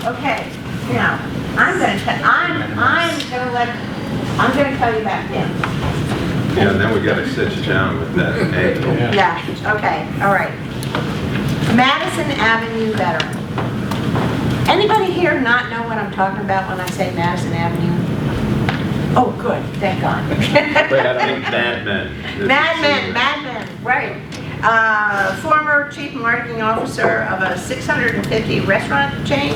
Okay, now, I'm gonna tell you about him. Yeah, and then we gotta sit you down with that angle. Yeah, okay, all right. Madison Avenue veteran. Anybody here not know what I'm talking about when I say Madison Avenue? Oh, good, thank God. Wait, I don't think Mad Men. Mad Men, right. Former chief marketing officer of a 650 restaurant chain.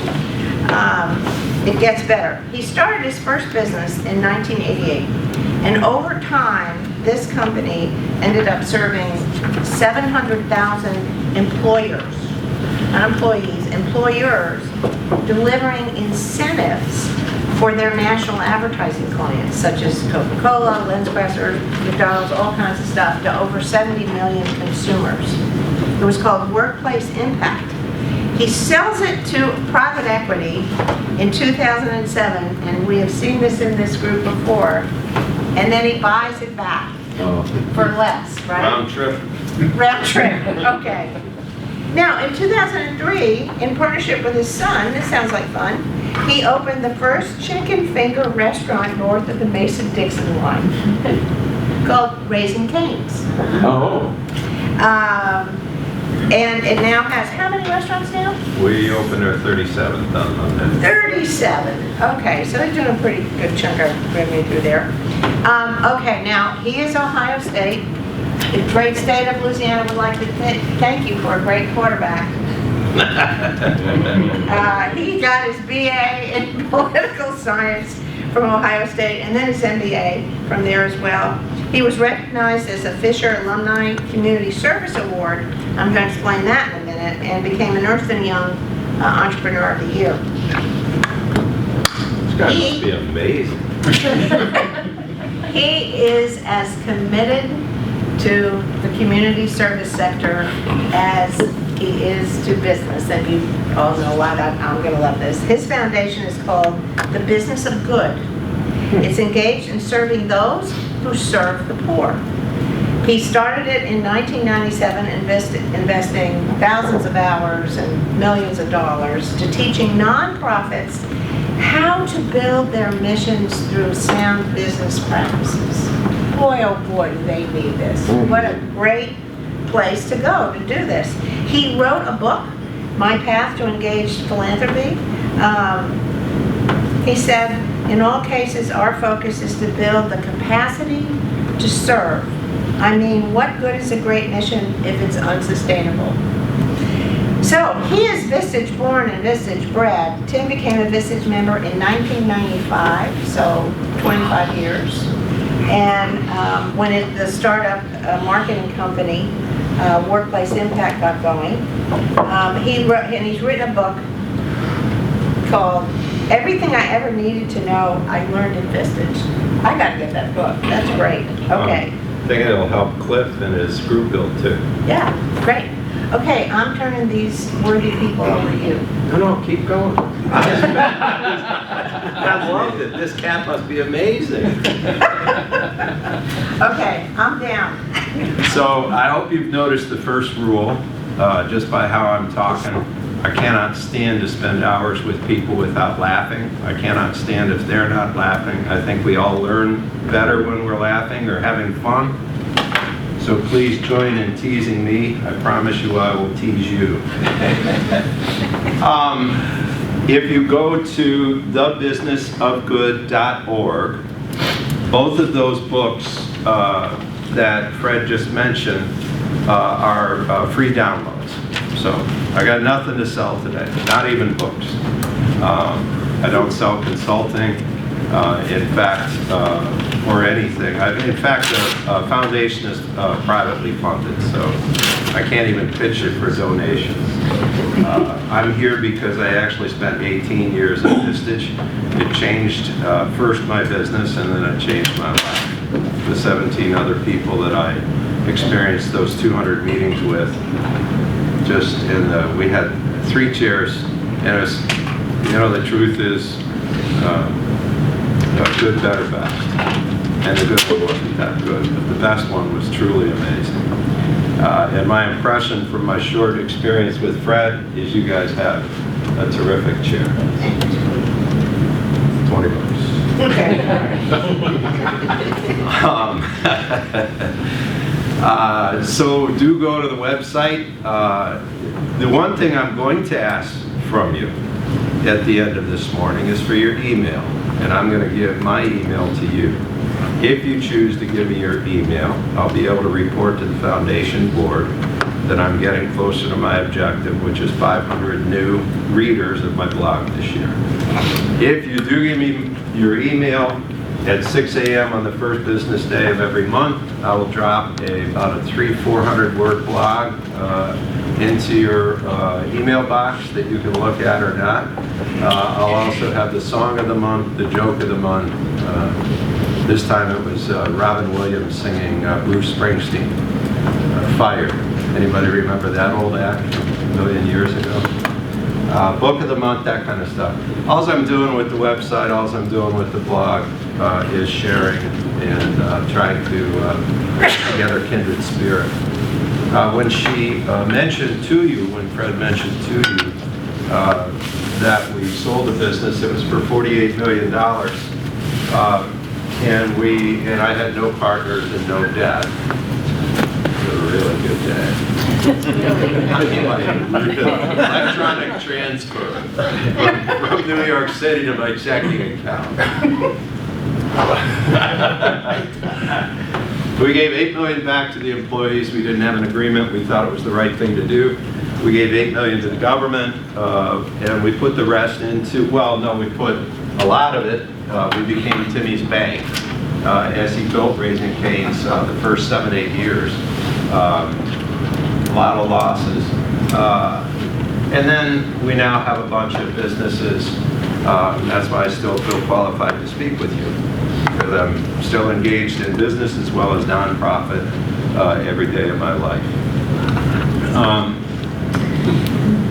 It gets better. He started his first business in 1988, and over time, this company ended up serving 700,000 employers, not employees, employers, delivering incentives for their national advertising clients, such as Coca-Cola, Lenscresters, McDonald's, all kinds of stuff, to over 70 million consumers. It was called Workplace Impact. He sells it to private equity in 2007, and we have seen this in this group before, and then he buys it back for less, right? Round trip. Round trip, okay. Now, in 2003, in partnership with his son, this sounds like fun, he opened the first chicken finger restaurant north of the Mason-Dixon line called Raising Cane's. Oh. And it now has, how many restaurants now? We opened our 37th on Monday. 37. Okay, so they're doing a pretty good chunk of revenue through there. Okay, now he is Ohio State. The great state of Louisiana would like to thank you for a great quarterback. He got his BA in political science from Ohio State and then his MBA from there as well. He was recognized as a Fisher Alumni Community Service Award, I'm going to explain that in a minute, and became an Ernst & Young Entrepreneur of the Year. This guy must be amazing. He is as committed to the community service sector as he is to business, and you all know what, I'm going to love this. His foundation is called The Business of Good. It's engaged in serving those who serve the poor. He started it in 1997, investing thousands of hours and millions of dollars to teaching nonprofits how to build their missions through sound business practices. Boy, oh boy, do they need this. What a great place to go to do this. He wrote a book, My Path to Engaged Philanthropy. He said, in all cases, our focus is to build the capacity to serve. I mean, what good is a great mission if it's unsustainable? So, he is Vistage born and Vistage bred. Tim became a Vistage member in 1995, so 25 years. And when the startup marketing company, Workplace Impact, got going, he's written a book called Everything I Ever Needed to Know I Learned in Vistage. I got to get that book. That's great. Okay. I think it'll help Cliff and his group build too. Yeah, great. Okay, I'm turning these worthy people over to you. No, keep going. I loved it. This cat must be amazing. Okay, I'm down. So I hope you've noticed the first rule, just by how I'm talking. I cannot stand to spend hours with people without laughing. I cannot stand if they're not laughing. I think we all learn better when we're laughing or having fun. So please join in teasing me. I promise you I will tease you. If you go to thebusinessofgood.org, both of those books that Fred just mentioned are free downloads. So I got nothing to sell today, not even books. I don't sell consulting, in fact, or anything. In fact, the foundation is privately funded, so I can't even pitch it for donations. I'm here because I actually spent 18 years at Vistage. It changed first my business, and then it changed my life. The 17 other people that I experienced those 200 meetings with, we had 3 chairs, and it was, the truth is, good, better, best. And the good one wasn't that good, but the best one was truly amazing. And my impression from my short experience with Fred is you guys have a terrific chair. $20. So do go to the website. The one thing I'm going to ask from you at the end of this morning is for your email, and I'm going to give my email to you. If you choose to give me your email, I'll be able to report to the foundation board that I'm getting closer to my objective, which is 500 new readers of my blog this year. If you do give me your email at 6 a.m. on the first business day of every month, I will drop about a 300-400 word blog into your email box that you can look at or not. I'll also have the song of the month, the joke of the month. This time it was Robin Williams singing Bruce Springsteen, Fire. Anybody remember that old act from a million years ago? Book of the month, that kind of stuff. All I'm doing with the website, all I'm doing with the blog is sharing and trying to gather kindred spirit. When she mentioned to you, when Fred mentioned to you that we sold a business, it was for $48 million. And I had no partners and no debt. It was a really good day. Electronic transfer from New York City to my checking account. We gave $8 million back to the employees. We didn't have an agreement. We thought it was the right thing to do. We gave $8 million to the government, and we put the rest into, well, no, we put a lot of it. We became Timmy's bank as he built Raising Cane's the first 7-8 years. A lot of losses. And then we now have a bunch of businesses. That's why I still feel qualified to speak with you, because I'm still engaged in business as well as nonprofit every day of my life.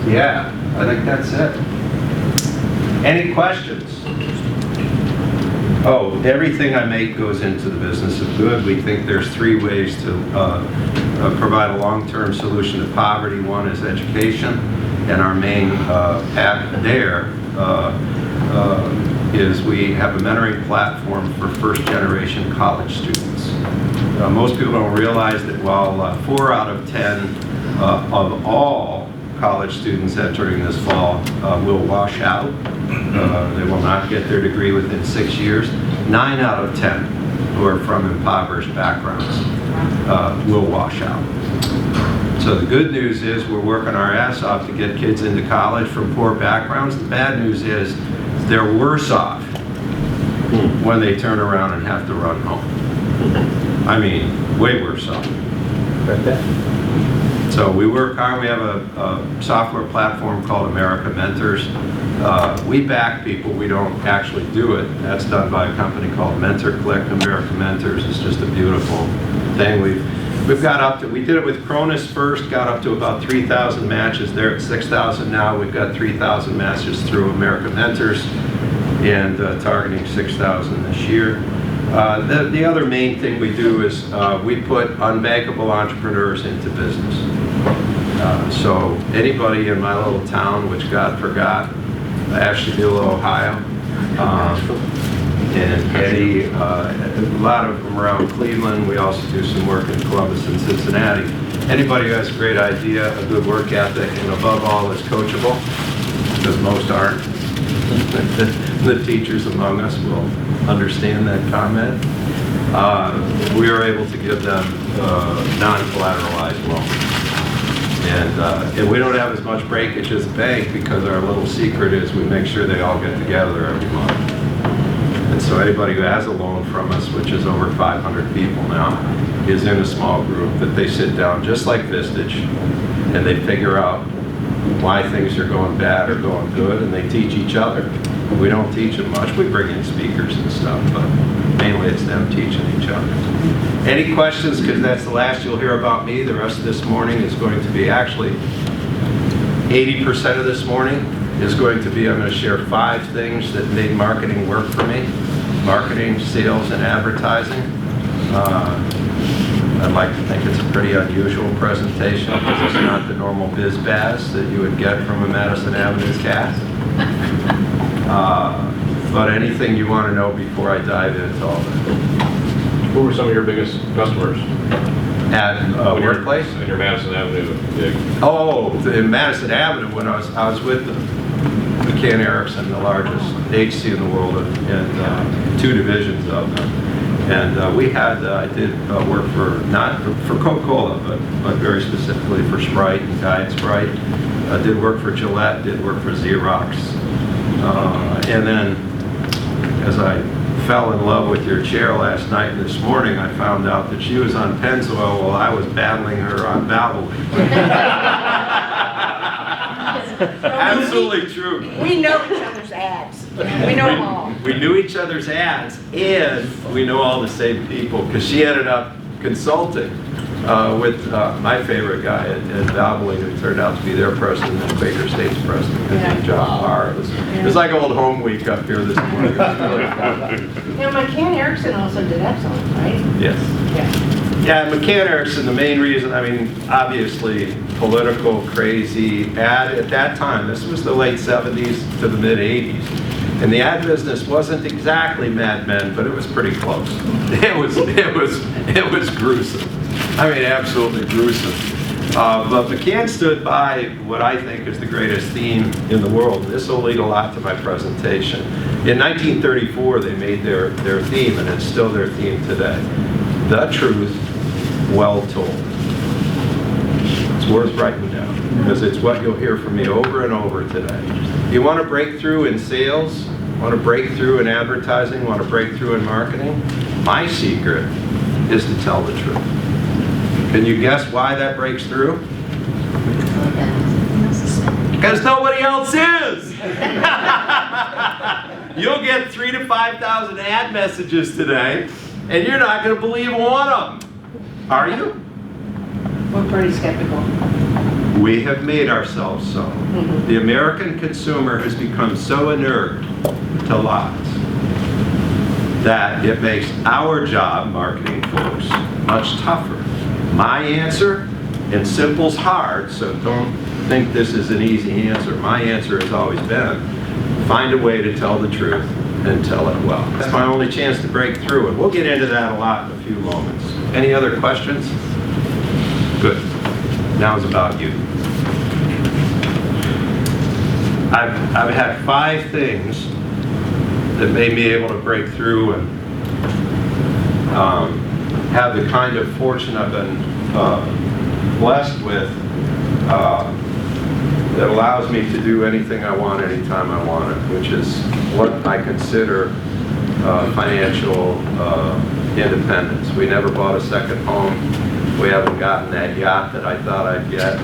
Yeah, I think that's it. Any questions? Oh, everything I make goes into the business of good. We think there's 3 ways to provide a long-term solution to poverty. One is education, and our main path there is we have a mentoring platform for first-generation college students. Most people don't realize that while 4 out of 10 of all college students entering this fall will wash out, they will not get their degree within 6 years, 9 out of 10 who are from impoverished backgrounds will wash out. So the good news is we're working our ass off to get kids into college from poor backgrounds. The bad news is they're worse off when they turn around and have to run home. I mean, way worse off. So we work hard. We have a software platform called America Mentors. We back people. We don't actually do it. That's done by a company called MentorClick. America Mentors is just a beautiful thing. We've got up to, we did it with Cronus first, got up to about 3,000 matches. They're at 6,000 now. We've got 3,000 matches through America Mentors and targeting 6,000 this year. The other main thing we do is we put unbankable entrepreneurs into business. So anybody in my little town, which God forgot, Ashtabula, Ohio, and Eddie, a lot of them around Cleveland. We also do some work in Columbus and Cincinnati. Anybody who has a great idea, a good work ethic, and above all is coachable, because most aren't. The teachers among us will understand that comment. We are able to give them non-collateralized loans. And we don't have as much breakage as a bank, because our little secret is we make sure they all get together every month. And so anybody who has a loan from us, which is over 500 people now, is in a small group that they sit down just like Vistage, and they figure out why things are going bad or going good, and they teach each other. We don't teach them much. We bring in speakers and stuff, but mainly it's them teaching each other. Any questions? Because that's the last you'll hear about me. The rest of this morning is going to be, actually 80% of this morning is going to be, I'm going to share 5 things that made marketing work for me. Marketing, sales, and advertising. I'd like to think it's a pretty unusual presentation because it's not the normal biz-baz that you would get from a Madison Avenue cast. But anything you want to know before I dive into all that? Who were some of your biggest customers? At workplace? In your Madison Avenue gig? Oh, in Madison Avenue, when I was with McCann Erickson, the largest agency in the world, and 2 divisions of them. And we had, I did work for, not for Coca-Cola, but very specifically for Sprite and Diet Sprite. I did work for Gillette, did work for Xerox. And then, as I fell in love with your chair last night and this morning, I found out that she was on Pennzoil while I was battling her on Valvoline. Absolutely true. We know each other's ads. We know them all. We knew each other's ads, and we know all the same people, because she ended up consulting with my favorite guy at Valvoline, who turned out to be their president and Quaker State's president, Yeah. John Parr. It was like old home week up here this morning. It was really fun. Now, McCann Erickson also did Epsilon, right? Yes. Yeah. Yeah, McCann Erickson, the main reason, I mean, obviously, political, crazy ad at that time. This was the late 70s to the mid 80s. And the ad business wasn't exactly Mad Men, but it was pretty close. It was gruesome. I mean, absolutely gruesome. But McCann stood by what I think is the greatest theme in the world. This will lead a lot to my presentation. In 1934, they made their theme, and it's still their theme today. The truth, well told. It's worth writing down, because it's what you'll hear from me over and over today. You want to break through in sales, want to break through in advertising, want to break through in marketing? My secret is to tell the truth. Can you guess why that breaks through? Because nobody else is! You'll get 3,000 to 5,000 ad messages today, and you're not going to believe one of them. Are you? We're pretty skeptical. We have made ourselves so. The American consumer has become so inert to lies that it makes our job, marketing folks, much tougher. My answer, and simple's hard, so don't think this is an easy answer. My answer has always been, find a way to tell the truth and tell it well. That's my only chance to break through, and we'll get into that a lot in a few moments. Any other questions? Good. Now it's about you. I've had 5 things that made me able to break through and have the kind of fortune I've been blessed with that allows me to do anything I want anytime I want it, which is what I consider financial independence. We never bought a second home. We haven't gotten that yacht that I thought I'd get.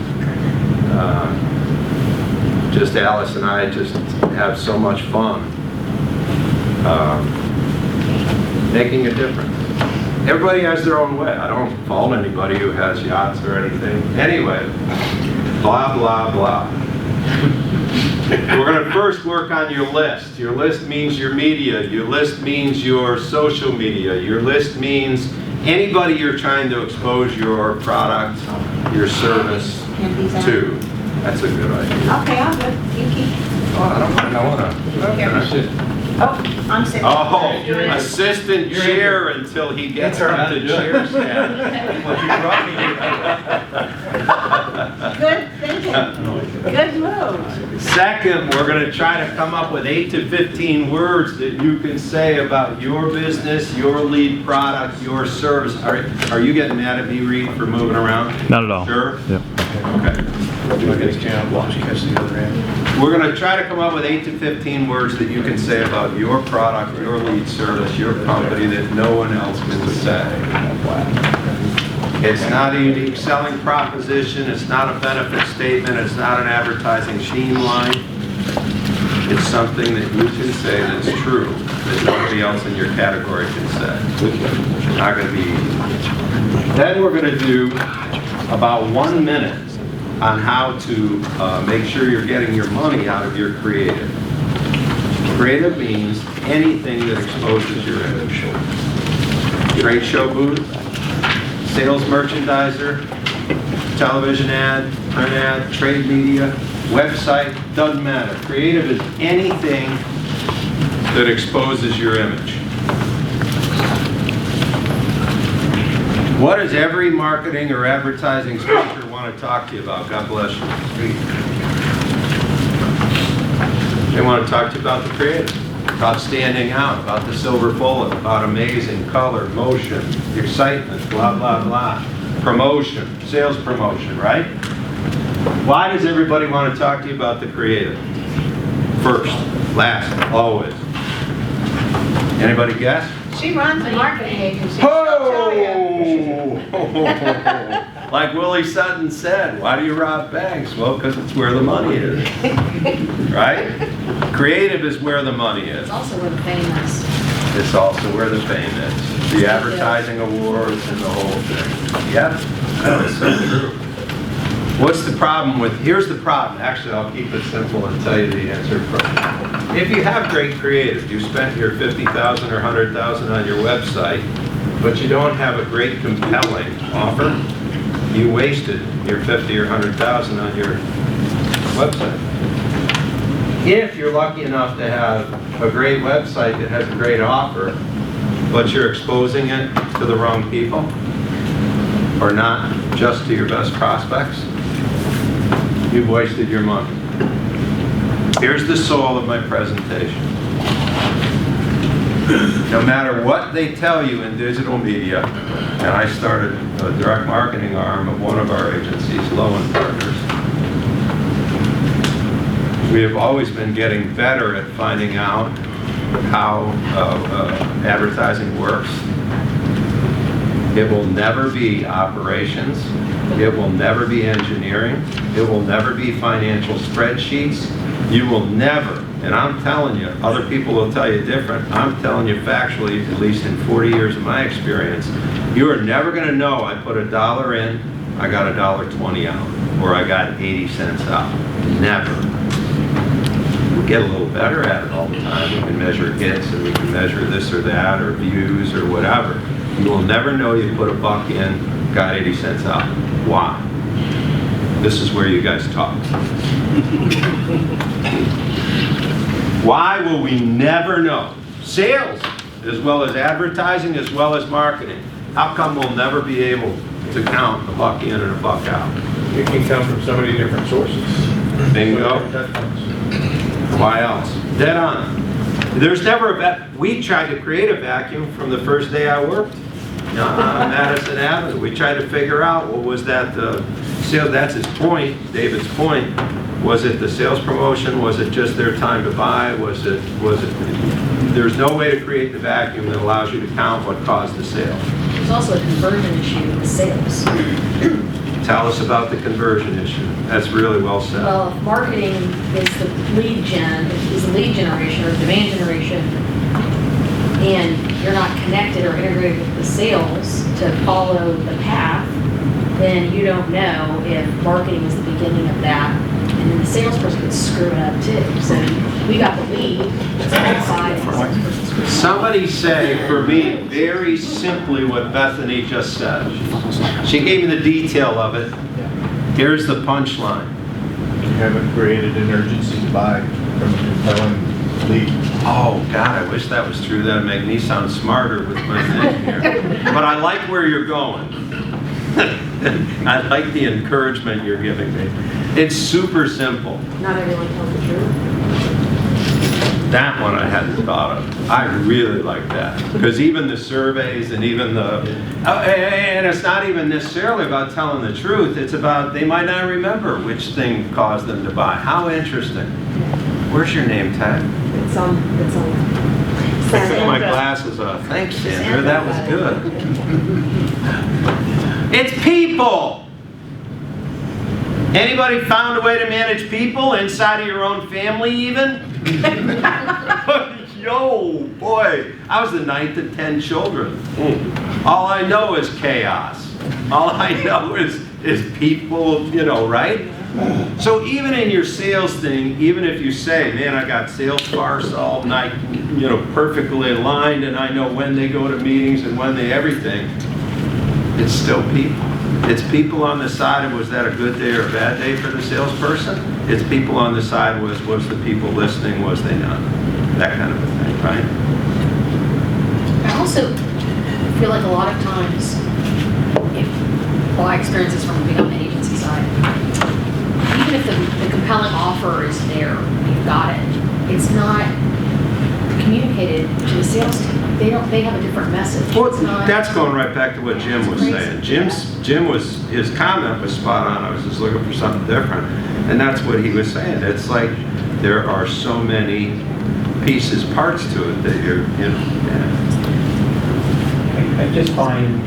Just Alice and I just have so much fun making a difference. Everybody has their own way. I don't fault anybody who has yachts or anything. Anyway, blah, blah, blah. We're going to first work on your list. Your list means your media. Your list means your social media. Your list means anybody you're trying to expose your product, your service to. That's a good idea. Okay, I'll do it. You keep. Oh, I don't mind. I want to. Oh, I'm sitting. Oh, assistant chair until he gets up to chair status. Good thinking. Good move. Second, we're going to try to come up with 8 to 15 words that you can say about your business, your lead product, your service. Are you getting mad at me, Reed, for moving around? Not at all. Sure? Yep. Okay. We're going to try to come up with 8 to 15 words that you can say about your product, your lead service, your company that no one else can say. It's not a unique selling proposition. It's not a benefit statement. It's not an advertising sheen line. It's something that you can say that's true that nobody else in your category can say. It's not going to be easy. Then we're going to do about 1 minute on how to make sure you're getting your money out of your creative. Creative means anything that exposes your image. Trade show booth, sales merchandiser, television ad, print ad, trade media, website, doesn't matter. Creative is anything that exposes your image. What does every marketing or advertising speaker want to talk to you about? God bless you. They want to talk to you about the creative, about standing out, about the silver bullet, about amazing color, motion, excitement, blah, blah, blah. Promotion, sales promotion, right? Why does everybody want to talk to you about the creative? First, last, always. Anybody guess? She runs a marketing agency. She'll tell you. Like Willie Sutton said, why do you rob banks? Well, because it's where the money is. Right? Creative is where the money is. It's also where the fame is. It's also where the fame is. The advertising awards and the whole thing. Yep, that is so true. What's the problem with, here's the problem. Actually, I'll keep it simple and tell you the answer first. If you have great creative, you spent your $50,000 or $100,000 on your website, but you don't have a great compelling offer, you wasted your $50,000 or $100,000 on your website. If you're lucky enough to have a great website that has a great offer, but you're exposing it to the wrong people, or not just to your best prospects, you've wasted your money. Here's the soul of my presentation. No matter what they tell you in digital media, and I started a direct marketing arm of one of our agencies, Lowen Partners, we have always been getting better at finding out how advertising works. It will never be operations. It will never be engineering. It will never be financial spreadsheets. You will never, and I'm telling you, other people will tell you different, I'm telling you factually, at least in 40 years of my experience, you are never going to know I put $1 in, I got $1.20 out, or I got 80 cents out. Never. We get a little better at it all the time. We can measure hits and we can measure this or that or views or whatever. You will never know you put $1 in, got 80 cents out. Why? This is where you guys talk. Why will we never know? Sales, as well as advertising, as well as marketing. How come we'll never be able to count $1 in and $1 out? It can come from so many different sources. Bingo. Why else? Dead on. There's never a we tried to create a vacuum from the first day I worked on Madison Avenue. We tried to figure out what was that sales. That's his point, David's point. Was it the sales promotion? Was it just their time to buy? Was it? There's no way to create the vacuum that allows you to count what caused the sale. There's also a conversion issue with the sales. Tell us about the conversion issue. That's really well said. Well, if marketing is the lead generation or demand generation, and you're not connected or integrated with the sales to follow the path, then you don't know if marketing is the beginning of that. And then the salesperson could screw it up too. So we got the lead, it's outside, and the salesperson screwed it up. Somebody say, for me, very simply what Bethany just said. She gave me the detail of it. Here's the punchline. You haven't created an urgency to buy from a compelling lead. Oh, God, I wish that was true. That would make me sound smarter with my name here. But I like where you're going. I like the encouragement you're giving me. It's super simple. Not everyone tells the truth. That one I hadn't thought of. I really like that. Because even the surveys and even the... and it's not even necessarily about telling the truth. It's about they might not remember which thing caused them to buy. How interesting. Where's your name tag? It's on. I took my glasses off. Thanks, Sandra. That was good. It's people! Anybody found a way to manage people inside of your own family even? Yo, boy, I was the 9th of 10 children. All I know is chaos. All I know is people, you know, right? So even in your sales thing, even if you say, man, I got sales sparse all night, you know, perfectly aligned, and I know when they go to meetings and when they everything, It's still people. It's people on the side of was that a good day or a bad day for the salesperson? It's people on the side was the people listening, was they not? That kind of a thing, right? I also feel like a lot of times, well, I experience this from being on the agency side, even if the compelling offer is there, you've got it, it's not communicated to the sales team. They have a different message. Well, It's not- that's going right back to what Jim was saying. His comment was spot on. I was just looking for something different. And that's what he was saying. It's like there are so many pieces, parts to it that you're, yeah. I just find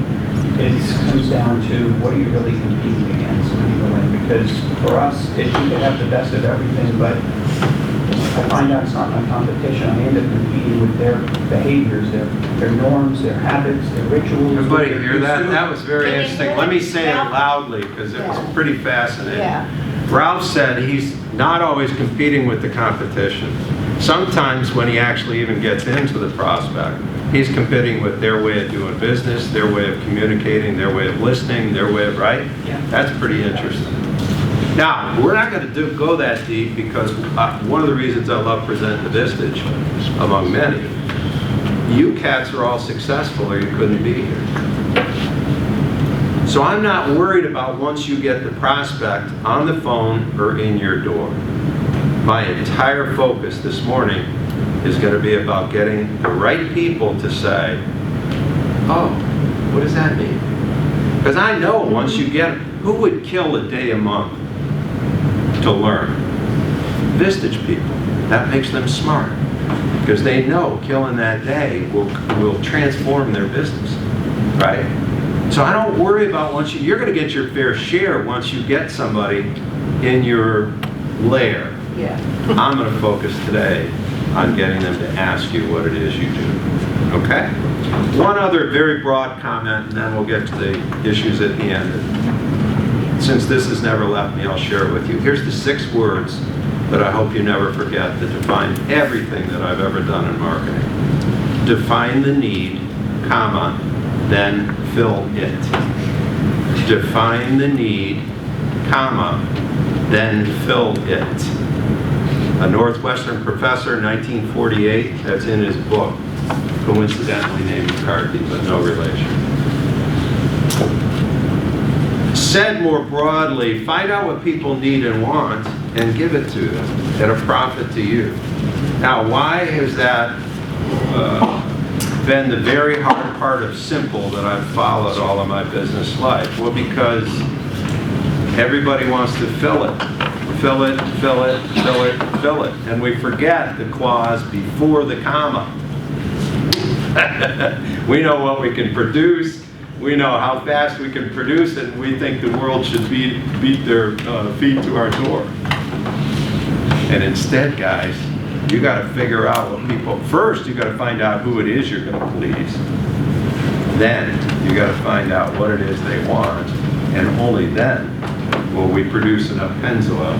it comes down to what are you really competing against when you go in? Because for us, you could have the best of everything, but I find out it's not my competition. I end up competing with their behaviors, their norms, their habits, their rituals. Everybody their hear that? pursuit. That was very Can you interesting. hear Let me it? say it Ralph? loudly because it was Yeah. pretty fascinating. Yeah. Ralph said he's not always competing with the competition. Sometimes when he actually even gets into the prospect, he's competing with their way of doing business, their way of communicating, their way of listening, their way of, right? Yeah. That's pretty interesting. Now, we're not going to go that deep because one of the reasons I love presenting the Vistage, among many, you cats are all successful or you couldn't be here. So I'm not worried about once you get the prospect on the phone or in your door. My entire focus this morning is going to be about getting the right people to say, oh, what does that mean? Because I know once you get, who would kill a day a month to learn? Vistage people. That makes them smart. Because they know killing that day will transform their business, right? So I don't worry about you're going to get your fair share once you get somebody in your lair. Yeah. I'm going to focus today on getting them to ask you what it is you do. Okay? One other very broad comment, and then we'll get to the issues at the end. Since this has never left me, I'll share it with you. Here's the 6 words that I hope you never forget that define everything that I've ever done in marketing. Define the need, comma, then fill it. Define the need, comma, then fill it. A Northwestern professor, 1948, that's in his book, coincidentally named McCarthy, but no relation. Said more broadly, find out what people need and want and give it to them at a profit to you. Now, why has that been the very hard part of simple that I've followed all of my business life? Well, because everybody wants to fill it. Fill it, fill it, fill it, fill it. And we forget the clause before the comma. We know what we can produce. We know how fast we can produce it. And we think the world should beat their feet to our door. And instead, guys, you got to figure out what people, first you got to find out who it is you're going to please. Then you got to find out what it is they want. And only then will we produce enough Pennzoil,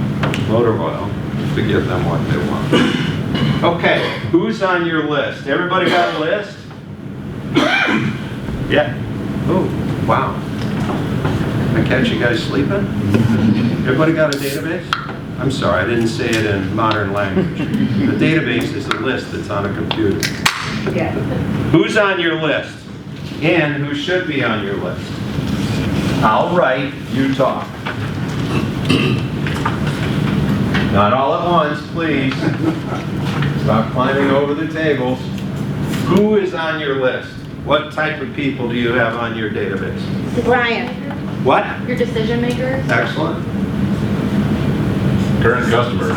motor oil, to give them what they want. Okay, who's on your list? Everybody got a list? Yeah. Oh, wow. I catch you guys sleeping? Everybody got a database? I'm sorry, I didn't say it in modern language. The database is a list that's on a computer. Yeah. Who's on your list? And who should be on your list? I'll write, you talk. Not all at once, please. Stop climbing over the tables. Who is on your list? What type of people do you have on your database? Brian. What? Your decision makers? Excellent. Current customers.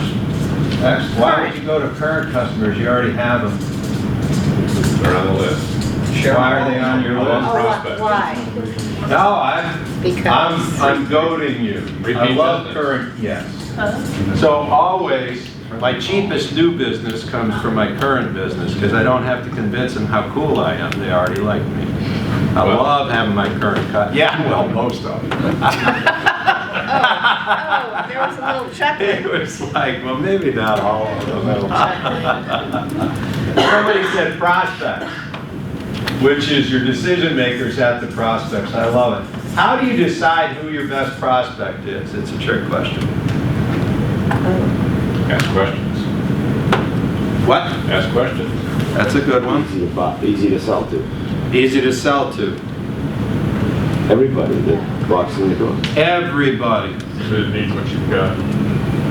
Excellent. Why would you go to current customers? You already have them. They're on the list. Why are they on your I love list? prospects. Why? No, Because. I'm goading you. I Repeat love business. current, yes. So always, my cheapest new business comes from my current business because I don't have to convince them how cool I am. They already like me. I Well- love having my current cut. Yeah, well, most of them. Oh, there was a little chuckle. It was like, well, maybe not all of them. Somebody said prospects. which is your decision makers at the prospects. I love it. How do you decide who your best prospect is? It's a trick question. Ask questions. What? Ask questions. That's a good one. Easy to sell to. Easy to sell to. Everybody that walks in the door. Everybody So it needs what you've got.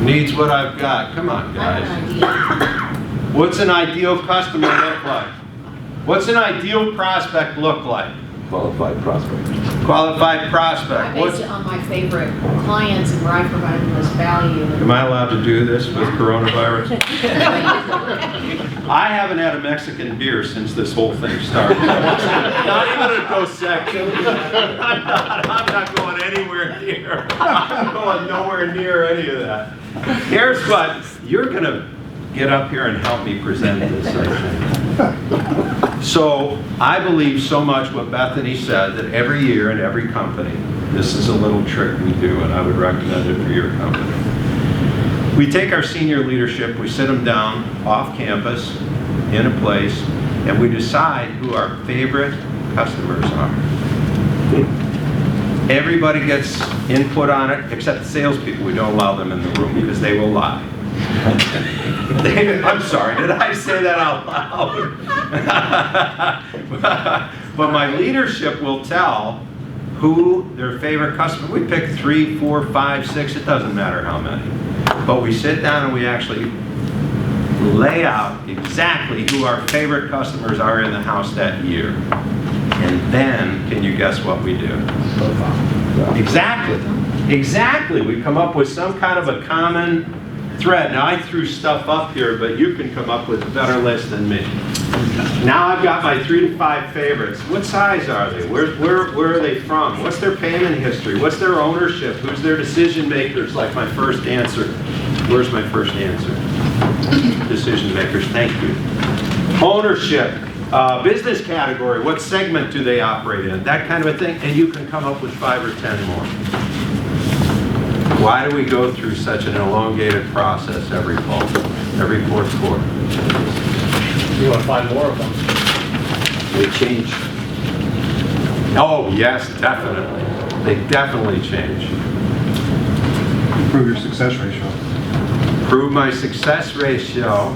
needs what I've got. Come on, I have guys. an idea. What's an ideal customer look like? What's an ideal prospect look like? Qualified prospect. Qualified I prospect. base What's, it on my favorite clients and where I provide the most value. am I allowed to do this with coronavirus? I haven't had a Mexican beer since this whole thing started. Not even a Dos Equis. I'm not going anywhere near. I'm going nowhere near any of that. Here's what, you're gonna get up here and help me present this, I think. So I believe so much what Bethany said that every year in every company, this is a little trick we do, and I would recommend it for your company. We take our senior leadership, we sit them down off campus in a place, and we decide who our favorite customers are. Everybody gets input on it, except the salespeople. We don't allow them in the room because they will lie. I'm sorry, did I say that out loud? But my leadership will tell who their favorite customer. We pick 3, 4, 5, 6, it doesn't matter how many. But we sit down and we actually lay out exactly who our favorite customers are in the house that year. And then, can you guess what we do? Exactly. Exactly. We come up with some kind of a common thread. Now, I threw stuff up here, but you can come up with a better list than me. Now I've got my 3 to 5 favorites. What size are they? Where are they from? What's their payment history? What's their ownership? Who's their decision makers? Like my first answer. Where's my first answer? Decision makers, thank you. Ownership, business category, what segment do they operate in? That kind of a thing, and you can come up with 5 or 10 more. Why do we go through such an elongated process every fall, every fourth quarter? You want to find more of them? They change. Oh, yes, definitely. They definitely change. Improve your success ratio. Prove my success ratio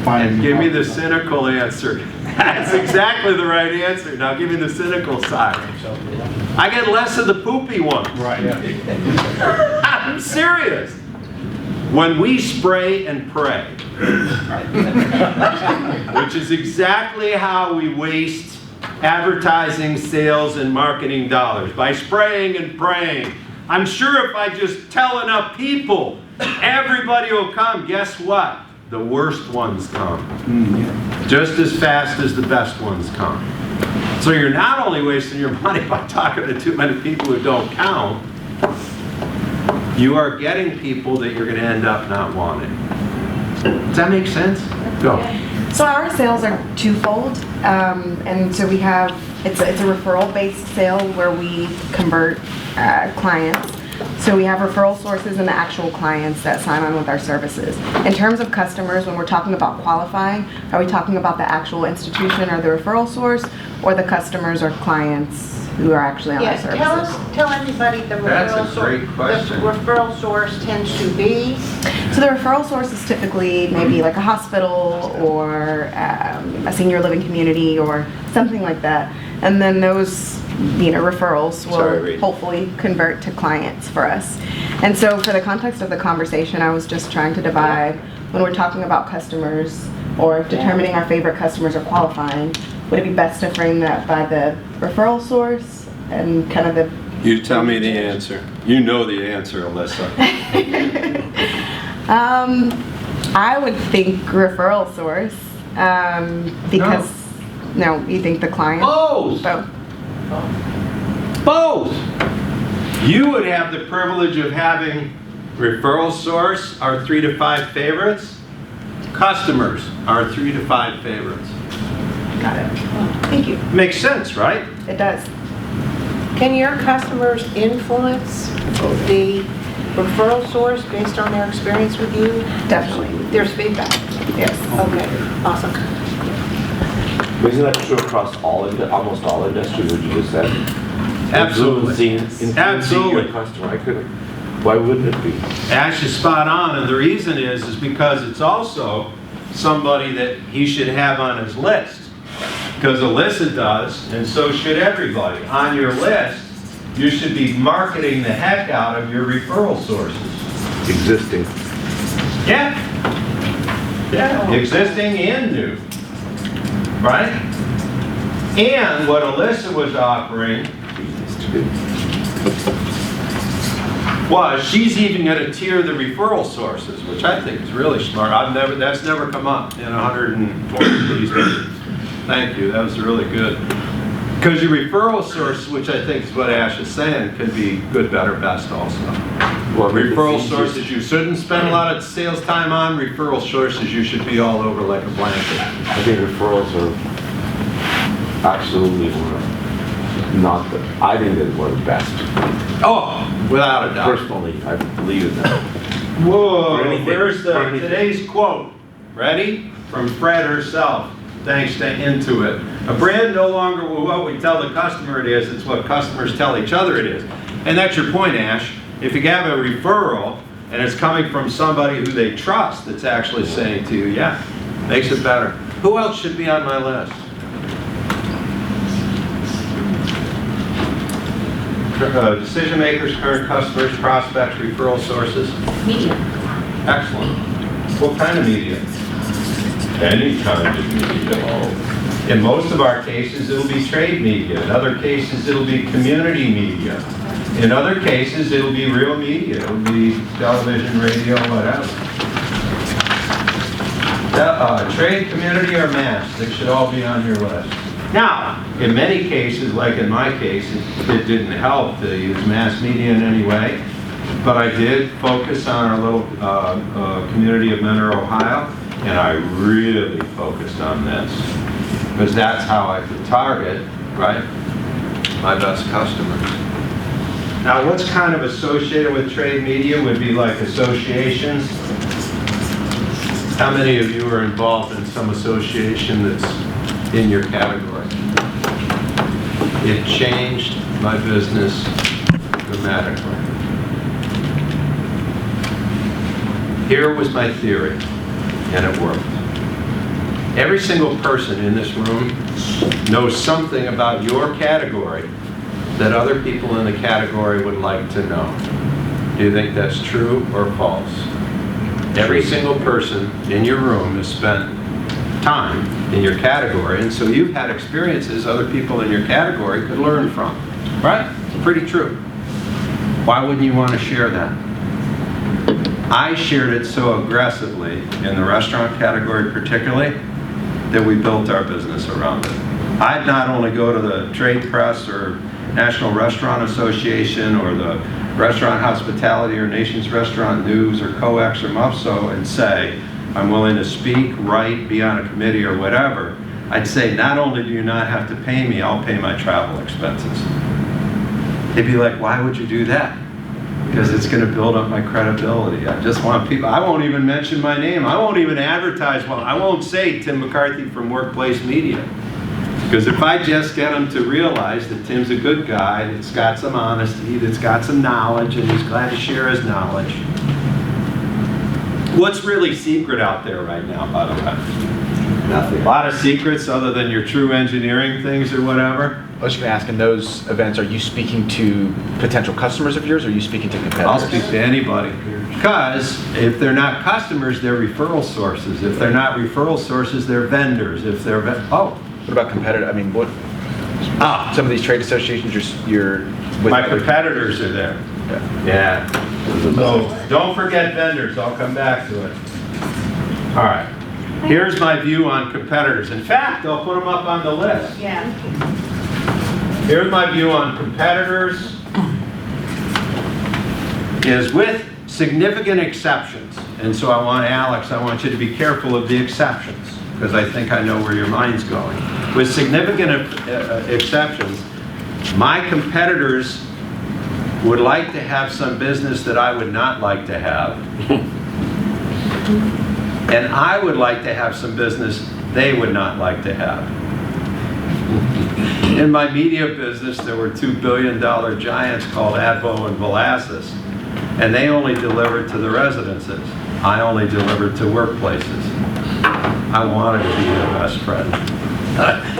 and give me the cynical answer. That's exactly the right answer. Now give me the cynical side. I get less of the poopy ones. Right. I'm serious. When we spray and pray, which is exactly how we waste advertising, sales, and marketing dollars, by spraying and praying. I'm sure if I just tell enough people, everybody will come. Guess what? The worst ones come. Just as fast as the best ones come. So you're not only wasting your money by talking to too many people who don't count, you are getting people that you're going to end up not wanting. Does that make sense? Go. So our sales are twofold, and so we have, it's a referral-based sale where we convert clients. So we have referral sources and the actual clients that sign on with our services. In terms of customers, when we're talking about qualifying, are we talking about the actual institution or the referral source, or the customers or clients who are actually on our services? Tell everybody the That's referral a great question. The referral source tends to be. So the referral source is typically maybe like a hospital or a senior living community or something like that. And then those, referrals will hopefully convert to clients for us. And so for the context of the conversation, I was just trying to divide when we're talking about customers or determining our favorite customers or qualifying, would it be best to frame that by the referral source and kind of the... You tell me the answer. You know the answer, Alyssa. I would think referral source because no, you think the client? Both. Both. You would have the privilege of having referral source, our 3 to 5 favorites. Customers, our 3 to 5 favorites. Got it. Thank you. Makes sense, right? It does. Can your customers influence the referral source based on their experience with you? Definitely. There's feedback. Yes. Okay, awesome. Isn't that true across almost all industries, what you just said? Absolutely. Influencing Absolutely. your customer. Why wouldn't it be? Ash is spot on, and the reason is because it's also somebody that he should have on his list. Because Alyssa does, and so should everybody. On your list, you should be marketing the heck out of your referral sources. Existing. Yeah. Yeah, existing and new. Right? And what Alyssa was offering was she's even going to tier the referral sources, which I think is really smart. That's never come up in 140 of these meetings. Thank you, that was really good. Because your referral source, which I think is what Ash is saying, could be good, better, best also. Well, Referral sources you shouldn't spend a lot of sales time on. Referral sources you should be all over like a blanket. I think referrals are absolutely I think they're one of the best. Oh, without a doubt. Personally, I believe in that. Whoa, For anything. where's For anything. today's quote? Ready? From Fred herself, thanks to Intuit. A brand no longer what we tell the customer it is, it's what customers tell each other it is. And that's your point, Ash. If you have a referral and it's coming from somebody who they trust that's actually saying to you, yeah, makes it better. Who else should be on my list? Decision makers, current customers, prospects, referral sources. Media. Excellent. What kind of media? Any kind of media. In most of our cases, it'll be trade media. In other cases, it'll be community media. In other cases, it'll be real media. It'll be television, radio, whatever. Trade, community, or mass, they should all be on your list. Now, in many cases, like in my case, it didn't help to use mass media in any way, but I did focus on our little community of Mentor, Ohio, and I really focused on this, because that's how I could target, right, my best customers. Now, what's kind of associated with trade media would be like associations. How many of you are involved in some association that's in your category? It changed my business dramatically. Here was my theory, and it worked. Every single person in this room knows something about your category that other people in the category would like to know. Do you think that's true or false? Every single person in your room has spent time in your category, and so you've had experiences other people in your category could learn from, right? It's pretty true. Why wouldn't you want to share that? I shared it so aggressively in the restaurant category particularly that we built our business around it. I'd not only go to the trade press or National Restaurant Association or the Restaurant Hospitality or Nation's Restaurant News or COEX or MUFSO and say, I'm willing to speak, write, be on a committee or whatever. I'd say, not only do you not have to pay me, I'll pay my travel expenses. They'd be like, why would you do that? Because it's going to build up my credibility. I just want people, I won't even mention my name. I won't even advertise, well, I won't say Tim McCarthy from Workplace Media. Because if I just get them to realize that Tim's a good guy, that's got some honesty, that's got some knowledge, and he's glad to share his knowledge. What's really secret out there right now, by the way? Nothing. A lot of secrets other than your true engineering things or whatever. I was just going to ask, in those events, are you speaking to potential customers of yours, or are you speaking to competitors? I'll speak to anybody. Because if they're not customers, they're referral sources. If they're not referral sources, they're vendors. If they're What about competitor? I mean, what? Some of these trade associations you're with. My competitors are there. Yeah. So don't forget vendors. I'll come back to it. All right. Here's my view on competitors. In fact, I'll put them up on the list. Yeah. Here's my view on competitors, is with significant exceptions. And so I want you to be careful of the exceptions, because I think I know where your mind's going. With significant exceptions, my competitors would like to have some business that I would not like to have. And I would like to have some business they would not like to have. In my media business, there were $2 billion giants called Advo and Velasas, and they only delivered to the residences. I only delivered to workplaces. I wanted to be their best friend.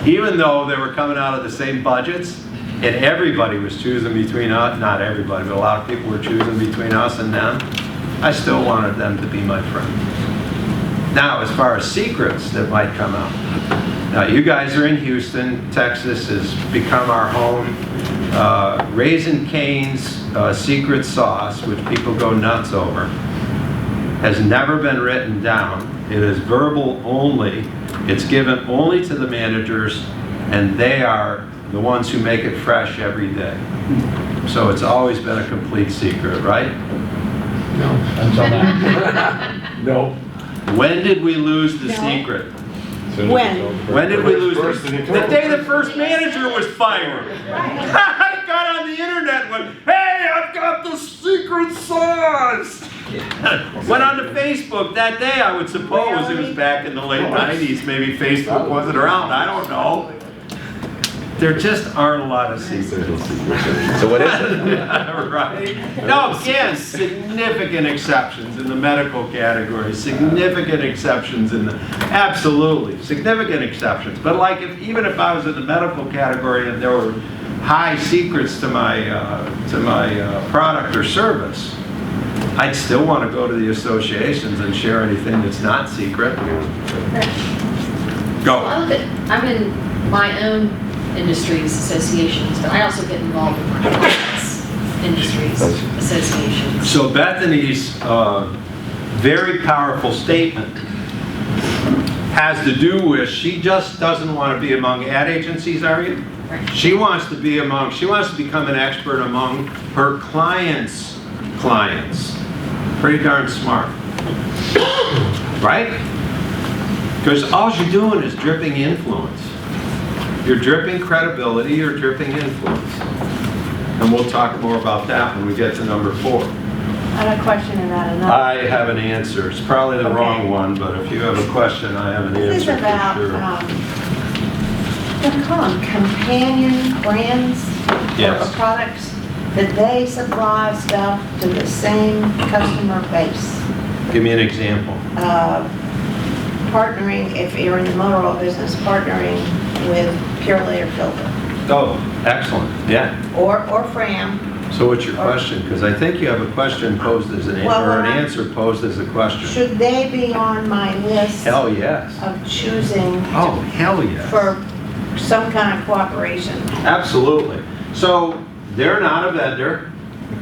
Even though they were coming out of the same budgets, and everybody was choosing between us, not everybody, but a lot of people were choosing between us and them, I still wanted them to be my friend. Now, as far as secrets that might come out, now you guys are in Houston. Texas has become our home. Raisin Cane's secret sauce, which people go nuts over, has never been written down. It is verbal only. It's given only to the managers, and they are the ones who make it fresh every day. So it's always been a complete secret, right? No. Until now. No. When did we lose the secret? When did we lose First, the day the first manager was fired. I got on the internet and went, hey, I've got the secret sauce. Went on to Facebook that day, I would suppose. It was back in the late 90s. Maybe Facebook wasn't around. I don't know. There just aren't a lot of secrets. So what is it? Right. No, again, significant exceptions in the medical category, significant exceptions in the, absolutely, significant exceptions. But like, even if I was in the medical category and there were high secrets to my product or service, I'd still want to go to the associations and share anything that's not secret. Go. I'm in my own industries associations, but I also get involved in clients' industries associations. So Bethany's very powerful statement has to do with, she just doesn't want to be among ad agencies, are you? Right. She wants to be among, she wants to become an expert among her clients' clients. Pretty darn smart. Right? Because all you're doing is dripping influence. You're dripping credibility, you're dripping influence. And we'll talk more about that when we get to number 4. I have a question about another. I have an answer. It's probably the wrong one, but if you have a question, I have an This is answer about, for sure. what do you call them, companion brands? Yes. Or products that they supply stuff to the same customer base. Give me an example. Partnering, if you're in the motor oil business, partnering with Pure Layer Filter. Oh, excellent. Yeah. Or Fram. So what's your question? Because I think you have a question posed as an, Well, or an answer posed as a question. Should they be on my list Hell yes. of choosing Oh, hell yes. for some kind of cooperation? Absolutely. So they're not a vendor.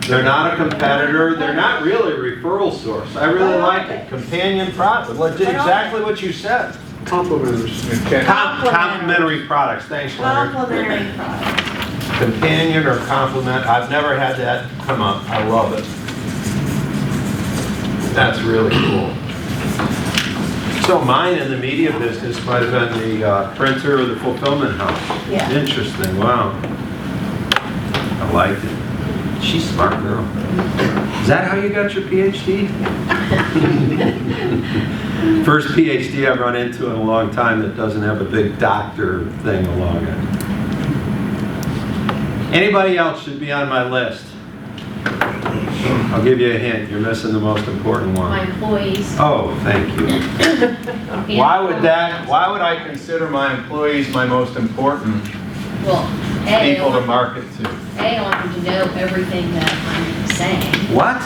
They're not a competitor. They're not really a referral source. I really like it. Companion product. Exactly what you said. Complementary products. Thanks, Larry. Complementary products. Companion or complement. I've never had that come up. I love it. That's really cool. So mine in the media business might have been the printer or the fulfillment house. Yeah. Interesting. Wow. I liked it. She's a smart girl. Is that how you got your PhD? First PhD I've run into in a long time that doesn't have a big doctor thing along it. Anybody else should be on my list? I'll give you a hint. You're missing the most important one. My employees. Oh, thank you. Why would I consider my employees my most important Well, A, people to market to? I want them to know everything that I'm saying. What?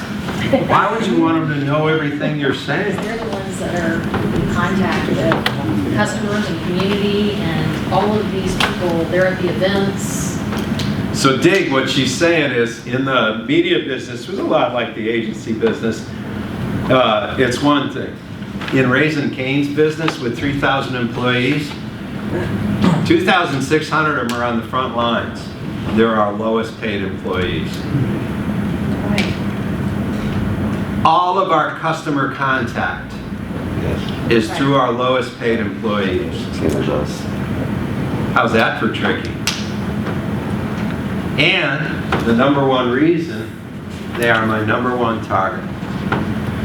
Why would you want them to know everything you're saying? They're the ones that are in contact with customers and community and all of these people. They're at the events. So dig, what she's saying is, in the media business, it was a lot like the agency business. It's one thing. In Raisin Cane's business with 3,000 employees, 2,600 of them are on the front lines. They're our lowest paid employees. Right. All of our customer contact is through our lowest paid employees. How's that for tricky? And the number one reason, they are my number one target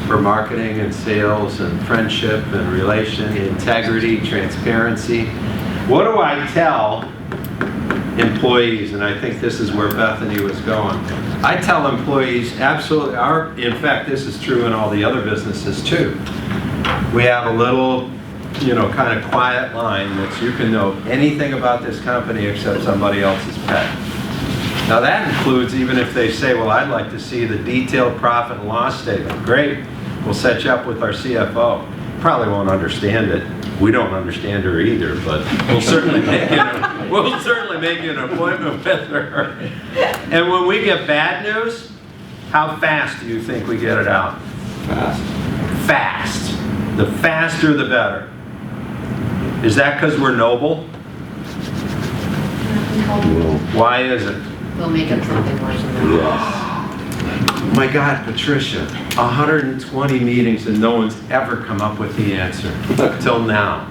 for marketing and sales and friendship and relation, integrity, transparency. What do I tell employees, and I think this is where Bethany was going. I tell employees absolutely, in fact, this is true in all the other businesses too. We have a little, kind of quiet line that you can know anything about this company except somebody else's pet. Now that includes even if they say, well, I'd like to see the detailed profit and loss statement. Great, we'll set you up with our CFO. Probably won't understand it. We don't understand her either, but we'll certainly make you an appointment with her. And when we get bad news, how fast do you think we get it out? Fast. Fast. The faster, the better. Is that because we're noble? No. Why is it? We'll make up something worse than that. Yes. My God, Patricia, 120 meetings and no one's ever come up with the answer till now.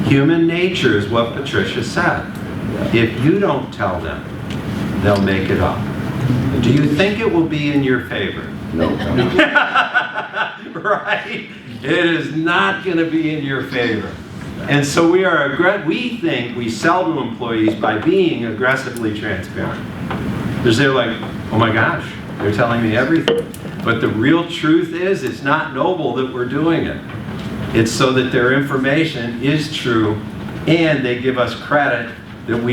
Human nature is what Patricia said. If you don't tell them, they'll make it up. Do you think it will be in your favor? No. Right? It is not going to be in your favor. And so we think we sell to employees by being aggressively transparent. Because they're like, oh my gosh, they're telling me everything. But the real truth is, it's not noble that we're doing it. It's so that their information is true and they give us credit that what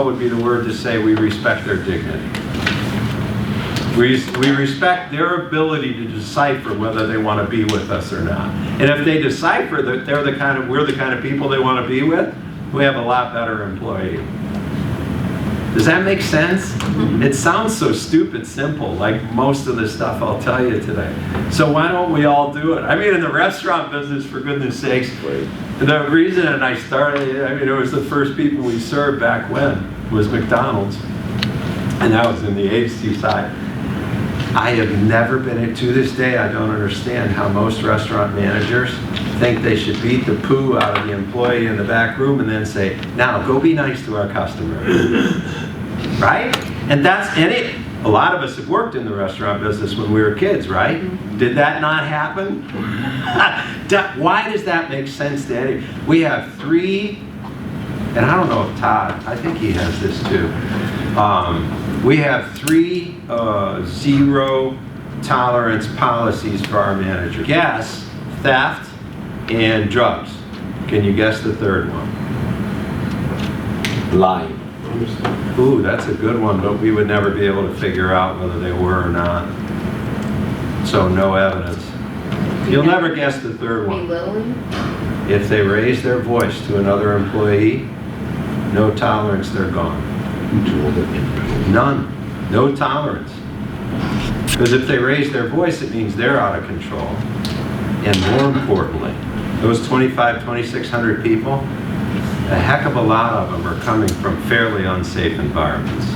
would be the word to say, we respect their dignity. We respect their ability to decipher whether they want to be with us or not. And if they decipher that we're the kind of people they want to be with, we have a lot better employee. Does that make sense? It sounds so stupid simple, like most of the stuff I'll tell you today. So why don't we all do it? I mean, in the restaurant business, for goodness sakes, the reason that I started, it was the first people we served back when, was McDonald's. And that was in the agency side. I have never been, to this day, I don't understand how most restaurant managers think they should beat the poo out of the employee in the back room and then say, now go be nice to our customer. Right? And a lot of us have worked in the restaurant business when we were kids, right? Did that not happen? Why does that make sense to any? We have 3, and I don't know if Todd, I think he has this too. We have 3 zero tolerance policies for our manager. Gas, theft, and drugs. Can you guess the third one? Lying. Ooh, that's a good one, but we would never be able to figure out whether they were or not. So no evidence. You'll never guess the third one. Belittling? If they raise their voice to another employee, no tolerance, they're gone. None. No tolerance. Because if they raise their voice, it means they're out of control. And more importantly, those 2,600 people, a heck of a lot of them are coming from fairly unsafe environments.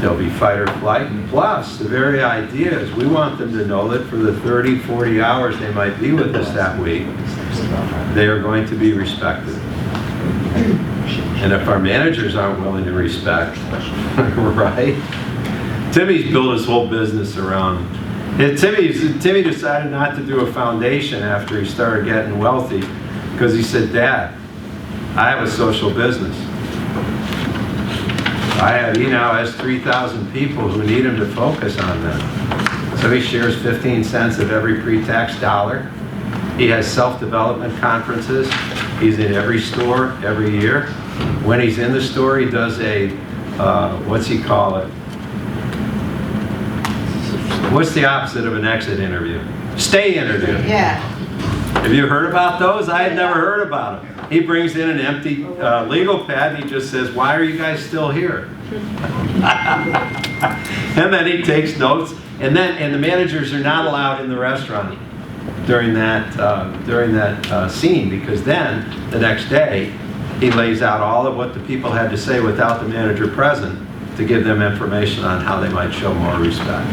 They'll be fight or flight. Plus, the very idea is we want them to know that for the 30, 40 hours they might be with us that week, they are going to be respected. And if our managers aren't willing to respect, right? Timmy's built his whole business around. And Timmy decided not to do a foundation after he started getting wealthy because he said, Dad, I have a social business. He now has 3,000 people who need him to focus on them. So he shares 15 cents of every pre-tax dollar. He has self-development conferences. He's in every store every year. When he's in the store, he does a, what's he call it? What's the opposite of an exit interview? Stay interview. Yeah. Have you heard about those? I had never heard about them. He brings in an empty legal pad and he just says, why are you guys still here? And then he takes notes. And the managers are not allowed in the restaurant during that scene, because then the next day he lays out all of what the people had to say without the manager present to give them information on how they might show more respect.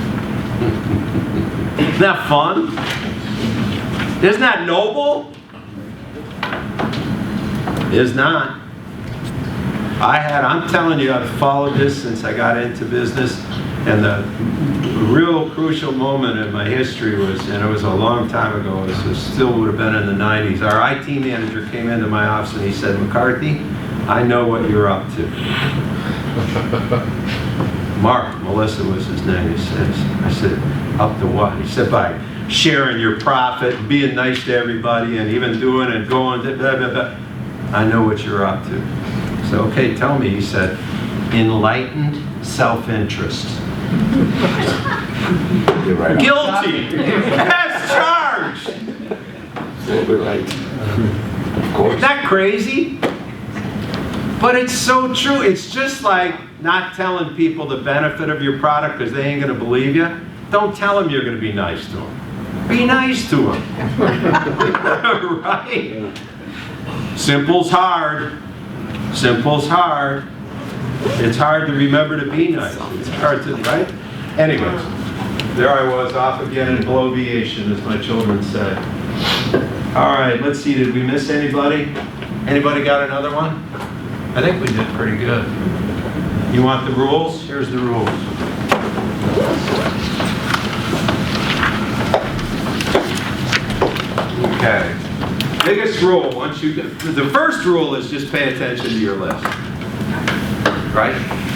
Isn't that fun? Isn't that noble? Is not. I'm telling you, I've followed this since I got into business. And the real crucial moment in my history was, and it was a long time ago, this still would have been in the 90s, our IT manager came into my office and he said, "McCarthy, I know what you're up to." Mark, Melissa was his name, he says. I said, "Up to what?" He said, "By sharing your profit, being nice to everybody, and even doing and going, blah, blah, blah. I know what you're up to." So, okay, tell me, he said, "Enlightened self-interest." You're right. Guilty as charged. You're right. Of course. Isn't that crazy? But it's so true. It's just like not telling people the benefit of your product because they ain't going to believe you. Don't tell them you're going to be nice to them. Be nice to them. Right? Simple's hard. Simple's hard. It's hard to remember to be nice. It's hard to, right? Anyways, there I was off again in bloviation, as my children say. All right, let's see, did we miss anybody? Anybody got another one? I think we did pretty good. You want the rules? Here's the rules. Okay. Biggest rule, the first rule is just pay attention to your list. Right?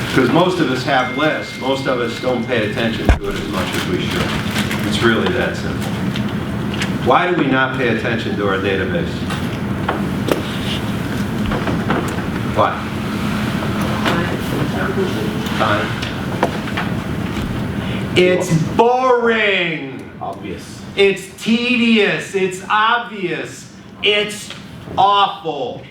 Because most of us have lists. Most of us don't pay attention to it as much as we should. It's really that simple. Why do we not pay attention to our database? Why? Time. It's boring. Obvious. It's tedious. It's obvious. It's awful.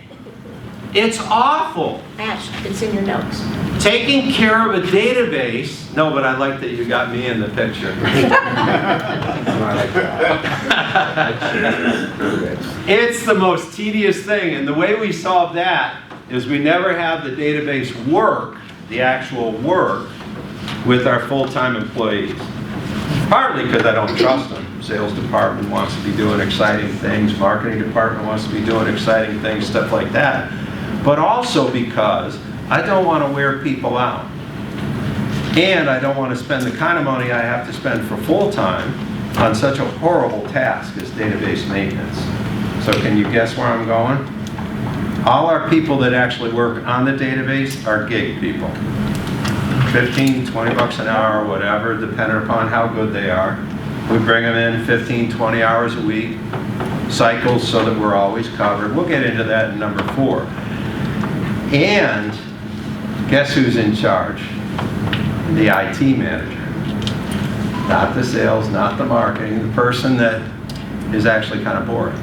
It's awful. Ash, it's in your notes. Taking care of a database. No, but I like that you got me in the picture. It's the most tedious thing, and the way we solve that is we never have the database work, the actual work, with our full-time employees. Partly because I don't trust them. Sales department wants to be doing exciting things, marketing department wants to be doing exciting things, stuff like that. But also because I don't want to wear people out. And I don't want to spend the kind of money I have to spend for full-time on such a horrible task as database maintenance. So can you guess where I'm going? All our people that actually work on the database are gig people. 15, 20 bucks an hour, whatever, depending upon how good they are. We bring them in 15, 20 hours a week, cycles so that we're always covered. We'll get into that in number 4. And guess who's in charge? The IT manager. Not the sales, not the marketing, the person that is actually kind of boring.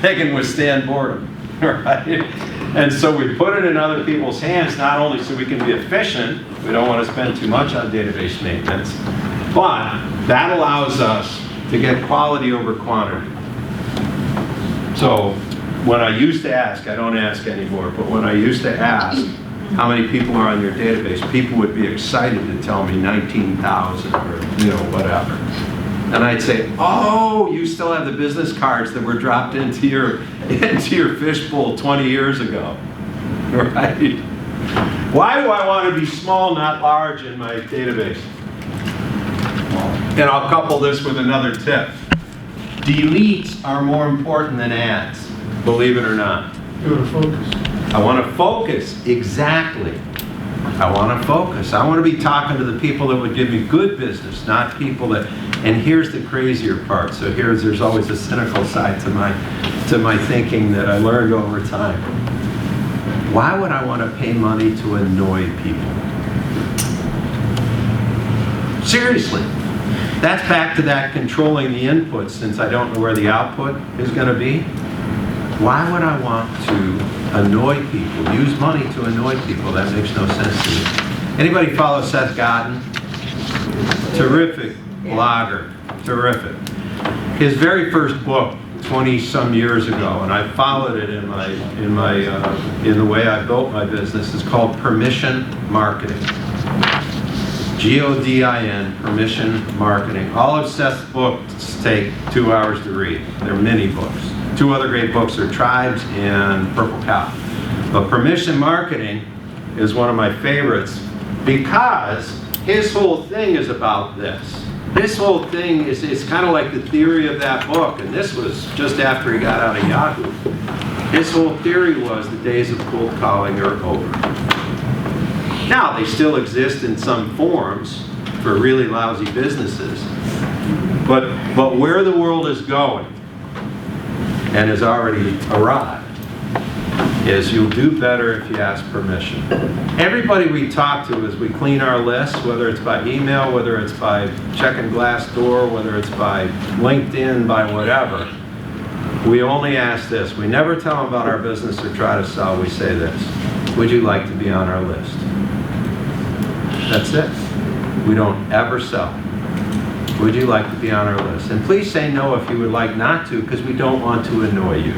They can withstand boredom, right? And so we put it in other people's hands, not only so we can be efficient, we don't want to spend too much on database maintenance, but that allows us to get quality over quantity. So when I used to ask, I don't ask anymore, but when I used to ask how many people are on your database, people would be excited to tell me 19,000 or whatever. And I'd say, "Oh, you still have the business cards that were dropped into your fishbowl 20 years ago." Right? Why do I want to be small, not large in my database? And I'll couple this with another tip. Deletes are more important than adds, believe it or not. You want to focus. I want to focus, exactly. I want to focus. I want to be talking to the people that would give me good business, not people that, and here's the crazier part. So there's always a cynical side to my thinking that I learned over time. Why would I want to pay money to annoy people? Seriously. That's back to that controlling the input, since I don't know where the output is going to be. Why would I want to annoy people, use money to annoy people? That makes no sense to me. Anybody follow Seth Godin? Terrific blogger, terrific. His very first book, 20-some years ago, and I followed it in the way I built my business, is called Permission Marketing. Godin, Permission Marketing. All of Seth's books take 2 hours to read. They're mini books. 2 other great books are Tribes and Purple Cow. But Permission Marketing is one of my favorites because his whole thing is about this. His whole thing is kind of like the theory of that book, and this was just after he got out of Yahoo. His whole theory was the days of cold calling are over. Now, they still exist in some forms for really lousy businesses, but where the world is going, and has already arrived, is you'll do better if you ask permission. Everybody we talk to as we clean our lists, whether it's by email, whether it's by checking Glassdoor, whether it's by LinkedIn, by whatever, we only ask this. We never tell them about our business or try to sell. We say this: would you like to be on our list? That's it. We don't ever sell. Would you like to be on our list? And please say no if you would like not to, because we don't want to annoy you.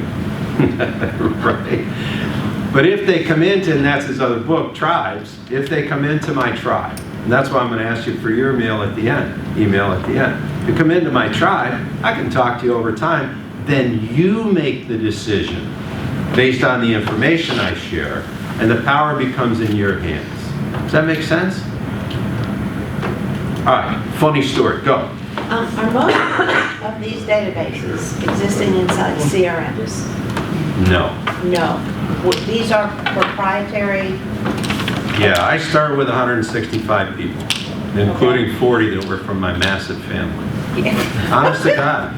Right? But if they come into, and that's his other book, Tribes, if they come into my tribe, and that's why I'm going to ask you for your email at the end. If you come into my tribe, I can talk to you over time. Then you make the decision based on the information I share, and the power becomes in your hands. Does that make sense? All right, funny story, go. Are most of these databases existing inside CRMs? No. No. These are proprietary? Yeah, I started with 165 people, including 40 that were from my massive family. Honest to God,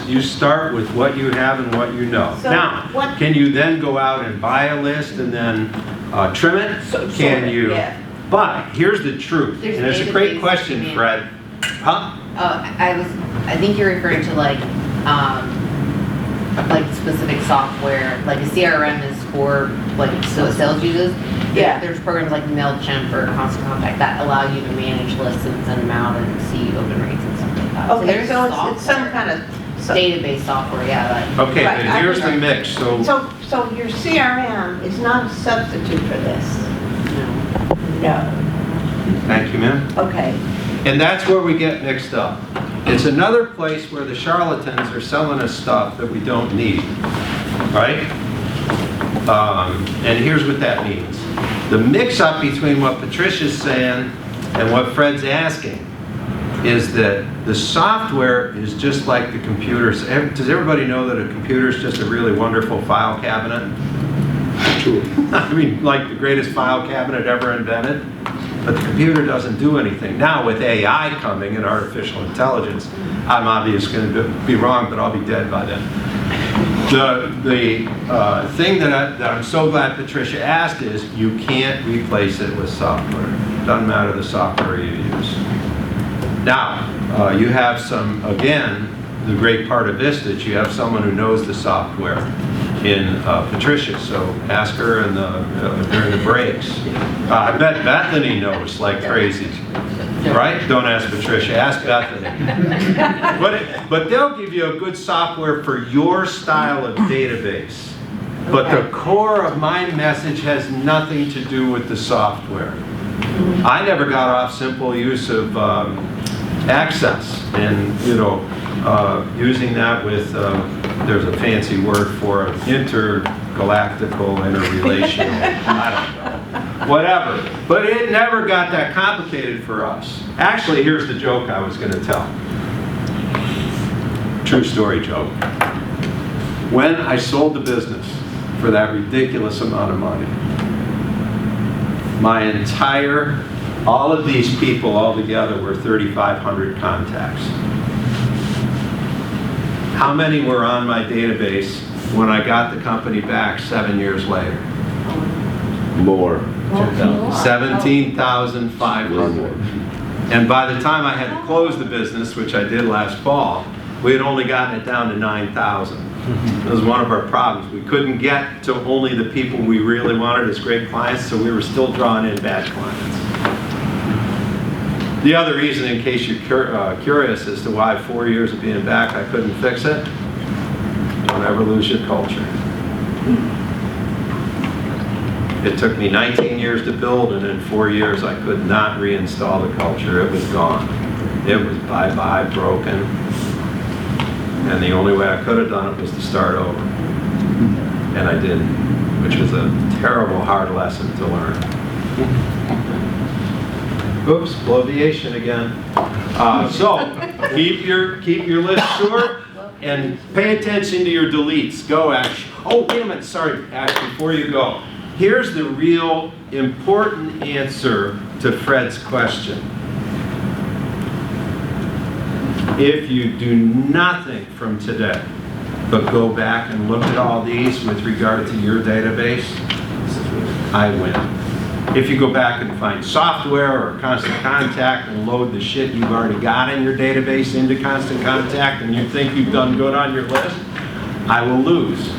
you start with what you have and what you know. So now, can you then go out and buy a list and then trim it? Can you? Yeah. But here's the truth, There's and it's a great database question, demand. Fred. Huh? I think you're referring to like specific software, like a CRM is for like sales users. Yeah. There's programs like MailChimp or Constant Contact that allow you to manage lists and send them out and see open rates and stuff like that. Okay, there's so it's some software, kind of... database software, yeah. Okay, Right, but here's the mix. So So your CRM is not a substitute for this? No. thank you, ma'am. Okay. And that's where we get mixed up. It's another place where the charlatans are selling us stuff that we don't need, right? And here's what that means. The mix-up between what Patricia's saying and what Fred's asking is that the software is just like the computers. Does everybody know that a computer is just a really wonderful file cabinet? True. I mean, like the greatest file cabinet ever invented. But the computer doesn't do anything. Now with AI coming and artificial intelligence, I'm obviously going to be wrong, but I'll be dead by then. The thing that I'm so glad Patricia asked is you can't replace it with software. Doesn't matter the software you use. Now, you have some, again, the great part of Vistage, you have someone who knows the software in Patricia, so ask her during the breaks. I bet Bethany knows like crazy, right? Don't ask Patricia, ask Bethany. But they'll give you a good software for your style of database. But the core of my message has nothing to do with the software. I never got off simple use of Access and, using that with, there's a fancy word for it, intergalactical, interrelational, I don't know, whatever. But it never got that complicated for us. Actually, here's the joke I was going to tell. True story joke. When I sold the business for that ridiculous amount of money, all of these people all together were 3,500 contacts. How many were on my database when I got the company back 7 years later? More. 17,500. And by the time I had to close the business, which I did last fall, we had only gotten it down to 9,000. That was one of our problems. We couldn't get to only the people we really wanted as great clients, so we were still drawing in bad clients. The other reason, in case you're curious as to why 4 years of being back I couldn't fix it, don't ever lose your culture. It took me 19 years to build, and in 4 years I could not reinstall the culture. It was gone. It was bye-bye, broken. And the only way I could have done it was to start over. And I didn't, which was a terrible, hard lesson to learn. Oops, bloviation again. So, keep your list short and pay attention to your deletes. Go, Ash. Oh, wait a minute, sorry, Ash, before you go. Here's the real important answer to Fred's question. If you do nothing from today, but go back and look at all these with regard to your database, I win. If you go back and find software or Constant Contact and load the shit you've already got in your database into Constant Contact and you think you've done good on your list, I will lose.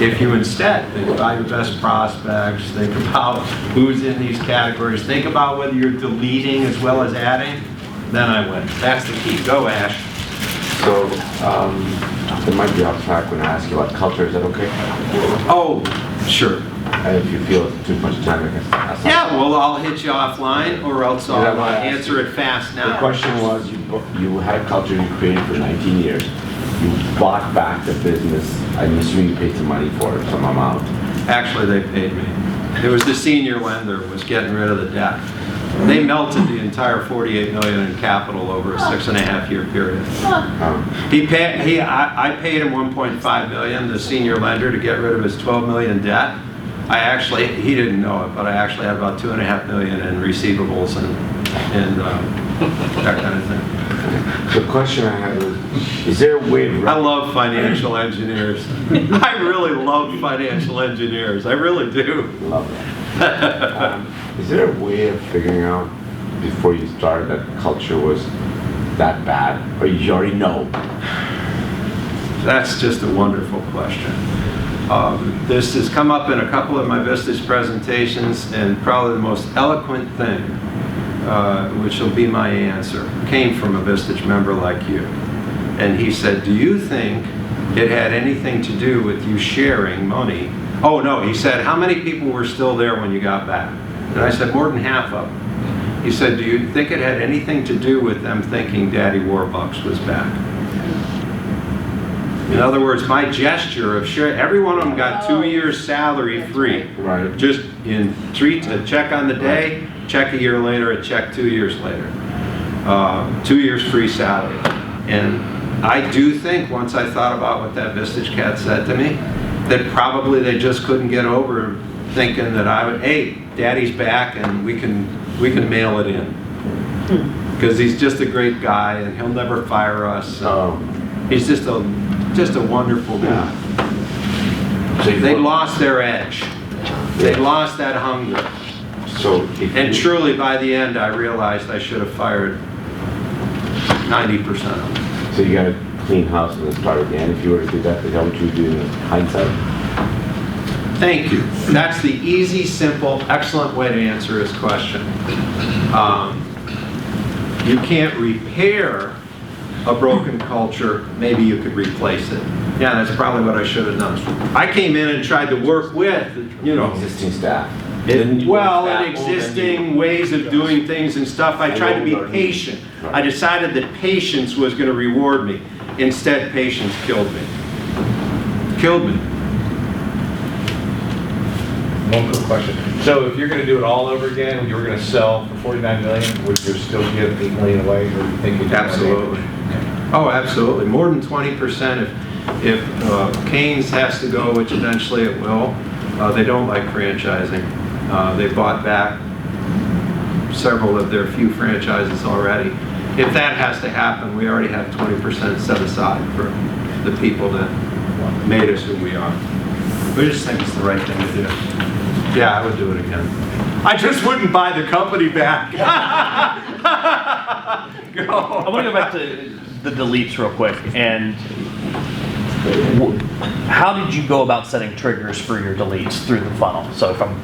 If you instead think about your best prospects, think about who's in these categories, think about whether you're deleting as well as adding, then I win. That's the key. Go, Ash. So, it might be off track when I ask you about culture, is that okay? Oh, sure. And if you feel it's too much time, I guess. That's not- Yeah, well, I'll hit you offline or else I'll Yeah, well, I asked answer it fast The now. question was, you had a culture you created for 19 years. You bought back the business. I'm assuming you paid some money for it, some amount. Actually, they paid me. It was the senior lender was getting rid of the debt. They melted the entire $48 million in capital over a 6.5-year period. I paid him $1.5 million, the senior lender, to get rid of his $12 million in debt. He didn't know it, but I actually had about $2.5 million in receivables and that kind of thing. The question I had is there a way of... I love financial engineers. I really love financial engineers. I really do. Love that. Is there a way of figuring out before you started that culture was that bad? Or you already know? That's just a wonderful question. This has come up in a couple of my Vistage presentations, and probably the most eloquent thing, which will be my answer, came from a Vistage member like you. And he said, do you think it had anything to do with you sharing money? Oh no, he said, how many people were still there when you got back? And I said, more than half of them. He said, do you think it had anything to do with them thinking Daddy Warbucks was back? In other words, my gesture of sharing, every one of them got 2 years' salary free. Right. Just in a check on the day, check a year later, a check 2 years later. 2 years free salary. And I do think, once I thought about what that Vistage cat said to me, that probably they just couldn't get over thinking that I would, hey, Daddy's back and we can mail it in. Because he's just a great guy and he'll never fire us. He's just a wonderful guy. They lost their edge. They lost that hunger. And truly, by the end, I realized I should have fired 90% of them. So you got to clean house and then start again if you were to do that? Is that what you would do in hindsight? Thank you. That's the easy, simple, excellent way to answer his question. You can't repair a broken culture. Maybe you could replace it. Yeah, that's probably what I should have done. I came in and tried to work with, Existing staff. existing ways of doing things and stuff. I tried to be patient. I decided that patience was going to reward me. Instead, patience killed me. Killed me. One quick question. So if you're going to do it all over again, you were going to sell for $49 million, would you still give $8 million away, or do you think you'd do Absolutely. Oh, absolutely. More than 20%. If Canes has to go, which eventually it will, they don't like franchising. They bought back several of their few franchises already. If that has to happen, we already have 20% set aside for the people that made us who we are. We just think it's the right thing to do. Yeah, I would do it again. I just wouldn't buy the company back. Go. I want to go back to the deletes real quick. And how did you go about setting triggers for your deletes through the funnel? So if I'm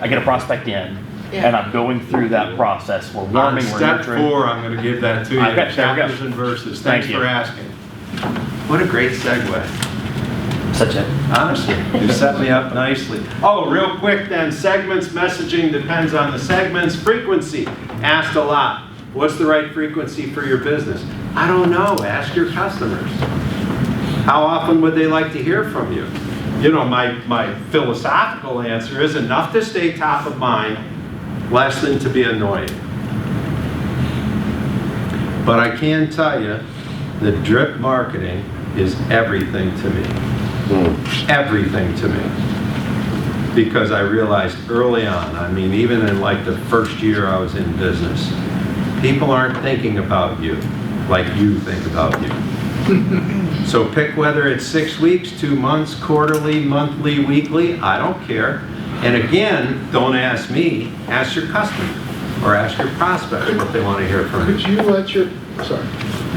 I get a prospect in, and I'm going through that process. We're warming, we're Step nurturing. 4, I'm going to give that to you. Okay, there we go. Chapters and verses. Thanks Thank you. for asking. What a great segue. Such a Honestly, you set me up nicely. Oh, real quick then, segments, messaging depends on the segments. Frequency, asked a lot. What's the right frequency for your business? I don't know, ask your customers. How often would they like to hear from you? You know, my philosophical answer is enough to stay top of mind, less than to be annoying. But I can tell you that drip marketing is everything to me. Everything to me. Because I realized early on, I mean, even in like the first year I was in business, people aren't thinking about you like you think about you. So pick whether it's 6 weeks, 2 months, quarterly, monthly, weekly, I don't care. And again, don't ask me, ask your customer or ask your prospects what they want to hear from Could you. you let your, sorry,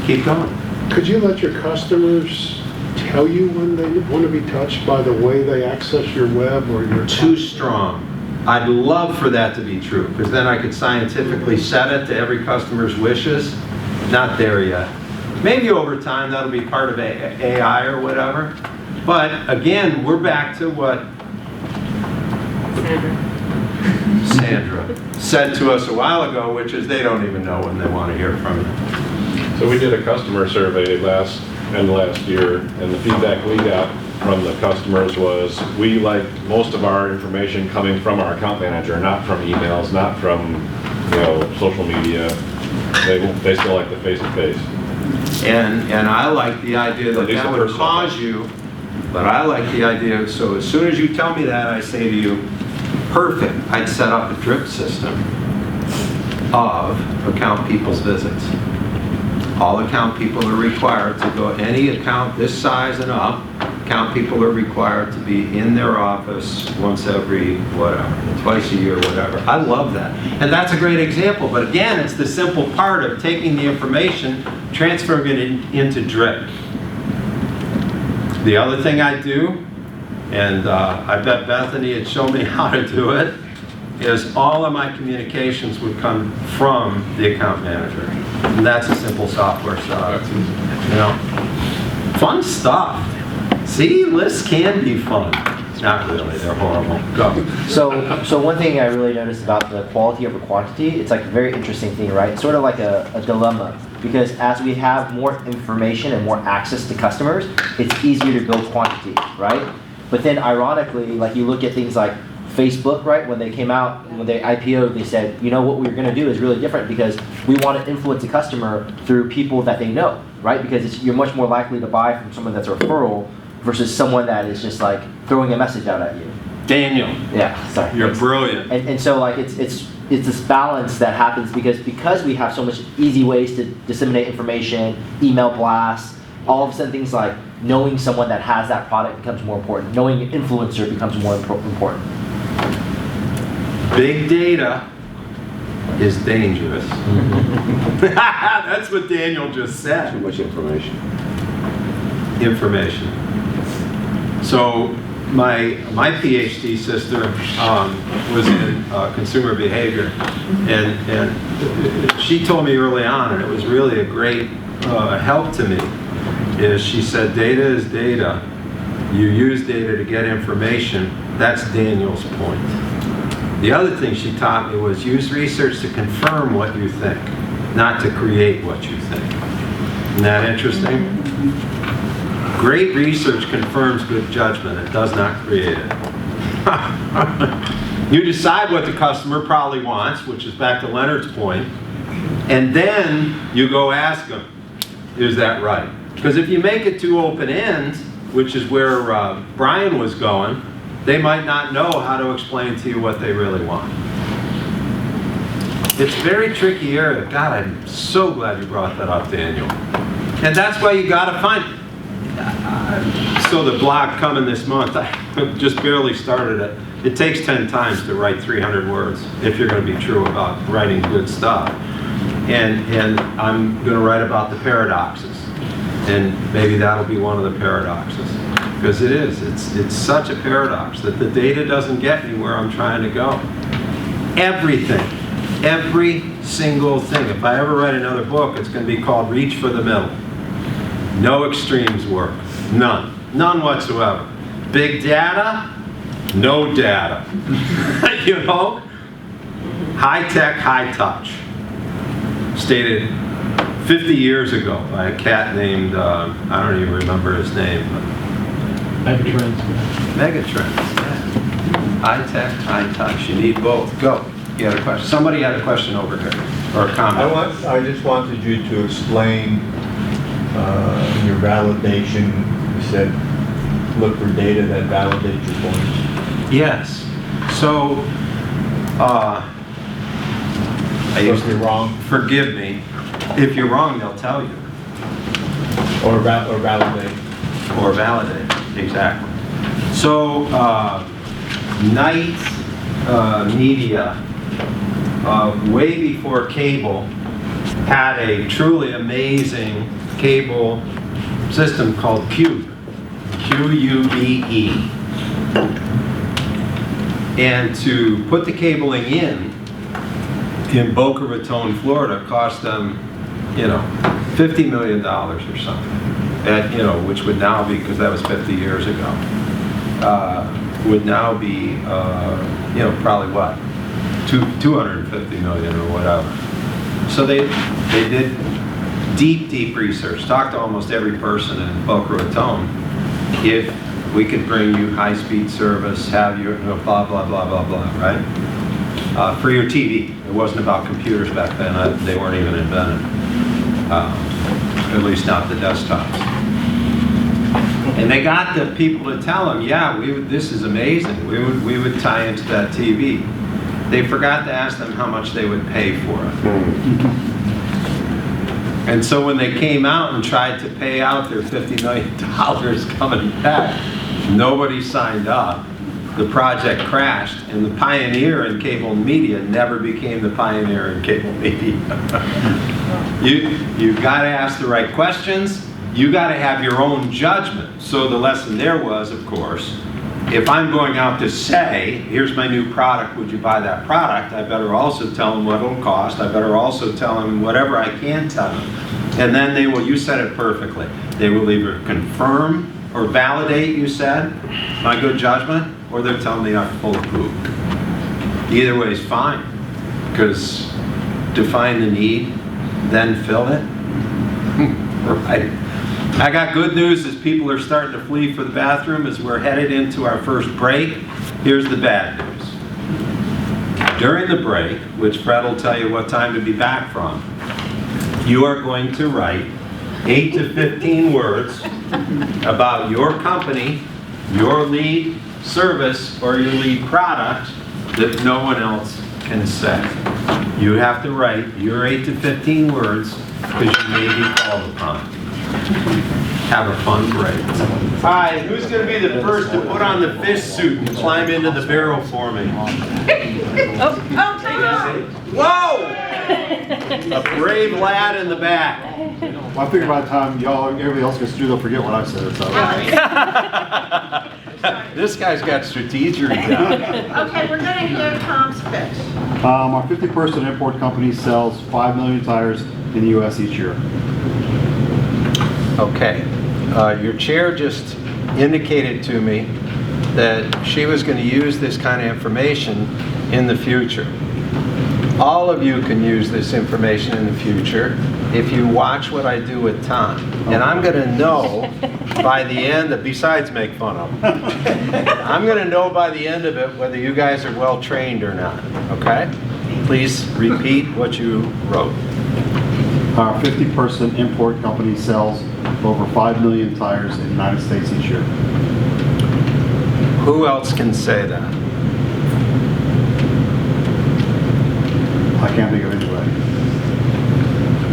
Keep going. could you let your customers tell you when they want to be touched by the way they access your web or your... Too strong. I'd love for that to be true, because then I could scientifically set it to every customer's wishes. Not there yet. Maybe over time that'll be part of AI or whatever. But again, we're back to what Sandra said to us a while ago, which is they don't even know when they want to hear from you. So we did a customer survey last year, and the feedback we got from the customers was we like most of our information coming from our account manager, not from emails, not from social media. They still like the face-to-face. And I like the idea that that would cause you, but I like the idea, so as soon as you tell me that, I say to you, perfect, I'd set up a drip system of account people's visits. All account people are required to go, any account this size and up, account people are required to be in their office once every, whatever, twice a year, whatever. I love that. And that's a great example, but again, it's the simple part of taking the information, transferring it into drip. The other thing I do, and I bet Bethany had shown me how to do it, is all of my communications would come from the account manager. And that's a simple software stuff. Fun stuff. See, lists can be fun. Not really, they're horrible. Go. So one thing I really noticed about the quality over quantity, it's like a very interesting thing, right? It's sort of like a dilemma, because as we have more information and more access to customers, it's easier to go quantity, right? But then ironically, like you look at things like Facebook, right? When they came out, when they IPO'd, they said, what we're going to do is really different because we want to influence a customer through people that they know, right? Because you're much more likely to buy from someone that's a referral versus someone that is just like throwing a message out at you. Daniel. Yeah, sorry. You're brilliant. And so like it's this balance that happens because we have so much easy ways to disseminate information, email blasts, all of a sudden things like knowing someone that has that product becomes more important. Knowing an influencer becomes more important. Big data is dangerous. That's what Daniel just said. Too much information. So my PhD sister was in consumer behavior, and she told me early on, and it was really a great help to me, is she said data is data. You use data to get information. That's Daniel's point. The other thing she taught me was use research to confirm what you think, not to create what you think. Isn't that interesting? Great research confirms good judgment. It does not create it. You decide what the customer probably wants, which is back to Leonard's point, and then you go ask them, is that right? Because if you make it too open-end, which is where Brian was going, they might not know how to explain to you what they really want. It's a very tricky area. God, I'm so glad you brought that up, Daniel. And that's why you got to find. So the blog coming this month, I just barely started it. It takes 10 times to write 300 words if you're going to be true about writing good stuff. And I'm going to write about the paradoxes. And maybe that'll be one of the paradoxes. Because it is. It's such a paradox that the data doesn't get me where I'm trying to go. Everything. Every single thing. If I ever write another book, it's going to be called Reach for the Middle. No extremes work. None. None whatsoever. Big data, no data. High tech, high touch. Stated 50 years ago by a cat named, I don't even remember his name. Megatrends. Megatrends, yeah. High tech, high touch. You need both. Go. You had a question? Somebody had a question over here, or a comment. I just wanted you to explain your validation. You said, look for data that validates your points. Yes. So, If you're wrong. Forgive me. If you're wrong, they'll tell you. Or validate. Or validate, exactly. So, Knight Media, way before cable, had a truly amazing cable system called Cube, Q-U-B-E. And to put the cabling in Boca Raton, Florida, cost them, $50 million or something. At, which would now be, because that was 50 years ago, would now be, probably what, 250 million or whatever. So they did deep research, talked to almost every person in Boca Raton. If we could bring you high-speed service, have you, blah, blah, blah, blah, blah, right? For your TV. It wasn't about computers back then. They weren't even invented. At least not the desktops. And they got the people to tell them, yeah, this is amazing. We would tie into that TV. They forgot to ask them how much they would pay for it. And so when they came out and tried to pay out their $50 million coming back, nobody signed up. The project crashed, and the pioneer in cable media never became the pioneer in cable media. You got to ask the right questions. You got to have your own judgment. So the lesson there was, of course, if I'm going out to say, here's my new product, would you buy that product? I better also tell them what it'll cost. I better also tell them whatever I can tell them. And then they will, you said it perfectly, they will either confirm or validate, you said, my good judgment, or they're telling me I'm full of poop. Either way is fine, because define the need, then fill it. Right. I got good news as people are starting to flee for the bathroom as we're headed into our first break. Here's the bad news. During the break, which Fred will tell you what time to be back from, you are going to write 8 to 15 words about your company, your lead service, or your lead product that no one else can say. You have to write your 8 to 15 words because you may be called upon. Have a fun break. All right, who's going to be the first to put on the fish suit and climb into the barrel for me? Whoa! A brave lad in the back. Well, I figure by the time everybody else gets through, they'll forget what I said. So. This guy's got strategery down. Okay, we're going to hear Tom's pitch. Our 50-person import company sells 5 million tires in the U.S. each year. Okay, your chair just indicated to me that she was going to use this kind of information in the future. All of you can use this information in the future if you watch what I do with Tom. And I'm going to know by the end of, besides make fun of him, I'm going to know by the end of it whether you guys are well trained or not, okay? Please repeat what you wrote. Our 50-person import company sells over 5 million tires in the United States each year. Who else can say that? I can't think of anybody.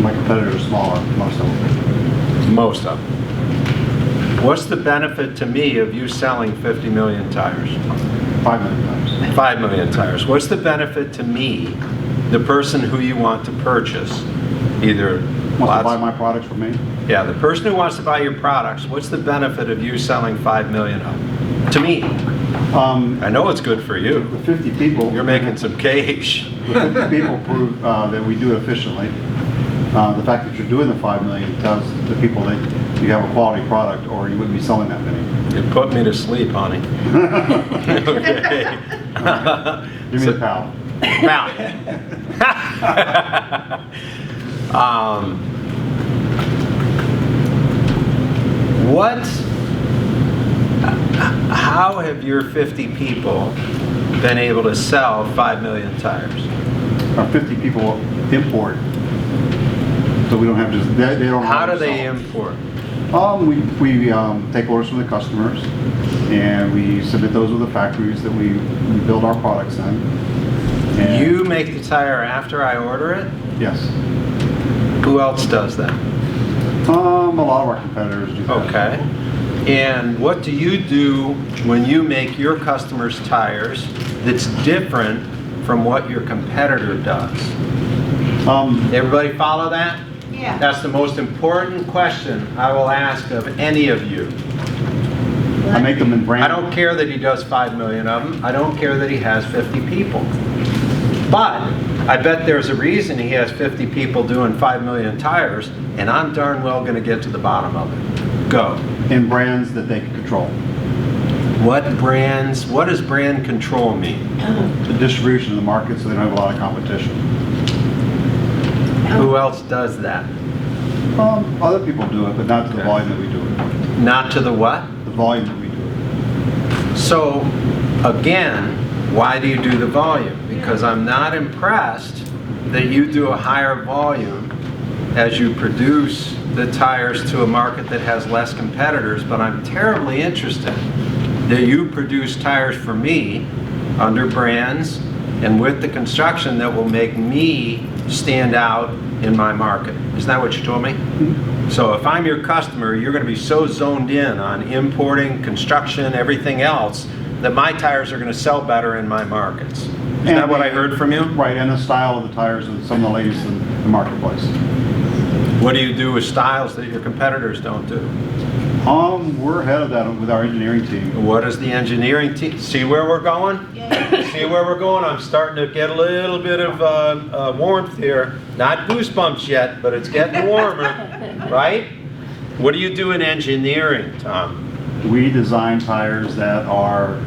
My competitors are smaller, most of them. Most of them. What's the benefit to me of you selling 50 million tires? 5 million tires. 5 million tires. What's the benefit to me, the person who you want to purchase? Either wants to buy my products from me? Yeah, the person who wants to buy your products, what's the benefit of you selling 5 million of them? To me. I know it's good for you. The 50 people. You're making some cash. The 50 people prove that we do it efficiently. The fact that you're doing the 5 million tells the people that you have a quality product or you wouldn't be selling that many. You put me to sleep, honey. Okay. Give me a pal. Pal. How have your 50 people been able to sell 5 million tires? 50 people import, so we don't have to, they don't. How do have to they sell. import? We take orders from the customers, and we submit those with the factories that we build our products in. And You make the tire after I order it? Yes. Who else does that? A lot of our competitors do that. Okay. And what do you do when you make your customers' tires that's different from what your competitor does? Everybody follow that? Yeah. That's the most important question I will ask of any of you. I make them in brand. I don't care that he does 5 million of them. I don't care that he has 50 people. But I bet there's a reason he has 50 people doing 5 million tires, and I'm darn well going to get to the bottom of it. Go. In brands that they can control. What brands, what does brand control mean? The distribution in the market, so they don't have a lot of competition. Who else does that? Other people do it, but not to the volume that we do it. Not to the what? The volume that we do it. So, again, why do you do the volume? Because I'm not impressed that you do a higher volume as you produce the tires to a market that has less competitors, but I'm terribly interested that you produce tires for me under brands and with the construction that will make me stand out in my market. Isn't that what you told me? So if I'm your customer, you're going to be so zoned in on importing, construction, everything else, that my tires are going to sell better in my markets. Is that what I heard from you? Right, and the style of the tires are some of the latest in the marketplace. What do you do with styles that your competitors don't do? We're ahead of that with our engineering team. What is the engineering team? See where we're going? See where we're going? I'm starting to get a little bit of warmth here. Not goosebumps yet, but it's getting warmer, right? What do you do in engineering, Tom? We design tires that are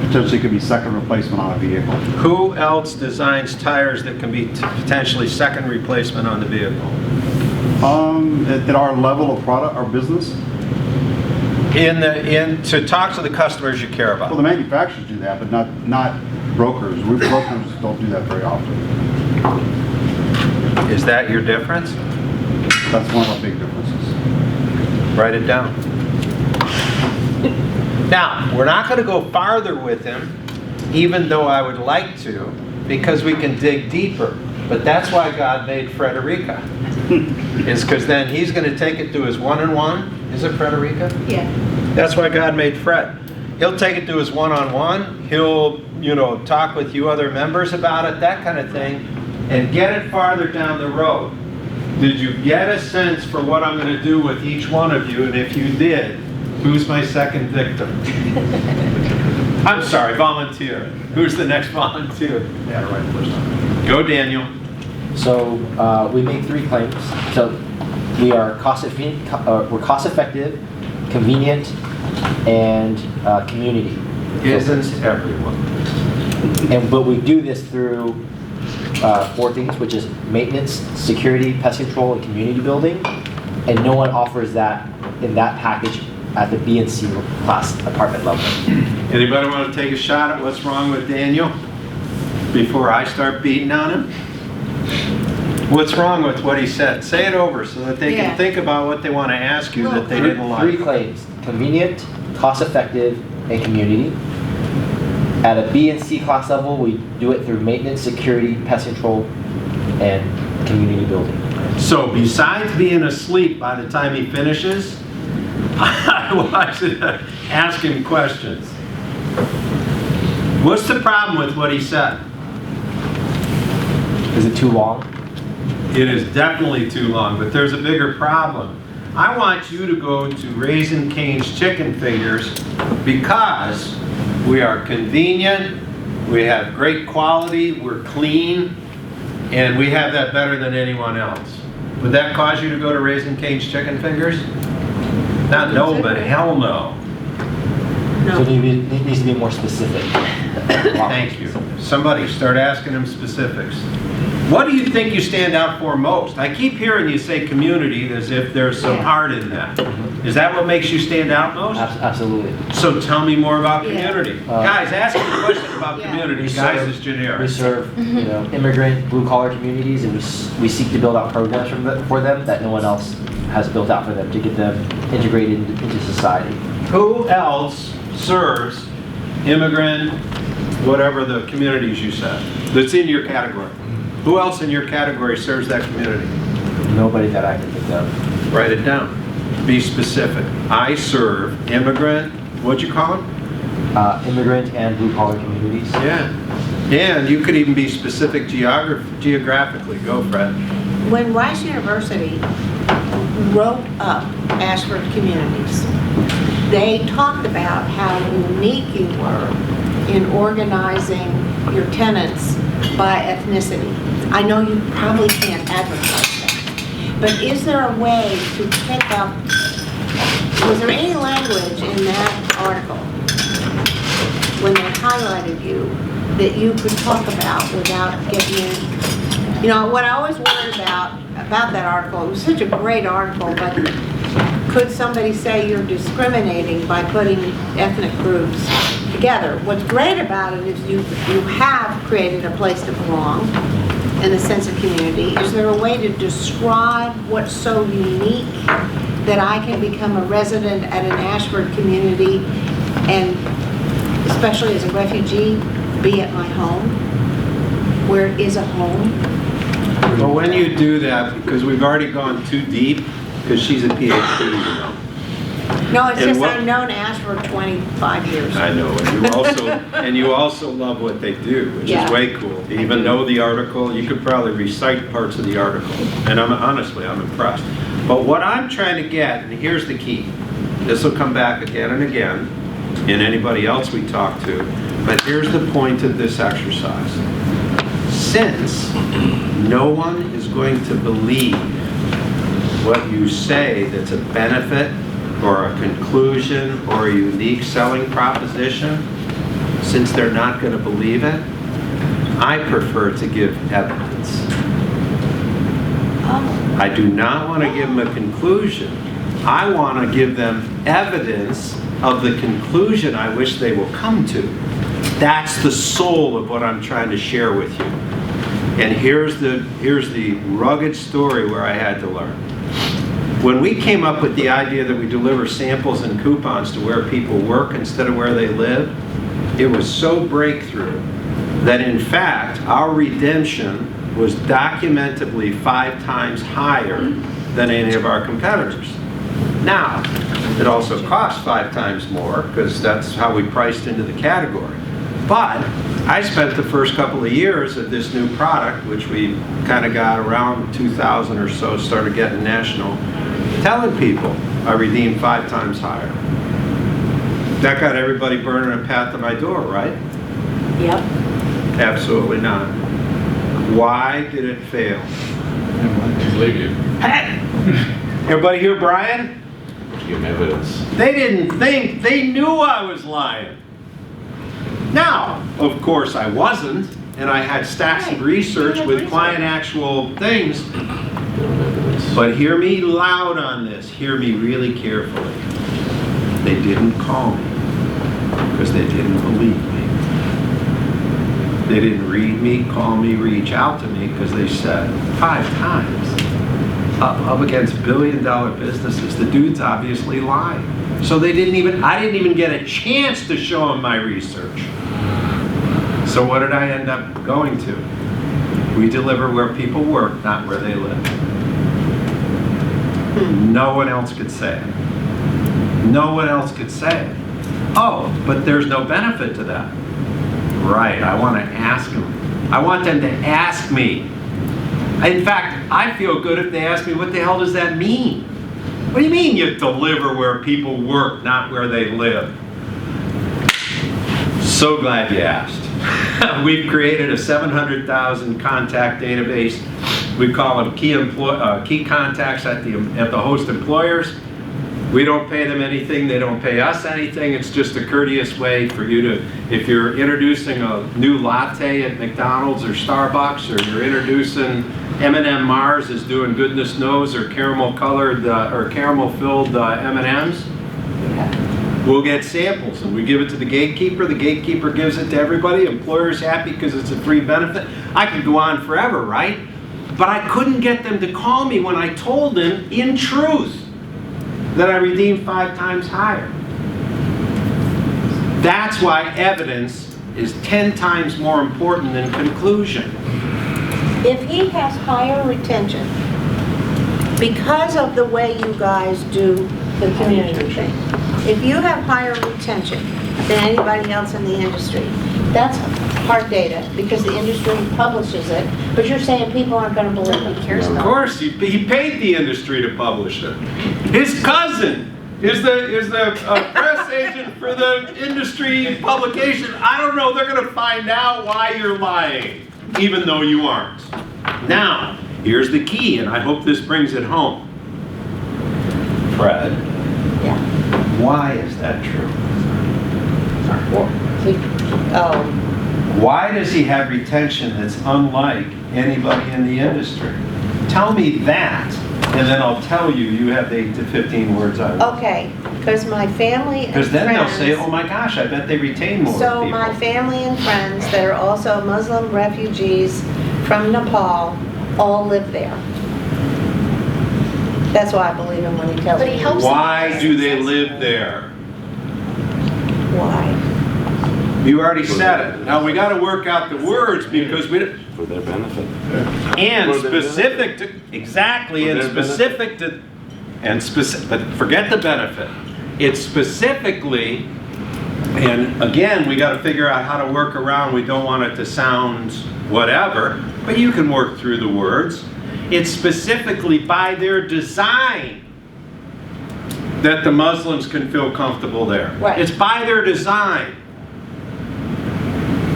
potentially could be second replacement on a vehicle. Who else designs tires that can be potentially second replacement on the vehicle? At our level of product, our business. To talk to the customers you care about. Well, the manufacturers do that, but not brokers. Brokers don't do that very often. Is that your difference? That's one of the big differences. Write it down. Now, we're not going to go farther with him, even though I would like to, because we can dig deeper. But that's why God made Frederica. Is because then he's going to take it to his one-on-one. Is it Frederica? Yeah. That's why God made Fred. He'll take it to his one-on-one. He'll, talk with you other members about it, that kind of thing, and get it farther down the road. Did you get a sense for what I'm going to do with each one of you? And if you did, who's my second victim? I'm sorry, volunteer. Who's the next volunteer? Yeah, right first time. Go, Daniel. So we make 3 claims. So we are we're cost effective, convenient, and community. Isn't everyone? But we do this through 4 things, which is maintenance, security, pest control, and community building. And no one offers that in that package at the B and C class apartment level. Anybody want to take a shot at what's wrong with Daniel before I start beating on him? What's wrong with what he said? Say it over so that they can think about what they want to ask you that they didn't like. 3 claims: convenient, cost effective, and community. At a B and C class level, we do it through maintenance, security, pest control, and community building. So besides being asleep by the time he finishes, I should ask him questions. What's the problem with what he said? Is it too long? It is definitely too long, but there's a bigger problem. I want you to go to Raising Cane's Chicken Fingers because we are convenient, we have great quality, we're clean, and we have that better than anyone else. Would that cause you to go to Raising Cane's Chicken Fingers? Not no, but hell no. So it needs to be more specific. Thank you. Somebody start asking him specifics. What do you think you stand out for most? I keep hearing you say community as if there's some heart in that. Is that what makes you stand out most? Absolutely. So tell me more about community. Guys, ask me a question about community. We Guys serve- is generic. We serve, immigrant, blue-collar communities, and we seek to build out programs for them that no one else has built out for them to get them integrated into society. Who else serves immigrant, whatever the communities you said, that's in your category? Who else in your category serves that community? Nobody that I can think of. Write it down. Be specific. I serve immigrant, what'd you call them? Immigrant and blue-collar communities. Yeah. And you could even be specific geographically. Go, Fred. When Rice University wrote up Ashford Communities, they talked about how unique you were in organizing your tenants by ethnicity. I know you probably can't advertise that, but is there a way to pick up, was there any language in that article when they highlighted you that you could talk about without getting in? You know, what I always worried about that article, it was such a great article, but could somebody say you're discriminating by putting ethnic groups together? What's great about it is you have created a place to belong and a sense of community. Is there a way to describe what's so unique that I can become a resident at an Ashford community and especially as a refugee, be at my home, where it is a home? Well, when you do that, because we've already gone too deep, because she's a PhD, you know. No, it's And just what- I've known Ashford 25 years. I know, and you also love what they do, which Yeah. is way cool. To even know the article, you could probably recite parts of the article, and honestly, I'm impressed. But what I'm trying to get, and here's the key, this will come back again and again in anybody else we talk to, but here's the point of this exercise. Since no one is going to believe what you say that's a benefit or a conclusion or a unique selling proposition, since they're not going to believe it, I prefer to give evidence. I do not want to give them a conclusion. I want to give them evidence of the conclusion I wish they will come to. That's the soul of what I'm trying to share with you. And here's the rugged story where I had to learn. When we came up with the idea that we deliver samples and coupons to where people work instead of where they live, it was so breakthrough that in fact our redemption was documentably 5 times higher than any of our competitors. Now, it also costs 5 times more because that's how we priced into the category. But I spent the first couple of years of this new product, which we kind of got around 2000 or so, started getting national, telling people I redeemed 5 times higher. That got everybody burning a path to my door, right? Yep. Absolutely not. Why did it fail? Everybody hear Brian? Give evidence. They didn't think, they knew I was lying. Now, of course I wasn't, and I had stacks of research with client actual things, but hear me loud on this, hear me really carefully. They didn't call me because they didn't believe me. They didn't read me, call me, reach out to me because they said 5 times up against billion-dollar businesses. The dude's obviously lying. So I didn't even get a chance to show them my research. So what did I end up going to? We deliver where people work, not where they live. No one else could say it. No one else could say it. Oh, but there's no benefit to that. Right, I want to ask them. I want them to ask me. In fact, I feel good if they ask me, what the hell does that mean? What do you mean you deliver where people work, not where they live? So glad you asked. We've created a 700,000 contact database. We call them key contacts at the host employers. We don't pay them anything, they don't pay us anything. It's just a courteous way for you to, if you're introducing a new latte at McDonald's or Starbucks, or you're introducing M&M Mars is doing goodness knows, or caramel colored or caramel filled M&Ms, we'll get samples and we give it to the gatekeeper gives it to everybody, employer's happy because it's a free benefit. I could go on forever, right? But I couldn't get them to call me when I told them in truth that I redeemed 5 times higher. That's why evidence is 10 times more important than conclusion. If he has higher retention because of the way you guys do the community thing, if you have higher retention than anybody else in the industry, that's hard data because the industry publishes it, but you're saying people aren't going to believe he cares about it. Of course, he paid the industry to publish it. His cousin is the press agent for the industry publication. I don't know, they're going to find out why you're lying, even though you aren't. Now, here's the key, and I hope this brings it home. Fred, Yeah. why is that true? Oh, Why does he have retention that's unlike anybody in the industry? Tell me that, and then I'll tell you, you have 8 to 15 words I want. okay, because my family and Because then they'll friends- say, oh my gosh, I bet they retain more So people. my family and friends that are also Muslim refugees from Nepal all live there. That's why I believe him when he tells But me. he helps- Why do they live there? Why? You already said it. Now we got to work out the words because we, For their benefit. and For their specific to, exactly, For and their specific to, and specific, but forget the benefit. It's specifically, and again, we got to figure out how to work around, we don't want it to sound whatever, but you can work through the words. It's specifically by their design that the Muslims can feel comfortable there. Right. It's by their design.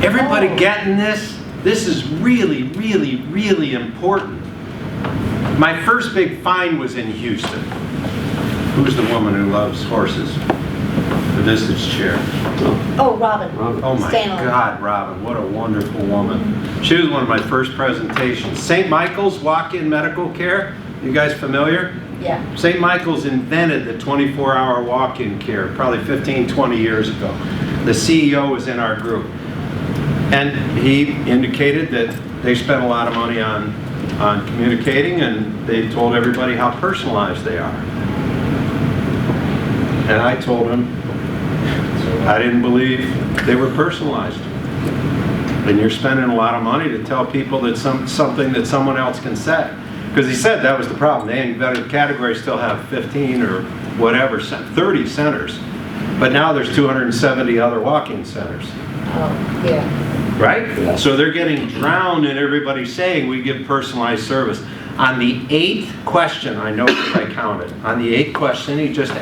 Everybody getting this? This is really, really, really important. My first big find was in Houston. Who's the woman who loves horses? The Vistage chair. Oh, Robin. Oh my Stanley. God, Robin, what a wonderful woman. She was one of my first presentations. St. Michael's walk-in medical care. You guys familiar? Yeah. St. Michael's invented the 24-hour walk-in care probably 15, 20 years ago. The CEO was in our group. And he indicated that they spent a lot of money on communicating, and they told everybody how personalized they are. And I told him I didn't believe they were personalized. And you're spending a lot of money to tell people that something that someone else can say. Because he said that was the problem. They invented the category, still have 15 or whatever, 30 centers. But now there's 270 other walk-in centers. Oh, yeah. Right? So they're getting drowned in everybody saying we give personalized service. On the 8th question, I know because I counted, on the 8th question, he just he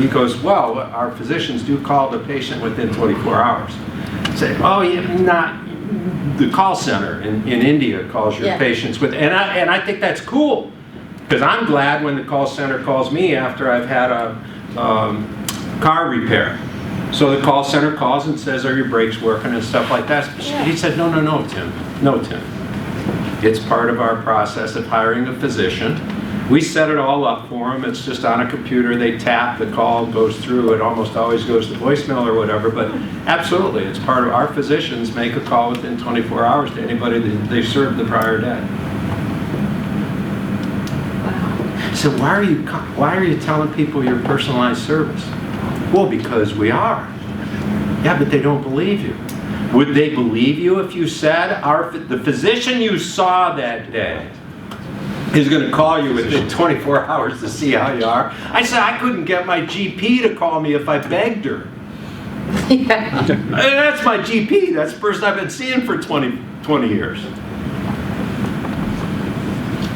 goes, well, our physicians do call the patient within 24 hours. Say, oh, yeah, not, the call center in India calls your patients with, and I think that's cool. Because I'm glad when the call center calls me after I've had a car repair. So the call center calls and says, are your brakes working and stuff like that. He said, no, Tim. No, Tim. It's part of our process of hiring a physician. We set it all up for them. It's just on a computer. They tap, the call goes through. It almost always goes to voicemail or whatever. But absolutely, it's part of our physicians make a call within 24 hours to anybody that they served the prior day. So why are you telling people your personalized service? Well, because we are. Yeah, but they don't believe you. Would they believe you if you said the physician you saw that day is going to call you within 24 hours to see how you are? I said I couldn't get my GP to call me if I begged her. Yeah. That's my GP. That's the person I've been seeing for 20 years.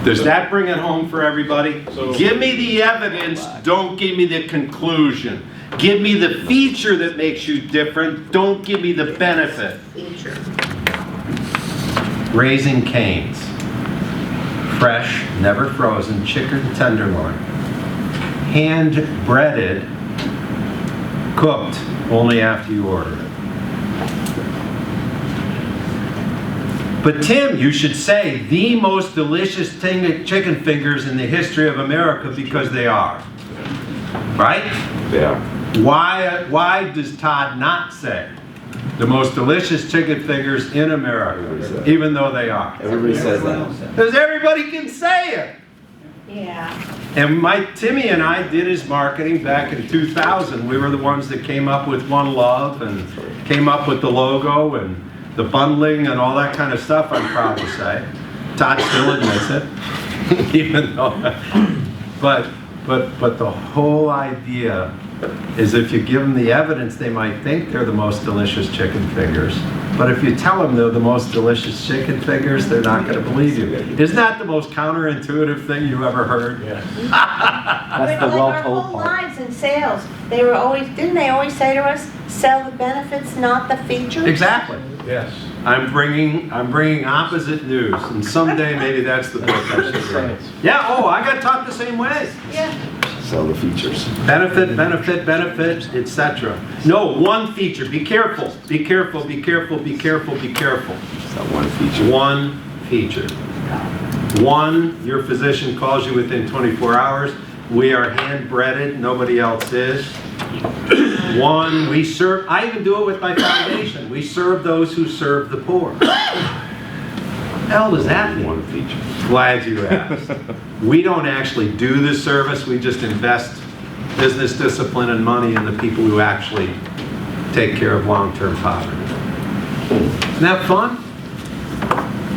Does that bring it home for everybody? Give me the evidence, don't give me the conclusion. Give me the feature that makes you different, don't give me the benefit. Feature. Raising Cane's. Fresh, never frozen, chicken tenderloin. hand-breaded, cooked only after you order it. But Tim, you should say the most delicious chicken fingers in the history of America, because they are. Right? Yeah. Why does Todd not say the most delicious chicken fingers in America, even though they are? Everybody says that. Because everybody can say it. Yeah. And Timmy and I did his marketing back in 2000. We were the ones that came up with One Love and came up with the logo and the bundling and all that kind of stuff, I'm proud to say. Todd still admits it, even though, but the whole idea is if you give them the evidence, they might think they're the most delicious chicken fingers. But if you tell them they're the most delicious chicken fingers, they're not going to believe you. Isn't that the most counterintuitive thing you ever heard? That's the well-told Our whole part. lives in sales, didn't they always say to us, sell the benefits, not the features? Exactly. Yes. I'm bringing opposite news, and someday maybe that's the book I should write. Yeah. Oh, I got taught the same way. Yeah. Sell the features. Benefit, benefit, benefit, etc. No, one feature. Be careful. Be careful. Be careful. Be careful. Be careful. It's not one feature. One feature. One, your physician calls you within 24 hours. We are hand-breaded. Nobody else is. One, we serve. I even do it with my foundation. We serve those who serve the poor. Hell does that mean? One feature. Glad you asked. We don't actually do this service. We just invest business discipline and money in the people who actually take care of long-term poverty. Isn't that fun?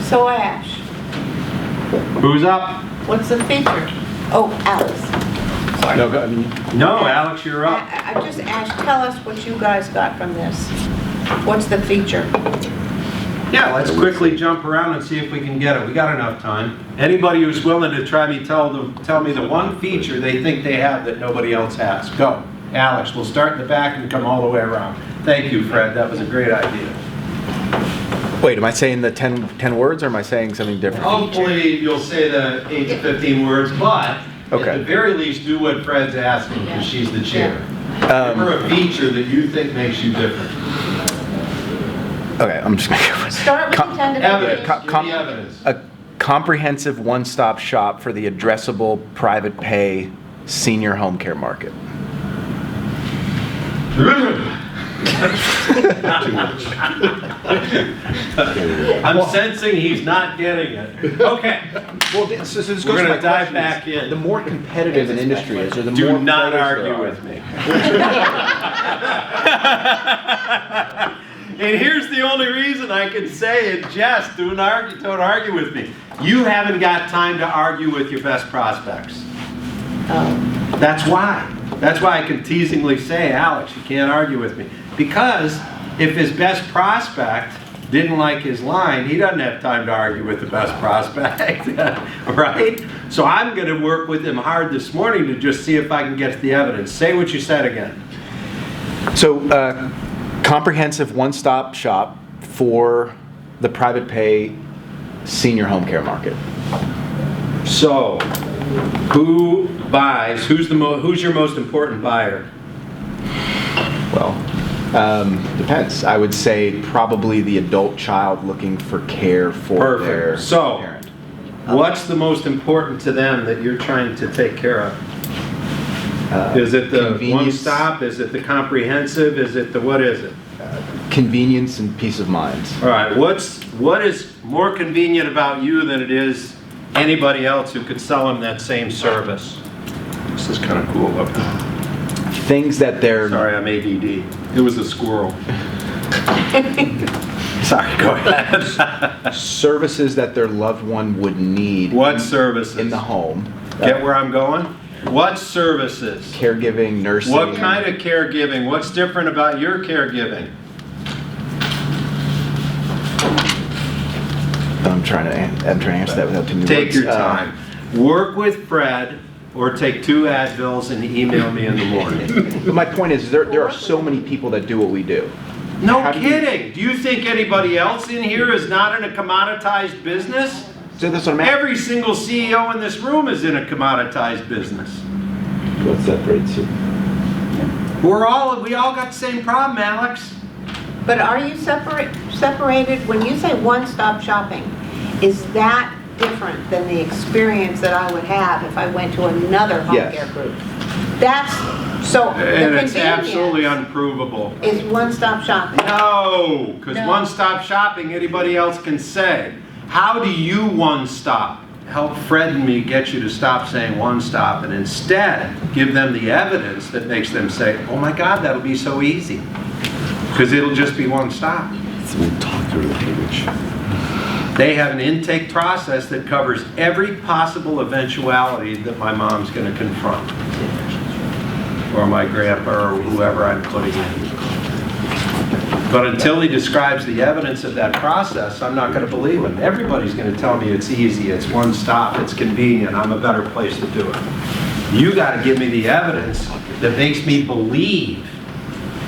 So Ash, Who's up? what's the feature? Oh, Alice. Sorry. No, I mean, No, Alex, you're up. I just asked, tell us what you guys got from this. What's the feature? Yeah, let's quickly jump around and see if we can get it. We got enough time. Anybody who's willing to tell me the one feature they think they have that nobody else has. Go. Alex, we'll start in the back and come all the way around. Thank you, Fred. That was a great idea. Wait, am I saying the 10 words, or am I saying something different? Hopefully, you'll say the 8 to 15 words, but Okay. at the very least, do what Fred's asking, because she's the chair. Give her a feature that you think makes you different. Okay, I'm just going to Start with the 10 to 15. Evidence. Give me evidence. A comprehensive one-stop shop for the addressable private pay senior home care market. I'm sensing he's not getting it. Okay. Well, so this We're goes to gonna my dive question back is, in. The more competitive an industry is, or the Do more not players argue there are. with me. And here's the only reason I can say it, Jess, don't argue with me. You haven't got time to argue with your best prospects. That's why. That's why I can teasingly say, Alex, you can't argue with me. Because if his best prospect didn't like his line, he doesn't have time to argue with the best prospect, right? So I'm going to work with him hard this morning to just see if I can get the evidence. Say what you said again. So, comprehensive one-stop shop for the private pay senior home care market. So, who buys? Who's your most important buyer? Well, depends. I would say probably the adult child looking for care for their Perfect. So, parent. what's the most important to them that you're trying to take care of? Is it the convenience. one-stop? Is it the comprehensive? Is it the, what is it? Convenience and peace of mind. All right, what is more convenient about you than it is anybody else who could sell them that same service? This is kind of cool looking. Things that they're... Sorry, I'm ADD. It was a squirrel. Sorry, go ahead. services that their loved one would need. What services? In the home. Get where I'm going? What services? Caregiving, nursing. What kind of caregiving? What's different about your caregiving? I'm trying to answer that without too many Take words. your time. Work with Fred, or take 2 Advils and email me in the morning. But my point is, there are so many people that do what we do. No kidding. Do you think anybody else in here is not in a commoditized business? So that's what I'm asking. Every single CEO in this room is in a commoditized business. What separates you? We all got the same problem, Alex. But are you separated, when you say one-stop shopping, is that different than the experience that I would have if I went to another home Yes. care group? That's, so the And it's absolutely convenience unprovable. is one-stop shopping. No, because No. one-stop shopping, anybody else can say. How do you one-stop? Help Fred and me get you to stop saying one-stop and instead give them the evidence that makes them say, oh my God, that'll be so easy. Because it'll just be one-stop. So we talk through language. They have an intake process that covers every possible eventuality that my mom's going to confront. Or my grandpa or whoever I'm putting in. But until he describes the evidence of that process, I'm not going to believe him. Everybody's going to tell me it's easy, it's one stop, it's convenient, I'm a better place to do it. You got to give me the evidence that makes me believe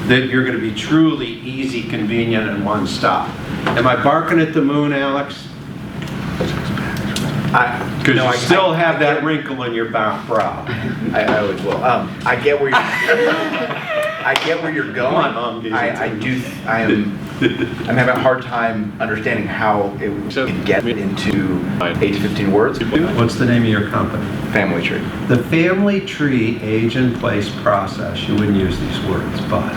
that you're going to be truly easy, convenient, and one stop. Am I barking at the moon, Alex? Because you still have that wrinkle in your brow. I always will. I get where you're, I get where you're going. Come on, Mom, I'm having a hard time understanding how it would get into 8 to 15 words. What's the name of your company? Family Tree. The family tree age in place process, you wouldn't use these words, but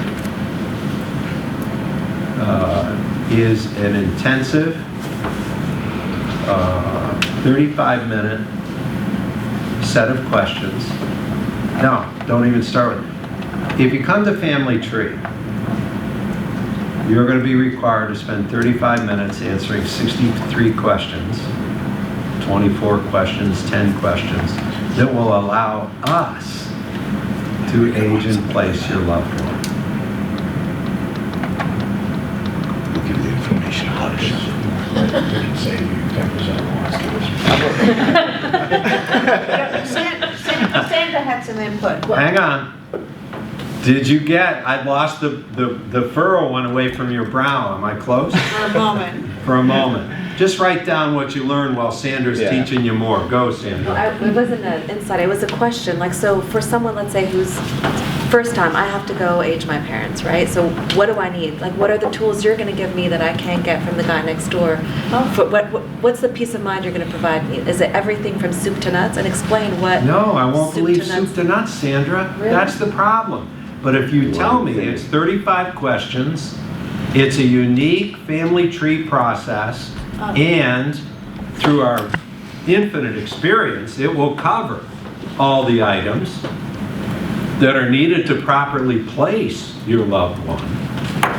is an intensive 35-minute set of questions. No, don't even start with it. If you come to Family Tree, you're going to be required to spend 35 minutes answering 63 questions, 24 questions, 10 questions, that will allow us to age in place your loved one. We'll give you the information about it. We can save you 10% Sandra had some input. Hang on. Did you get, I lost the furrow went away from your brow. Am I close? For a moment. For a moment. Just write down what you learned while Sandra's teaching you more. Go, Sandra. It wasn't an insight, it was a question. Like, so for someone, let's say, who's first time, I have to go age my parents, right? So what do I need? Like, what are the tools you're going to give me that I can't get from the guy next door? What's the peace of mind you're going to provide me? Is it everything from soup to nuts? And explain what. No, I won't believe soup to nuts, Sandra. Really? That's the problem. But if you tell me it's 35 questions, it's a unique family tree process, and through our infinite experience, it will cover all the items that are needed to properly place your loved one.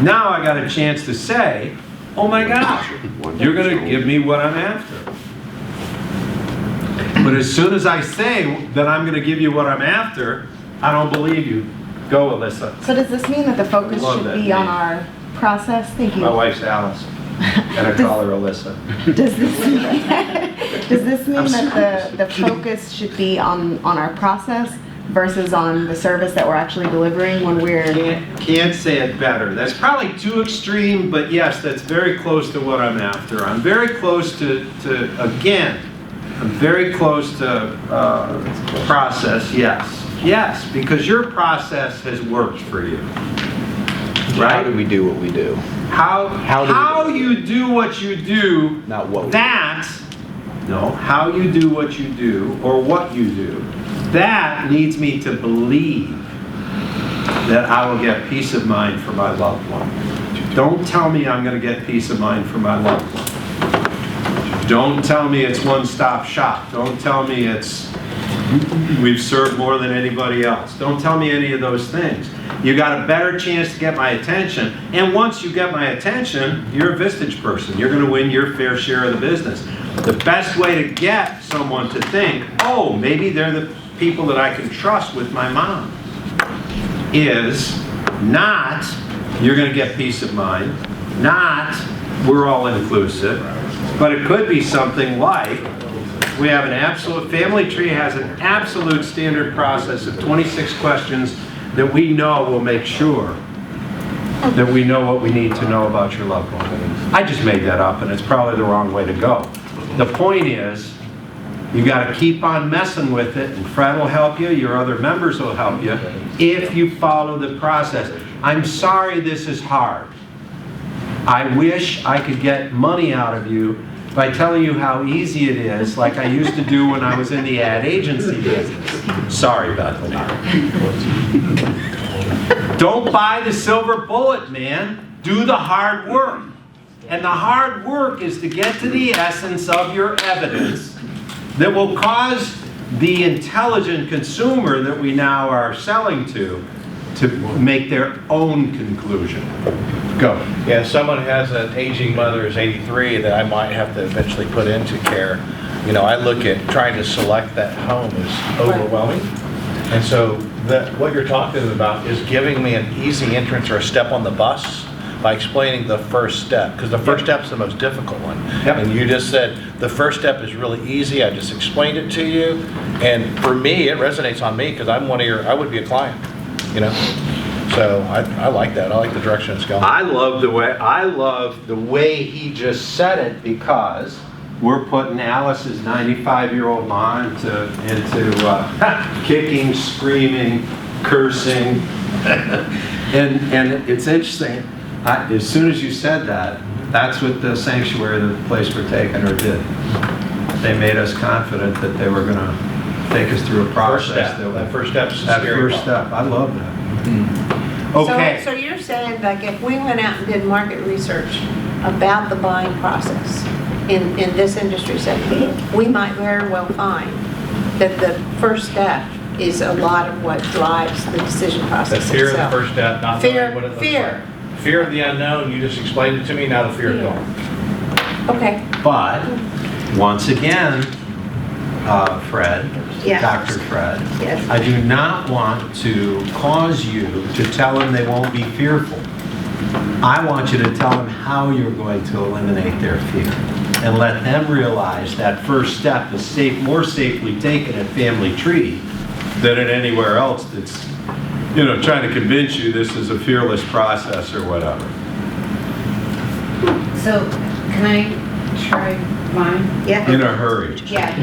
Now I got a chance to say, oh my gosh, you're going to give me what I'm after. But as soon as I say that I'm going to give you what I'm after, I don't believe you. Go, Alyssa. So does this mean that the focus Love should that be on our process? Thank you. My wife's Alice, and I call her Alyssa. Does this mean that the focus should be on our process versus on the service that we're actually delivering when we're... Can't say it better. That's probably too extreme, but yes, that's very close to what I'm after. I'm very close to again, I'm very close to process, yes. Yes, because your process has worked for you. Right? How do we do what we do? How you do what you do, not what how you do what you do, or what you do, that needs me to believe that I will get peace of mind for my loved one. Don't tell me I'm going to get peace of mind for my loved one. Don't tell me it's one-stop shop. Don't tell me we've served more than anybody else. Don't tell me any of those things. You got a better chance to get my attention, and once you get my attention, you're a Vistage person. You're going to win your fair share of the business. The best way to get someone to think, oh, maybe they're the people that I can trust with my mom, is not, you're going to get peace of mind, not, we're all inclusive, but it could be something like, we have an absolute, Family Tree has an absolute standard process of 26 questions that we know will make sure that we know what we need to know about your loved one. I just made that up, and it's probably the wrong way to go. The point is, You got to keep on messing with it, and Fred will help you, your other members will help you, if you follow the process. I'm sorry this is hard. I wish I could get money out of you by telling you how easy it is, like I used to do when I was in the ad agency business. Sorry, Bethany. Don't buy the silver bullet, man. Do the hard work. And the hard work is to get to the essence of your evidence that will cause the intelligent consumer that we now are selling to make their own conclusion. Go. Yeah, if someone has an aging mother who's 83 that I might have to eventually put into care, you know, I look at trying to select that home is overwhelming. And so what you're talking about is giving me an easy entrance or a step on the bus by explaining the first step, because the first step is the most difficult one. Yep. And you just said the first step is really easy. I just explained it to you, and for me, it resonates on me because I'm I would be a client, you know. So I like that. I like the direction it's going. I love the way he just said it, because we're putting Alice's 95-year-old mom into kicking, screaming, cursing, and it's interesting. As soon as you said that, that's what the sanctuary, the place we're taking her, did. They made us confident that they were going to take us through a process. That first step is That scary first part. step. I love that. Okay. So you're saying, like, if we went out and did market research about the buying process in this industry segment, we might very well find that the first step is a lot of what drives the decision The process fear of the itself. first step, not knowing what it looks like. Fear of the unknown, you just explained it to me, now the fear is gone. Okay. But, once again, Fred, Yes. Dr. Fred, Yes. I do not want to cause you to tell them they won't be fearful. I want you to tell them how you're going to eliminate their fear, and let them realize that first step is more safely taken at Family Tree than at anywhere else that's, you know, trying to convince you this is a fearless process or whatever. So, can I try mine? Yeah. In a hurry. Yeah.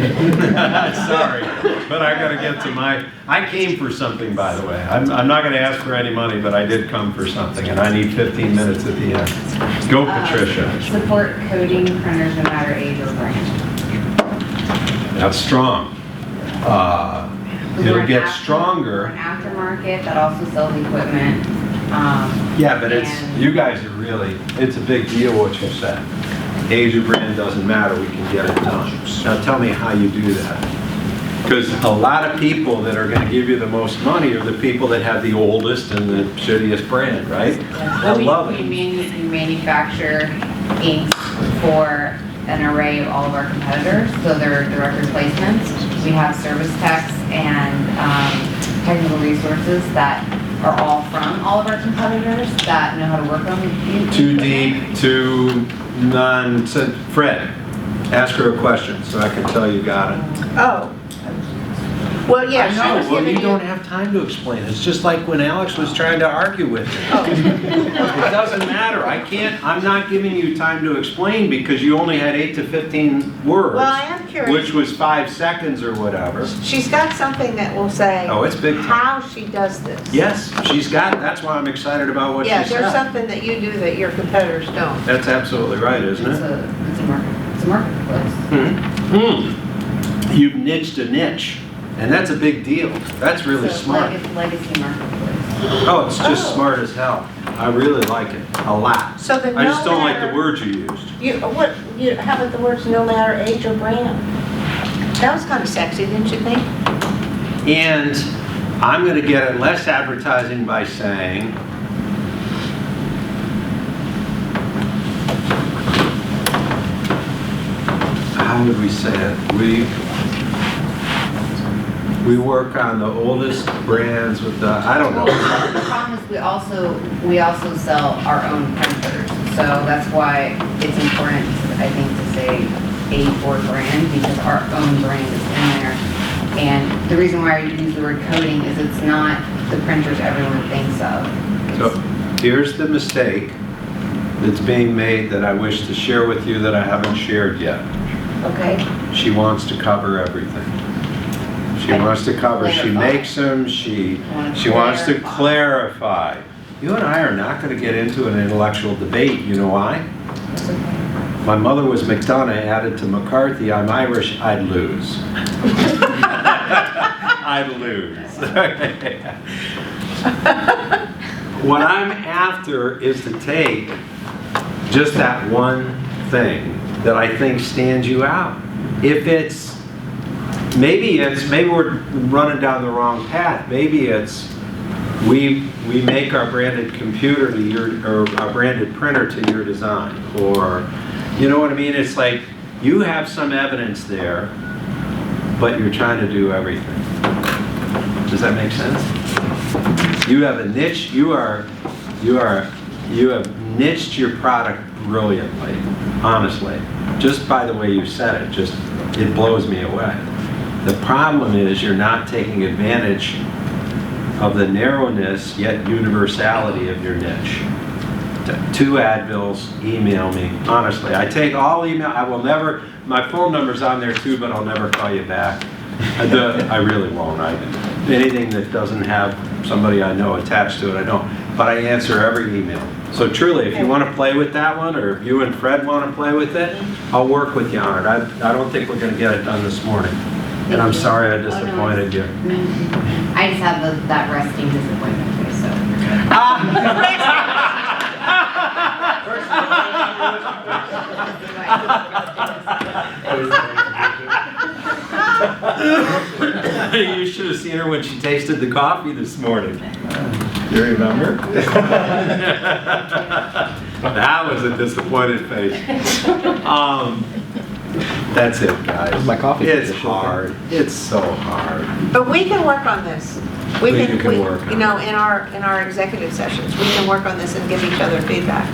Sorry, but I gotta get to I came for something, by the way. I'm not gonna ask for any money, but I did come for something, and I need 15 minutes at the end. Go, Patricia. Support coding printers no matter age or brand. That's strong. It'll get stronger. We're an aftermarket that also sells equipment. Yeah, but you guys are really, it's a big deal what you said. Age or brand doesn't matter, we can get it done. Now tell me how you do that. Because a lot of people that are going to give you the most money are the people that have the oldest and the shittiest brand, right? I love it. We manufacture inks for an array of all of our competitors, so they're direct replacements. We have service techs and technical resources that are all from all of our competitors that know how to work on these. Too deep, too none. Fred, ask her a question so I can tell you got it. Oh. Well, yeah, I she know. was Well, giving you don't have time to explain. It's just like when Alex was trying to argue with you. It doesn't matter. I'm not giving you time to explain because you only had 8 to 15 words. Well, I am curious. Which was 5 seconds or whatever. She's got something that will say. Oh, it's big time. How she does this. Yes, she's got it. That's why I'm excited about what Yeah, she said. there's something that you do that your competitors don't. That's absolutely right, isn't it? It's a marketplace. Mm-hmm. You've niched a niche, and that's a big deal. That's really So smart. Legacy marketplace. Oh, it's just smart as hell. I really like it a lot. So the I just no don't like matter- the words you used. How about the words no matter age or brand? That was kind of sexy, didn't you think? And I'm going to get it less advertising by saying, how would we say it? We work on the oldest brands with the, I don't know. Well, the problem is we also sell our own printers, so that's why it's important, I think, to say age or brand, because our own brand is in there. And the reason why I use the word coding is it's not the printers everyone thinks of. So here's the mistake that's being made that I wish to share with you that I haven't shared yet. Okay. She wants to cover everything. She wants to cover, she makes them, she wants to clarify. You and I are not going to get into an intellectual debate. You know why? My mother was McDonough added to McCarthy. I'm Irish, I'd lose. I'd lose. What I'm after is to take just that one thing that I think stands you out. If it's, maybe we're running down the wrong path. Maybe it's, we make our branded computer to your, or our branded printer to your design, or, you know what I mean? It's like, you have some evidence there, but you're trying to do everything. Does that make sense? You have a niche, you have niched your product brilliantly, honestly. Just by the way you said it, it blows me away. The problem is you're not taking advantage of the narrowness yet universality of your niche. 2 Advils, email me. Honestly, I take all email. I will never, my phone number's on there too, but I'll never call you back. I really won't. Anything that doesn't have somebody I know attached to it, I don't. But I answer every email. So truly, if you want to play with that one, or if you and Fred want to play with it, I'll work with you on it. I don't think we're going to get it done this morning. And I'm sorry I disappointed you. I just have that resting disappointment too, so. You should have seen her when she tasted the coffee this morning. You remember? That was a disappointed face. That's it, guys. My coffee. It's hard. It's so hard. But we can work on this. We can work on you know, in our executive sessions, we can work on this and give each other feedback.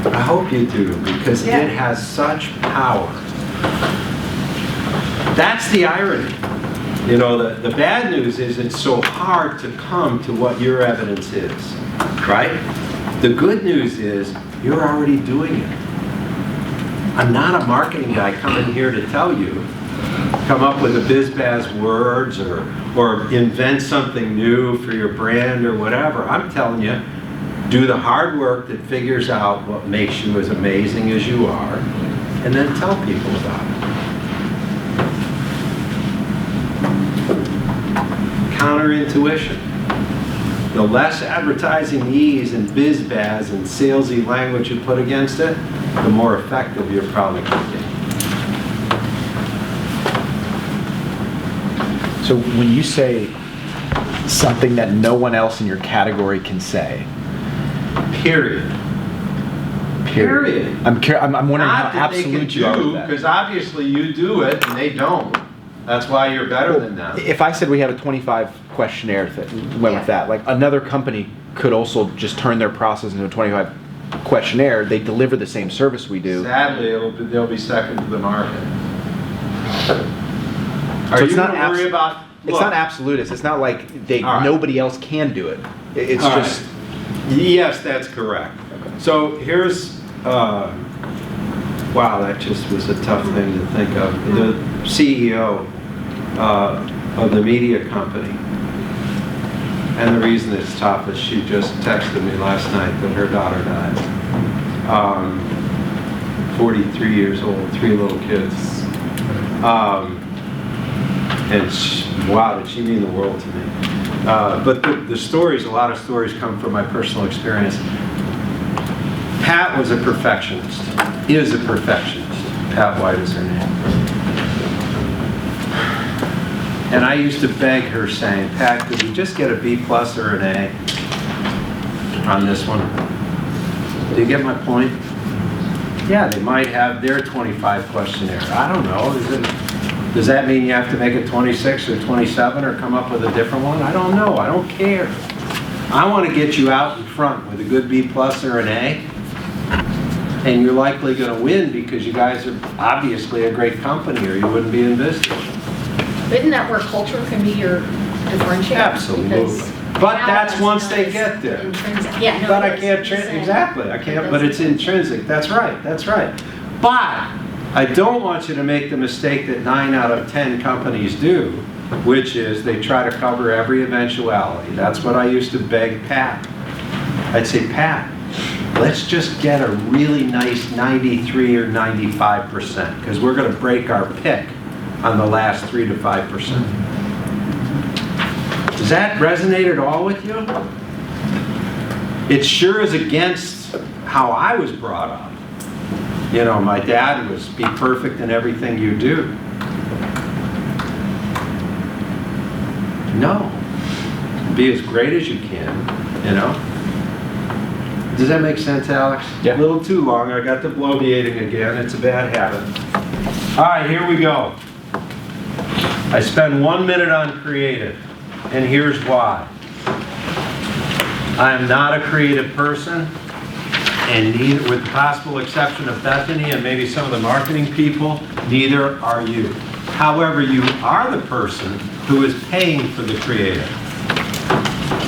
I hope you do, because Yeah. it has such power. That's the irony. You know, the bad news is it's so hard to come to what your evidence is, right? The good news is you're already doing it. I'm not a marketing guy coming here to tell you, come up with a biz-baz words or invent something new for your brand or whatever. I'm telling you, do the hard work that figures out what makes you as amazing as you are, and then tell people about it. Counter-intuition. The less advertising ease and biz-baz and salesy language you put against it, the more effective your product will be. So when you say something that no one else in your category can say, Period. I'm wondering how Not that they can absolute you are with do, that. because obviously you do it and they don't. That's why you're better than them. If I said we have a 25 questionnaire that went with that, like another company could also just turn their process into a 25 questionnaire. They deliver the same service we do. Sadly, they'll be second to the market. Are So you going to worry about? It's not absolutist. It's not like All right. nobody else can do it. It's All just. right. Yes, that's correct. So here's, wow, that just was a tough thing to think of. The CEO of the media company, and the reason it's tough is she just texted me last night that her daughter died. 43 years old, 3 little kids. And wow, did she mean the world to me. But the stories, a lot of stories come from my personal experience. Pat was a perfectionist, is a perfectionist. Pat White is her name. And I used to beg her saying, Pat, could we just get a B+ or an A on this one? Do you get my point? Yeah, they might have their 25 questionnaire. I don't know. Does that mean you have to make it 26 or 27 or come up with a different one? I don't know. I don't care. I want to get you out in front with a good B+ or an A. And you're likely going to win because you guys are obviously a great company or you wouldn't be in Vistage. Isn't that where culture can be your differentiator? Absolutely. Because But now that's it's once not they as get there. intrinsic. Yeah, no, But it I is. can't, It's the same. exactly, I can't, but it's intrinsic, that's right, that's right. But I don't want you to make the mistake that 9 out of 10 companies do, which is they try to cover every eventuality. That's what I used to beg Pat. I'd say, Pat, let's just get a really nice 93 or 95%, because we're going to break our pick on the last 3 to 5%. Does that resonate at all with you? It sure is against how I was brought up. You know, my dad was be perfect in everything you do. No. Be as great as you can, you know? Does that make sense, Alex? Yeah. A little too long. I got the bloviating again. It's a bad habit. All right, here we go. I spend 1 minute on creative, and here's why. I am not a creative person, and neither, with the possible exception of Bethany and maybe some of the marketing people, neither are you. However, you are the person who is paying for the creative.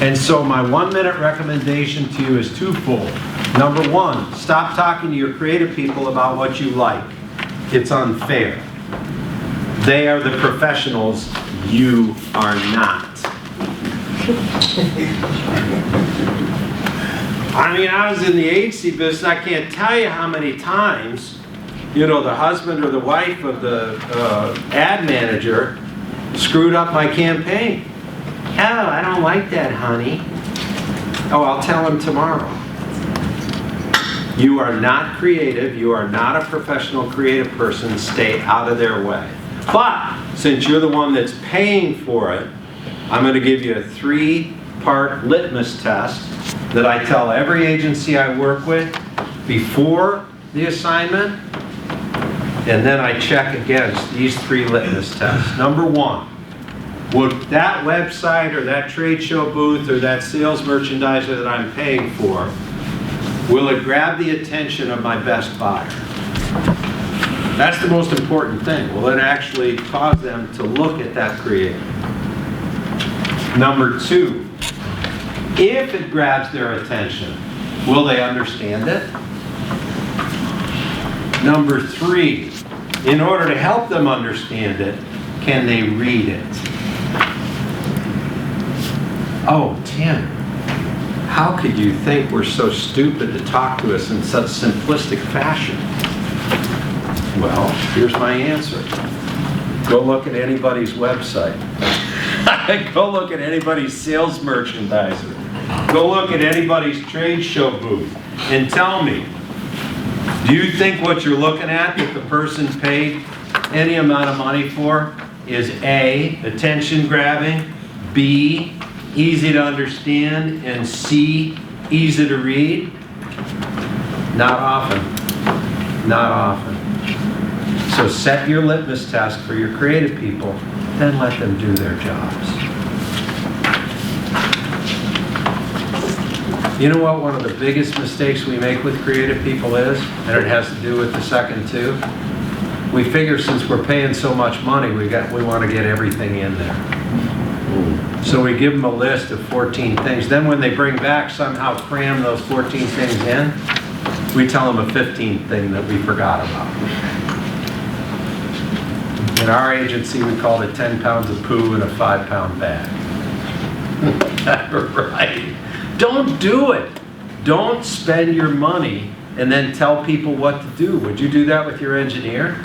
And so my 1 minute recommendation to you is twofold. Number one, stop talking to your creative people about what you like. It's unfair. They are the professionals, you are not. I mean, I was in the agency business, I can't tell you how many times, you know, the husband or the wife of the ad manager screwed up my campaign. Oh, I don't like that, honey. Oh, I'll tell him tomorrow. You are not creative, you are not a professional creative person, stay out of their way. But, since you're the one that's paying for it, I'm going to give you a 3-part litmus test that I tell every agency I work with before the assignment, and then I check against these 3 litmus tests. Number 1, would that website or that trade show booth or that sales merchandiser that I'm paying for, will it grab the attention of my best buyer? That's the most important thing. Will it actually cause them to look at that creative? Number 2, if it grabs their attention, will they understand it? Number 3, in order to help them understand it, can they read it? Oh, Tim, how could you think we're so stupid to talk to us in such simplistic fashion? Well, here's my answer. Go look at anybody's website. Go look at anybody's sales merchandiser. Go look at anybody's trade show booth and tell me, do you think what you're looking at that the person paid any amount of money for is A, attention grabbing, B, easy to understand, and C, easy to read? Not often. Not often. So set your litmus test for your creative people, then let them do their jobs. You know what one of the biggest mistakes we make with creative people is? And it has to do with the second two. We figure since we're paying so much money, we want to get everything in there. So we give them a list of 14 things. Then when they bring back, somehow cram those 14 things in, we tell them a 15th thing that we forgot about. In our agency, we called it 10 pounds of poo in a 5-pound bag. Right. Don't do it. Don't spend your money and then tell people what to do. Would you do that with your engineer?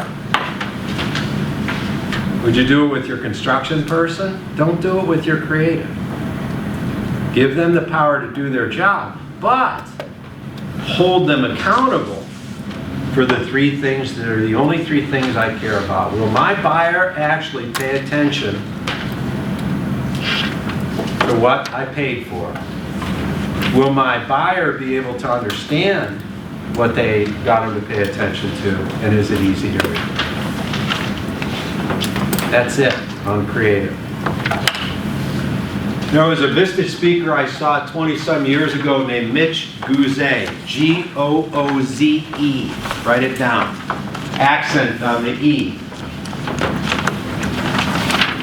Would you do it with your construction person? Don't do it with your creative. Give them the power to do their job, but hold them accountable for the 3 things that are the only 3 things I care about. Will my buyer actually pay attention to what I paid for? Will my buyer be able to understand what they got him to pay attention to, and is it easy to read? That's it on creative. There was a Vistage speaker I saw 20-some years ago named Mitch Gooze, G-O-O-Z-E. Write it down. Accent on the E.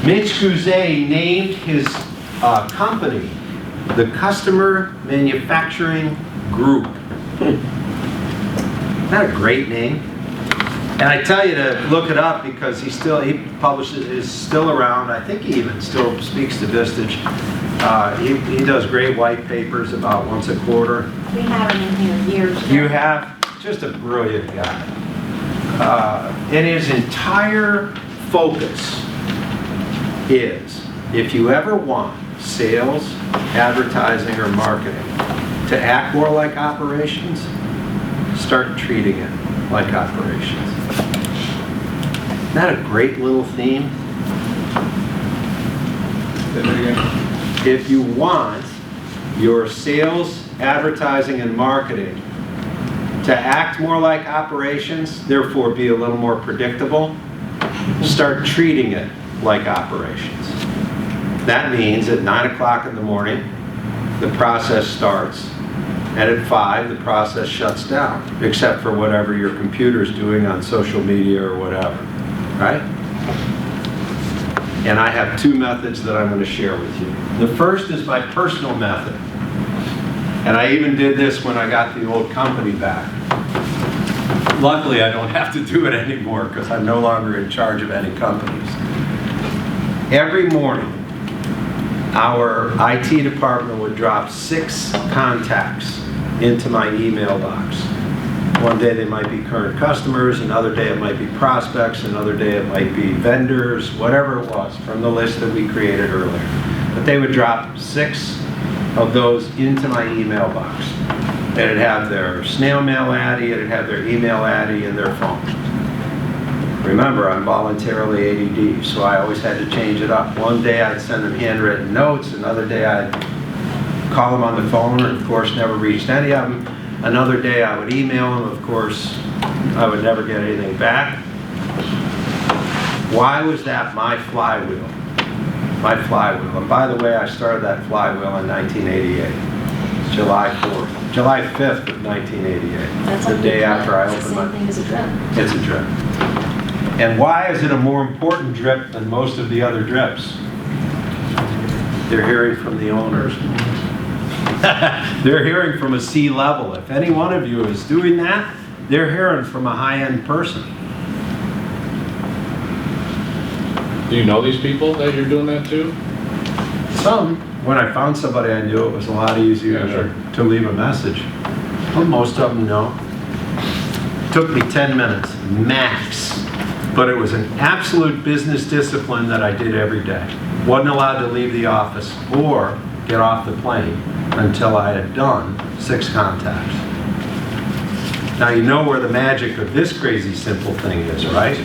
Mitch Gooze named his company the Customer Manufacturing Group. Isn't that a great name? And I tell you to look it up because he is still around. I think he even still speaks to Vistage. He does great white papers about once a quarter. We have him in here years ago. You have just a brilliant guy. And his entire focus is, if you ever want sales, advertising, or marketing to act more like operations, start treating it like operations. Isn't that a great little theme? If you want your sales, advertising, and marketing to act more like operations, therefore be a little more predictable, start treating it like operations. That means at 9 o'clock in the morning, the process starts, and at 5, the process shuts down, except for whatever your computer's doing on social media or whatever, right? And I have 2 methods that I'm going to share with you. The first is my personal method. And I even did this when I got the old company back. Luckily, I don't have to do it anymore because I'm no longer in charge of any companies. Every morning, our IT department would drop 6 contacts into my email box. One day they might be current customers, another day it might be prospects, another day it might be vendors, whatever it was from the list that we created earlier. But they would drop 6 of those into my email box. It'd have their snail mail ADDI, it'd have their email ADDI, and their phone. Remember, I'm voluntarily ADD, so I always had to change it up. One day I'd send them handwritten notes, another day I'd call them on the phone, and of course never reached any of them. Another day I would email them, of course I would never get anything back. Why was that my flywheel? My flywheel. And by the way, I started that flywheel in 1988, July 5th of 1988. That's the day after I opened my... It's the same thing as a drip. It's a drip. And why is it a more important drip than most of the other drips? They're hearing from the owners. They're hearing from a C-level. If any one of you is doing that, they're hearing from a high-end person. Do you know these people that you're doing that to? Some. When I found somebody I knew, it was a lot easier to leave a message. Well, most of them know. It took me 10 minutes, max. But it was an absolute business discipline that I did every day. Wasn't allowed to leave the office or get off the plane until I had done 6 contacts. Now you know where the magic of this crazy simple thing is, right?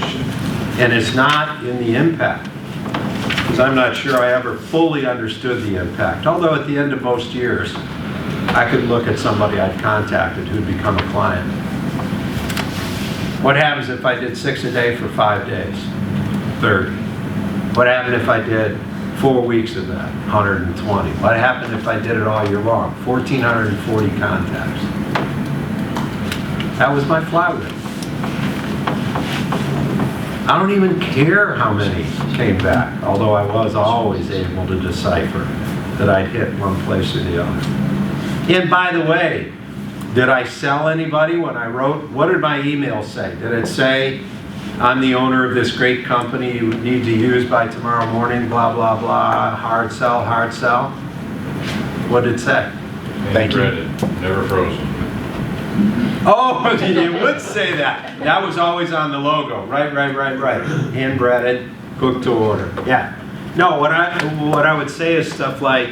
And it's not in the impact. Because I'm not sure I ever fully understood the impact. Although at the end of most years, I could look at somebody I'd contacted who'd become a client. What happens if I did 6 a day for 5 days? 30. What happened if I did 4 weeks of that? 120. What happened if I did it all year long? 1,440 contacts. That was my flywheel. I don't even care how many came back, although I was always able to decipher that I'd hit one place or the other. And by the way, did I sell anybody when I wrote? What did my email say? Did it say, I'm the owner of this great company you need to use by tomorrow morning, blah, blah, blah, hard sell, hard sell? What did it say? Thank you. Never frozen. Oh, you would say that. That was always on the logo. Right. Hand breaded, cooked to order. Yeah. No, what I would say is stuff like,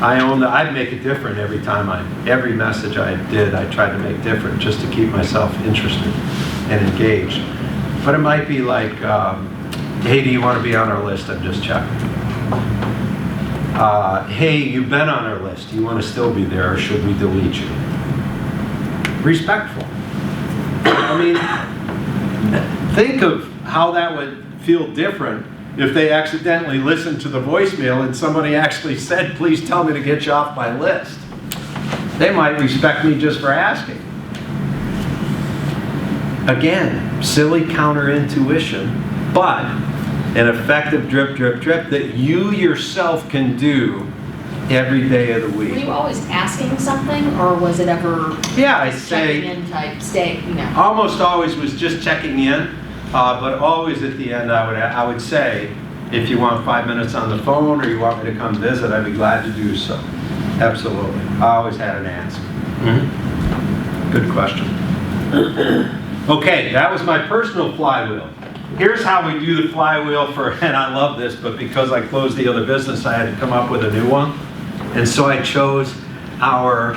I'd make it different every message I did, I tried to make different just to keep myself interested and engaged. But it might be like, hey, do you want to be on our list? I'm just checking. Hey, you've been on our list. Do you want to still be there or should we delete you? Respectful. I mean, think of how that would feel different if they accidentally listened to the voicemail and somebody actually said, please tell me to get you off my list. They might respect me just for asking. Again, silly counterintuition, but an effective drip that you yourself can do every day of the Were week. you always asking something, or was it ever Yeah, I'd checking say in type, stay, you know? almost always was just checking in, but always at the end I would say, if you want 5 minutes on the phone or you want me to come visit, I'd be glad to do so. Absolutely. I always had an answer. Good question. Okay, that was my personal flywheel. Here's how we do the flywheel for, and I love this, but because I closed the other business, I had to come up with a new one. And so I chose our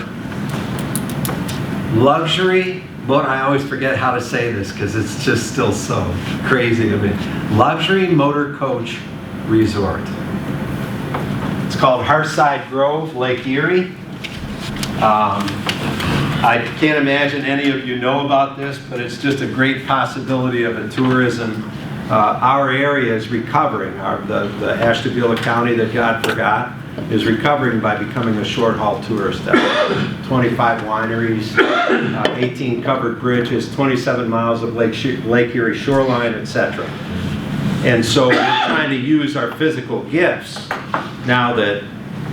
luxury, but I always forget how to say this because it's just still so crazy to me. Luxury Motor Coach Resort. It's called Hearthside Grove, Lake Erie. I can't imagine any of you know about this, but it's just a great possibility of a tourism. Our area is recovering. The Ashtabula County that God forgot is recovering by becoming a short-haul tourist destination. 25 wineries, 18 covered bridges, 27 miles of Lake Erie shoreline, etc. And so we're trying to use our physical gifts now that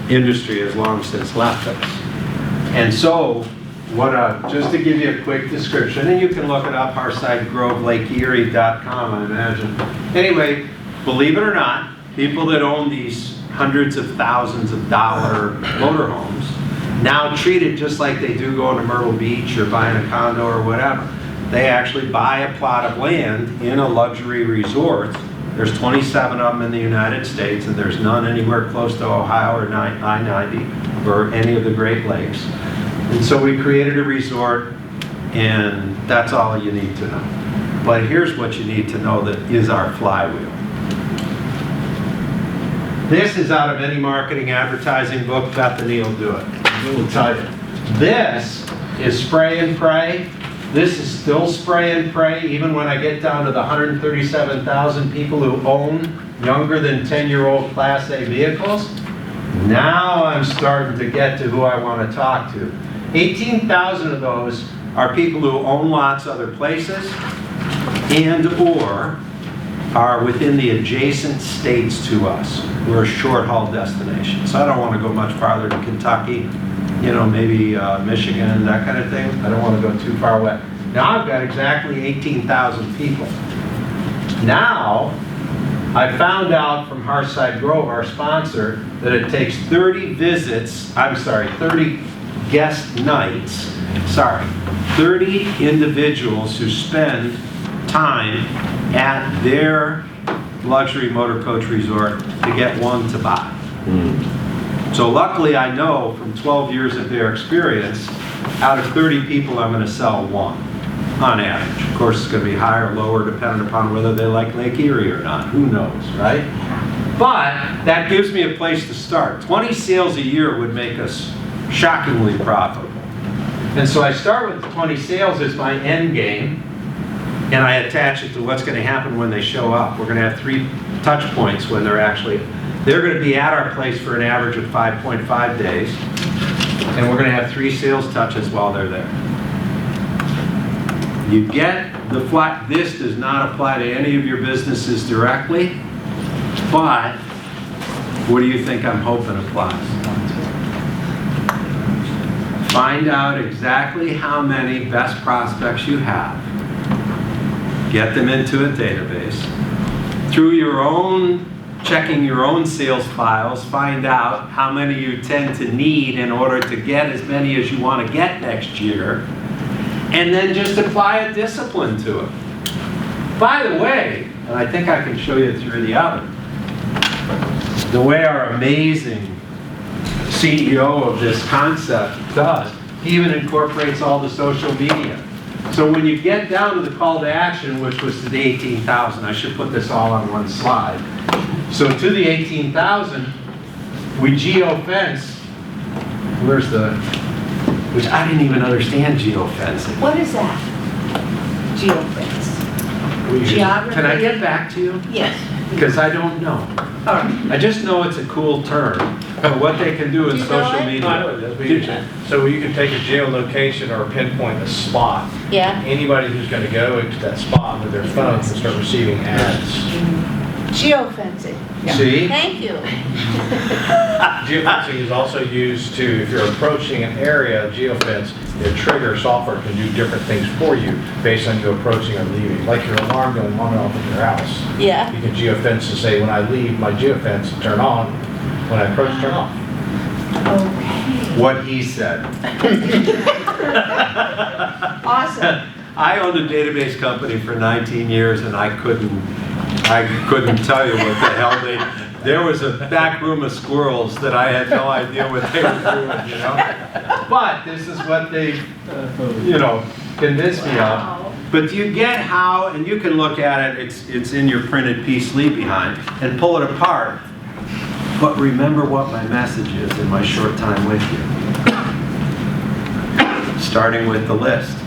industry has long since left us. And so, just to give you a quick description, and you can look it up, HeartsideGroveLakeErie.com, I imagine. Anyway, believe it or not, people that own these hundreds of thousands of dollar motorhomes now treat it just like they do going to Myrtle Beach or buying a condo or whatever. They actually buy a plot of land in a luxury resort. There's 27 of them in the United States, and there's none anywhere close to Ohio or I-90 or any of the Great Lakes. And so we created a resort, and that's all you need to know. But here's what you need to know that is our flywheel. This is out of any marketing advertising book. Bethany will do it. We'll tell you. This is spray and pray. This is still spray and pray, even when I get down to the 137,000 people who own younger than 10-year-old Class A vehicles. Now I'm starting to get to who I want to talk to. 18,000 of those are people who own lots other places and or are within the adjacent states to us. We're a short-haul destination. So I don't want to go much farther to Kentucky, maybe Michigan, that kind of thing. I don't want to go too far away. Now I've got exactly 18,000 people. Now, I found out from Hearthside Grove, our sponsor, that it takes 30 guest nights, 30 individuals who spend time at their luxury motor coach resort to get one to buy. So luckily I know from 12 years of their experience, out of 30 people I'm going to sell one, on average. Of course it's going to be higher or lower depending upon whether they like Lake Erie or not, who knows, right? But that gives me a place to start. 20 sales a year would make us shockingly profitable. And so I start with 20 sales as my end game, and I attach it to what's going to happen when they show up. We're going to have 3 touch points when they're going to be at our place for an average of 5.5 days, and we're going to have 3 sales touches while they're there. You get the flat. This does not apply to any of your businesses directly, but what do you think I'm hoping applies? Find out exactly how many best prospects you have. Get them into a database. Through your own, checking your own sales files, find out how many you tend to need in order to get as many as you want to get next year. And then just apply a discipline to it. By the way, and I think I can show you through the oven, the way our amazing CEO of this concept does, he even incorporates all the social media. So when you get down to the call to action, which was to the 18,000, I should put this all on one slide. So to the 18,000, we geo-fence, which I didn't even understand geo-fencing. What is that? Geofence. Geography? Can I get back to you? Yes. Because I don't know. All right. I just know it's a cool term for what they can do in social media. So you can take a geolocation or pinpoint a spot. Yeah. Anybody who's going to go into that spot with their phone can start receiving ads. Geofencing. See? Thank you. Geofencing is also used to, if you're approaching an area, geofence, the trigger software can do different things for you based on you approaching or leaving. Like your alarm going on and off in your house. Yeah. You can geofence to say, when I leave, my geofence turn on, when I approach, turn off. What he said. Awesome. I owned a database company for 19 years and I couldn't tell you what the hell there was a back room of squirrels that I had no idea what they were doing, you know? But this is what they, convinced me of. But do you get how, and you can look at it, it's in your printed piece, leave behind, and pull it apart. But remember what my message is in my short time with you. Starting with the list.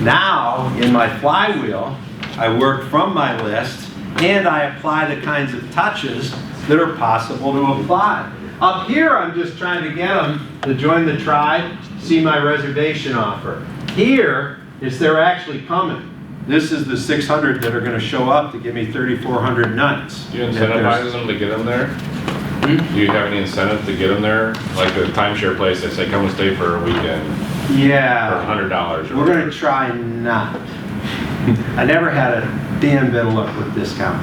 Now, in my flywheel, I work from my list and I apply the kinds of touches that are possible to apply. Up here, I'm just trying to get them to join the tribe, see my reservation offer. Here is they're actually coming. This is the 600 that are going to show up to give me 3,400 nights. Do you incentivize them to get in there? Do you have any incentive to get in there? Like the timeshare place, they say come and stay for a weekend. Yeah. For $100. We're going to try not. I never had a damn bit of luck with discount.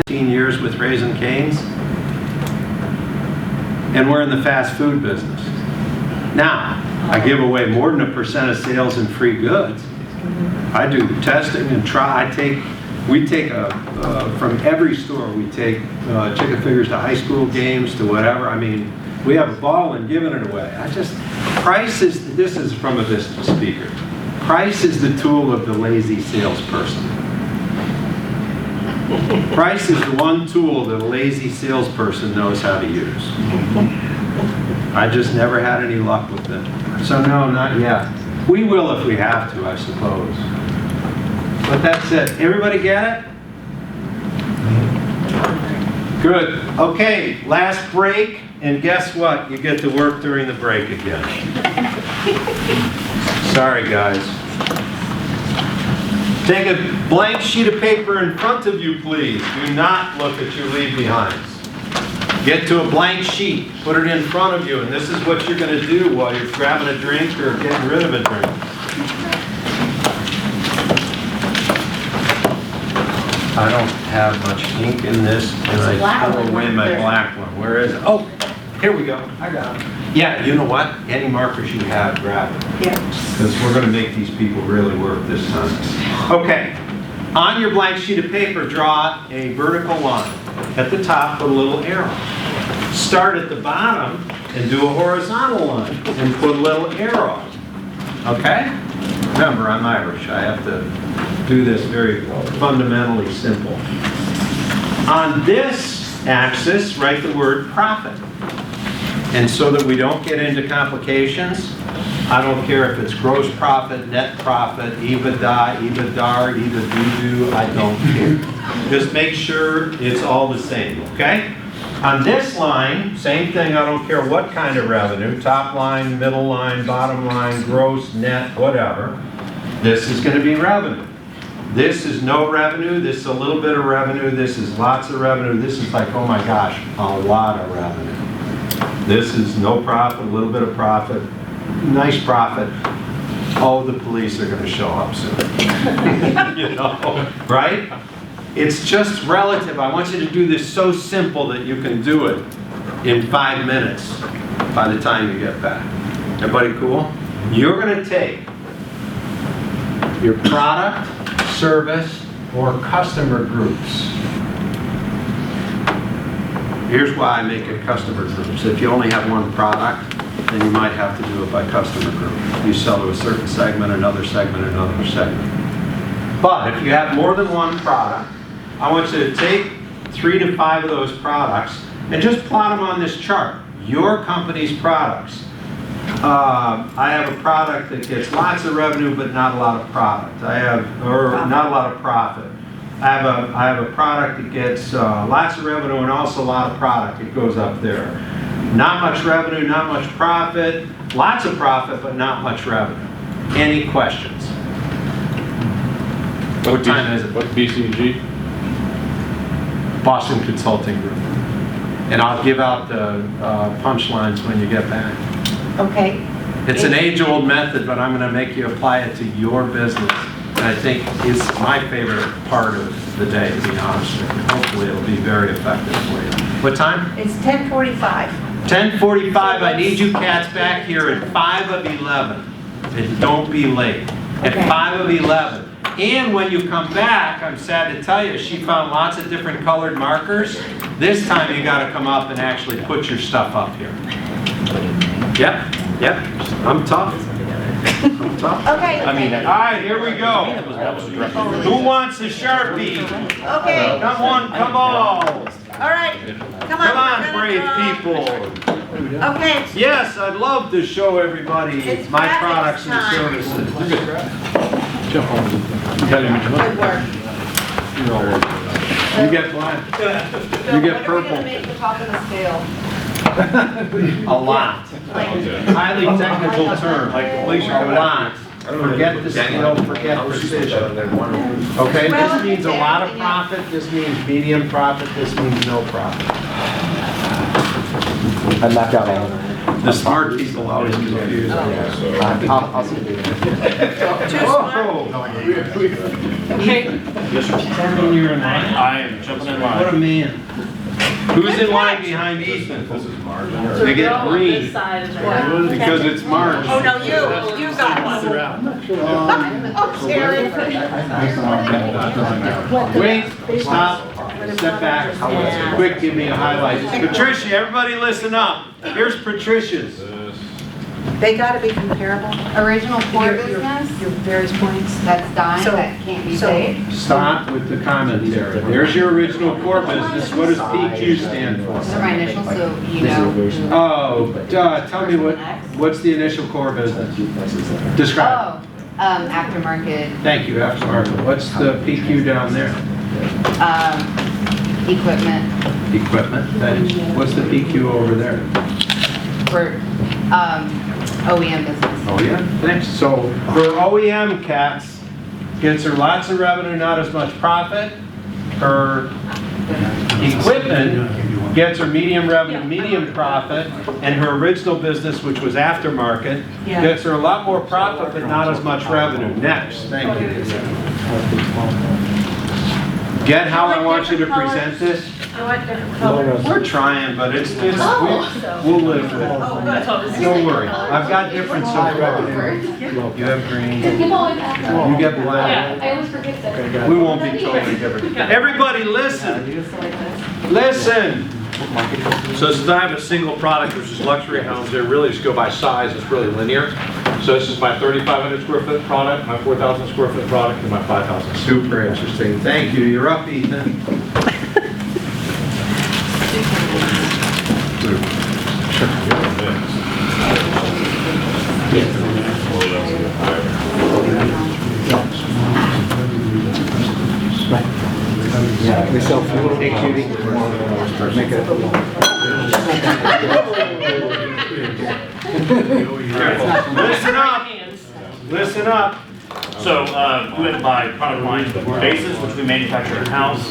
19 years with Raising Cane's, and we're in the fast food business. Now, I give away more than 1% of sales in free goods. I do testing and try. We take from every store, we take chicken fingers to high school games to whatever. I mean, we have a bottle and giving it away. Price is, this is from a Vistage speaker. Price is the tool of the lazy salesperson. Price is the one tool that a lazy salesperson knows how to use. I just never had any luck with it. So no, not yet. We will if we have to, I suppose. But that's it. Everybody get it? Good. Okay, last break, and guess what? You get to work during the break again. Sorry, guys. Take a blank sheet of paper in front of you, please. Do not look at your leave behinds. Get to a blank sheet, put it in front of you, and this is what you're going to do while you're grabbing a drink or getting rid of a drink. I don't have much ink in this, and I threw away my black one. Where is it? Oh, here we go. I got it. Yeah, you know what? Any markers you have, grab it. Yeah. Because we're going to make these people really work this time. Okay. On your blank sheet of paper, draw a vertical line. At the top, put a little arrow. Start at the bottom and do a horizontal line and put a little arrow. Okay? Remember, I'm Irish. I have to do this very fundamentally simple. On this axis, write the word profit. And so that we don't get into complications, I don't care if it's gross profit, net profit, EBITDA, EBITDAR, EBITDA, I don't care. Just make sure it's all the same, okay? On this line, same thing, I don't care what kind of revenue, top line, middle line, bottom line, gross, net, whatever. This is going to be revenue. This is no revenue, this is a little bit of revenue, this is lots of revenue, this is like, oh my gosh, a lot of revenue. This is no profit, a little bit of profit, nice profit. Oh, the police are going to show up soon. You know, right? It's just relative. I want you to do this so simple that you can do it in 5 minutes by the time you get back. Everybody cool? You're going to take your product, service, or customer groups. Here's why I make it customer groups. If you only have one product, then you might have to do it by customer group. You sell to a certain segment, another segment, another segment. But if you have more than one product, I want you to take 3 to 5 of those products and just plot them on this chart. Your company's products. I have a product that gets lots of revenue but not a lot of product. Not a lot of profit. I have a product that gets lots of revenue and also a lot of product. It goes up there. Not much revenue, not much profit. Lots of profit, but not much revenue. Any questions? What time is it? What BCG? Boston Consulting Group. And I'll give out the punchlines when you get back. Okay. It's an age-old method, but I'm going to make you apply it to your business. And I think it's my favorite part of the day, to be honest with you. Hopefully it'll be very effective for you. What time? It's 10:45. 10:45. I need you cats back here at 5 of 11. And don't be late. At 5 of 11. And when you come back, I'm sad to tell you, she found lots of different colored markers. This time you got to come up and actually put your stuff up here. Yep. I'm tough. I'm tough. Okay. All right, here we go. Who wants a Sharpie? Okay. Come on, come on. All right. Come on. Come on, brave people. Okay. Yes, I'd love to show everybody It's my graphics products and time. services. Good work. You get black. You get purple. Make the top of the scale. A lot. Highly technical term. A lot. Forget the scale, forget precision. Okay, this means a lot of profit, this means medium profit, this means no profit. I knocked out my The smart people always confuse me. I'll see you. Yes, sir. You're in line? I am jumping in line. What a man. Who's in line behind Ethan? They get green because it's March. Oh, no, you got one. Oh, Sharon. Wait, stop, step back. Quick, give me a highlight. Patricia, everybody listen up. Here's Patricia's. They gotta be comparable. Original core Your business, various points. that's dying, So- that can't be so- saved. Stop with the commentary. There's your original core business. What does PQ stand for? Those are my initials, so you know. Oh, tell me what's the initial core business? Describe. Aftermarket, Thank you, aftermarket. What's the PQ down there? equipment Equipment, thanks. What's the PQ over there? for, OEM business. Oh, yeah, thanks. So for OEM cats, gets her lots of revenue, not as much profit. Her equipment gets her medium revenue, medium profit, and her original business, which was aftermarket, gets her a lot more profit, but not as much revenue. Next, thank you. Get how I want you to present this? I want different colors. We're trying, but we'll live with it. Don't worry, I've got different so far. You have green, you get black. I always forget that. We won't be totally different. Everybody listen, listen. So since I have a single product, which is luxury homes, they really just go by size, it's really linear. So this is my 3,500 square foot product, my 4,000 square foot product, and my 5,000. Super interesting, thank you. You're up, Ethan. Yeah, we sell fuel. Make it. Listen up, listen up. So we went by product line basis, which we manufacture in-house,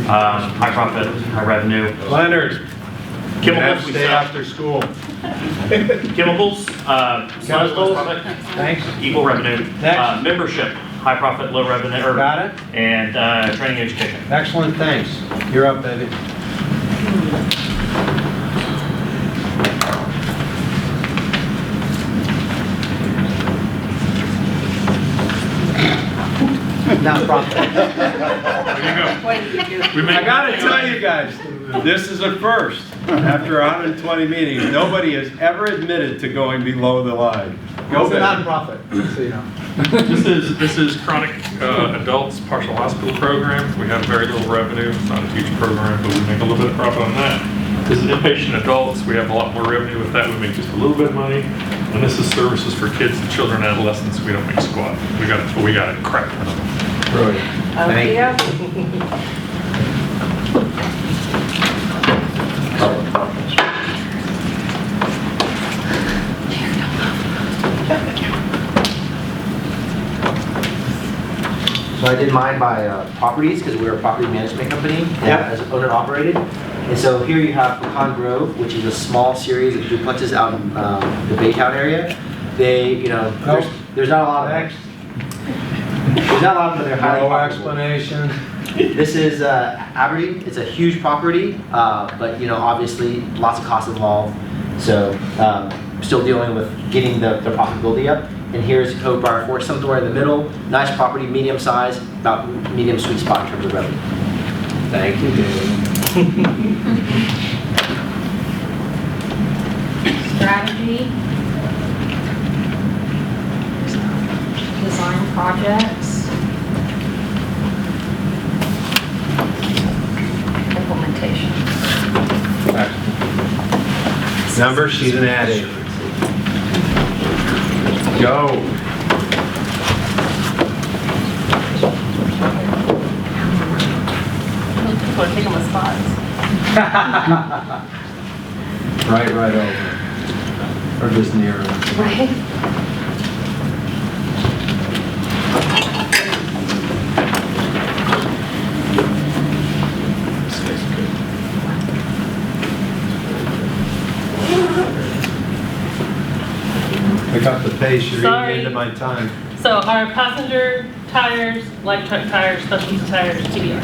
high profit, high revenue. Leonard, you have Chemicals, to we stay sell. after school. Chemicals, Chemicals? thanks, equal revenue. Next. Membership, high profit, low revenue, or- Got it? and training education. Excellent, thanks. You're up, baby. Not profit. There you go. I gotta tell you guys, this is a first. After 120 meetings, nobody has ever admitted to going below the line. Go It's a back. nonprofit, so you know. This is chronic adults partial hospital program. We have very little revenue. It's not a huge program, but we make a little bit of profit on that. This is inpatient adults. We have a lot more revenue with that. We make just a little bit of money. And this is services for kids and children and adolescents. We don't make squat. We got a crap ton of them. Brilliant. Thank you. So I I did mine by properties because we're a property management company as owned and operated. And so here you have Pecan Grove, which is a small series of duplexes out in the Baytown area. They, there's not a lot of them. There's not a lot of them, but they're highly profitable. explanation. This is Aberdeen. It's a huge property, but obviously lots of costs involved. So still dealing with getting the profitability up. And here's Cove Briar Forest, somewhere in the middle. Nice property, medium size, about medium sweet spot in terms of revenue. Thank you, David. Strategy. Design projects. Implementation. Number she's an addict. Go. People are taking my spots. Right over. Or just near it. Right? Pick up the pace, you're Sorry. eating into my time. So our passenger tires, light truck tires, specialty tires, TBR.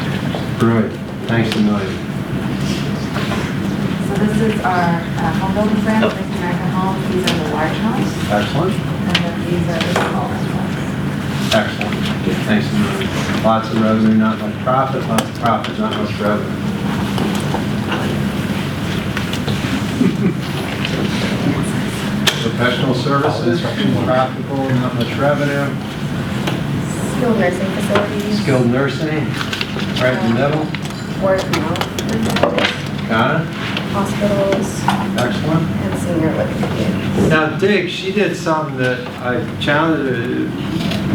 Right. Thanks a million. So this is our home building brand, North American Homes. These are the large homes, Excellent. and then these are the smaller ones. Excellent. Thanks a million. Lots of revenue, not much profit. Lots of profit, not much revenue. Professional services, profitable, not much revenue. Skilled nursing facilities. Skilled nursing, right in the middle. Word of mouth. Got it? Hospitals. Excellent. And senior living communities. Now, Dick, she did something that I challenged,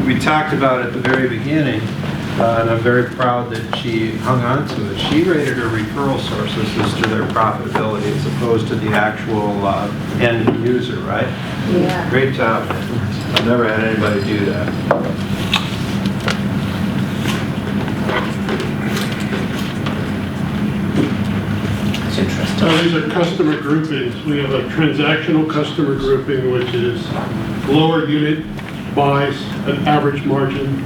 we talked about at the very beginning, and I'm very proud that she hung on to it. She rated her referral sources as to their profitability as opposed to the actual end user, right? Yeah. Great job. I've never had anybody do that. It's interesting. These are customer groupings. We have a transactional customer grouping, which is lower unit buys, an average margin.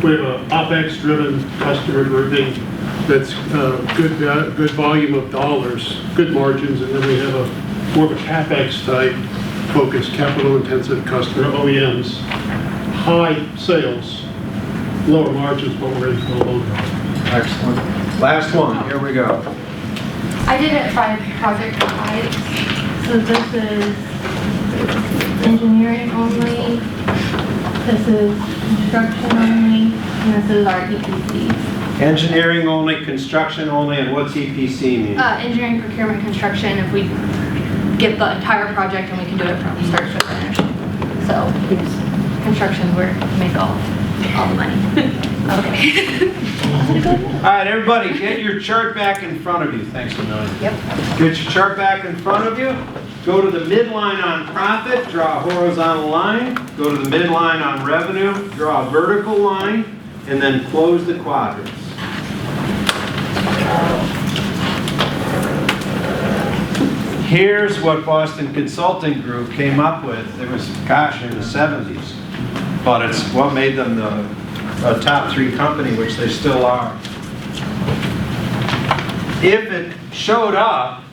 We have an OpEx-driven customer grouping that's good volume of dollars, good margins, and then we have a more of a CapEx type focused, capital-intensive customer, OEMs, high sales, lower margins, but we're into the low. Excellent. Last one, here we go. I did it by project types. So this is engineering only, this is construction only, and this is our EPC. Engineering only, construction only, and what's EPC mean? Engineering, procurement, construction, if we get the entire project and we can do it from start to finish. So construction, we make all the money. Okay. All right, everybody, get your chart back in front of you. Thanks a million. Yep. Get your chart back in front of you. Go to the midline on profit, draw a horizontal line. Go to the midline on revenue, draw a vertical line, and then close the quadrants. Here's what Boston Consulting Group came up with. It was, gosh, in the 70s. But it's what made them a top 3 company, which they still are. If it showed up,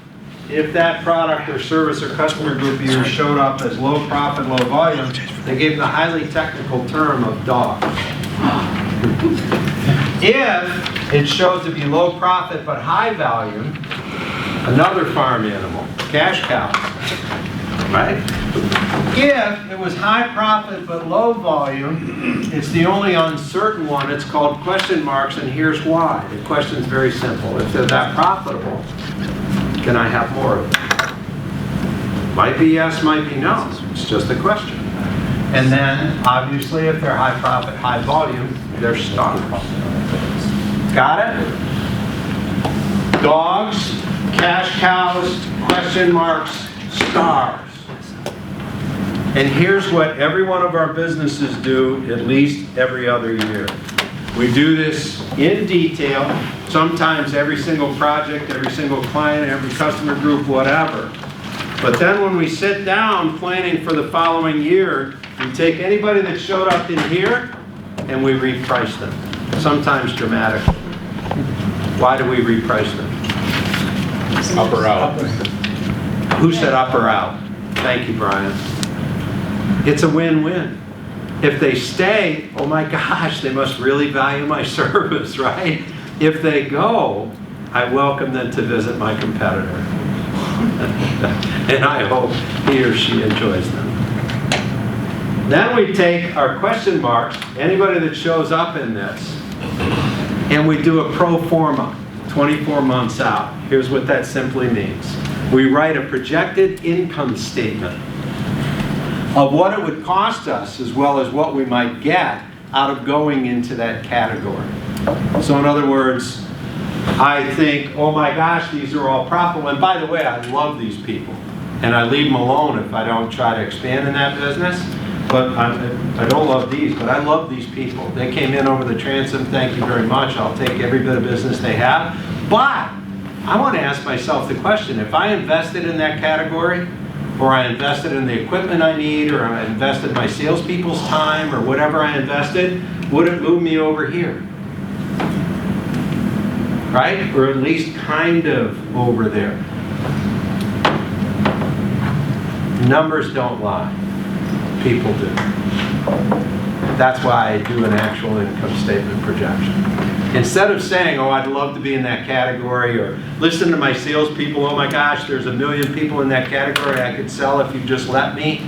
if that product or service or customer group either showed up as low profit, low volume, they gave the highly technical term of dog. If it showed to be low profit but high volume, another farm animal, cash cow, right? If it was high profit but low volume, it's the only uncertain one. It's called question marks, and here's why. The question's very simple. If they're that profitable, can I have more of it? Might be yes, might be no. It's just a question. And then, obviously, if they're high profit, high volume, they're stars. Got it? Dogs, cash cows, question marks, stars. And here's what every one of our businesses do at least every other year. We do this in detail, sometimes every single project, every single client, every customer group, whatever. But then when we sit down planning for the following year, we take anybody that showed up in here and we reprice them, sometimes dramatically. Why do we reprice them? Up or out? Who said up or out? Thank you, Brian. It's a win-win. If they stay, oh my gosh, they must really value my service, right? If they go, I welcome them to visit my competitor. And I hope he or she enjoys them. Then we take our question marks, anybody that shows up in this, and we do a pro forma, 24 months out. Here's what that simply means. We write a projected income statement of what it would cost us as well as what we might get out of going into that category. So in other words, I think, oh my gosh, these are all profitable. And by the way, I love these people. And I leave them alone if I don't try to expand in that business. But I don't love these, but I love these people. They came in over the transom, thank you very much. I'll take every bit of business they have. But I want to ask myself the question, if I invested in that category, or I invested in the equipment I need, or I invested my salespeople's time, or whatever I invested, would it move me over here? Right? Or at least kind of over there. Numbers don't lie. People do. That's why I do an actual income statement projection. Instead of saying, oh, I'd love to be in that category, or listen to my salespeople, oh my gosh, there's 1 million people in that category I could sell if you just let me.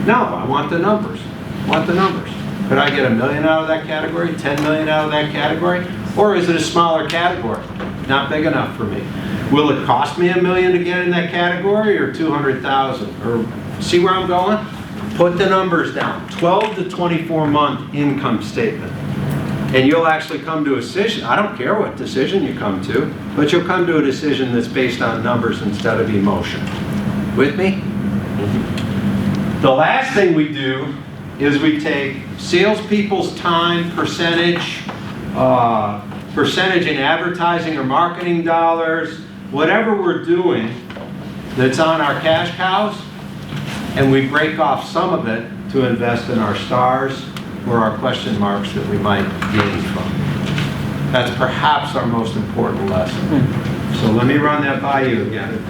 No, I want the numbers. I want the numbers. Could I get 1 million out of that category, 10 million out of that category? Or is it a smaller category? Not big enough for me. Will it cost me $1 million to get in that category, or 200,000? Or see where I'm going? Put the numbers down. 12 to 24 month income statement. And you'll actually come to a decision. I don't care what decision you come to, but you'll come to a decision that's based on numbers instead of emotion. With me? The last thing we do is we take salespeople's time, percentage in advertising or marketing dollars, whatever we're doing that's on our cash cows, and we break off some of it to invest in our stars or our question marks that we might gain from. That's perhaps our most important lesson. So let me run that by you again.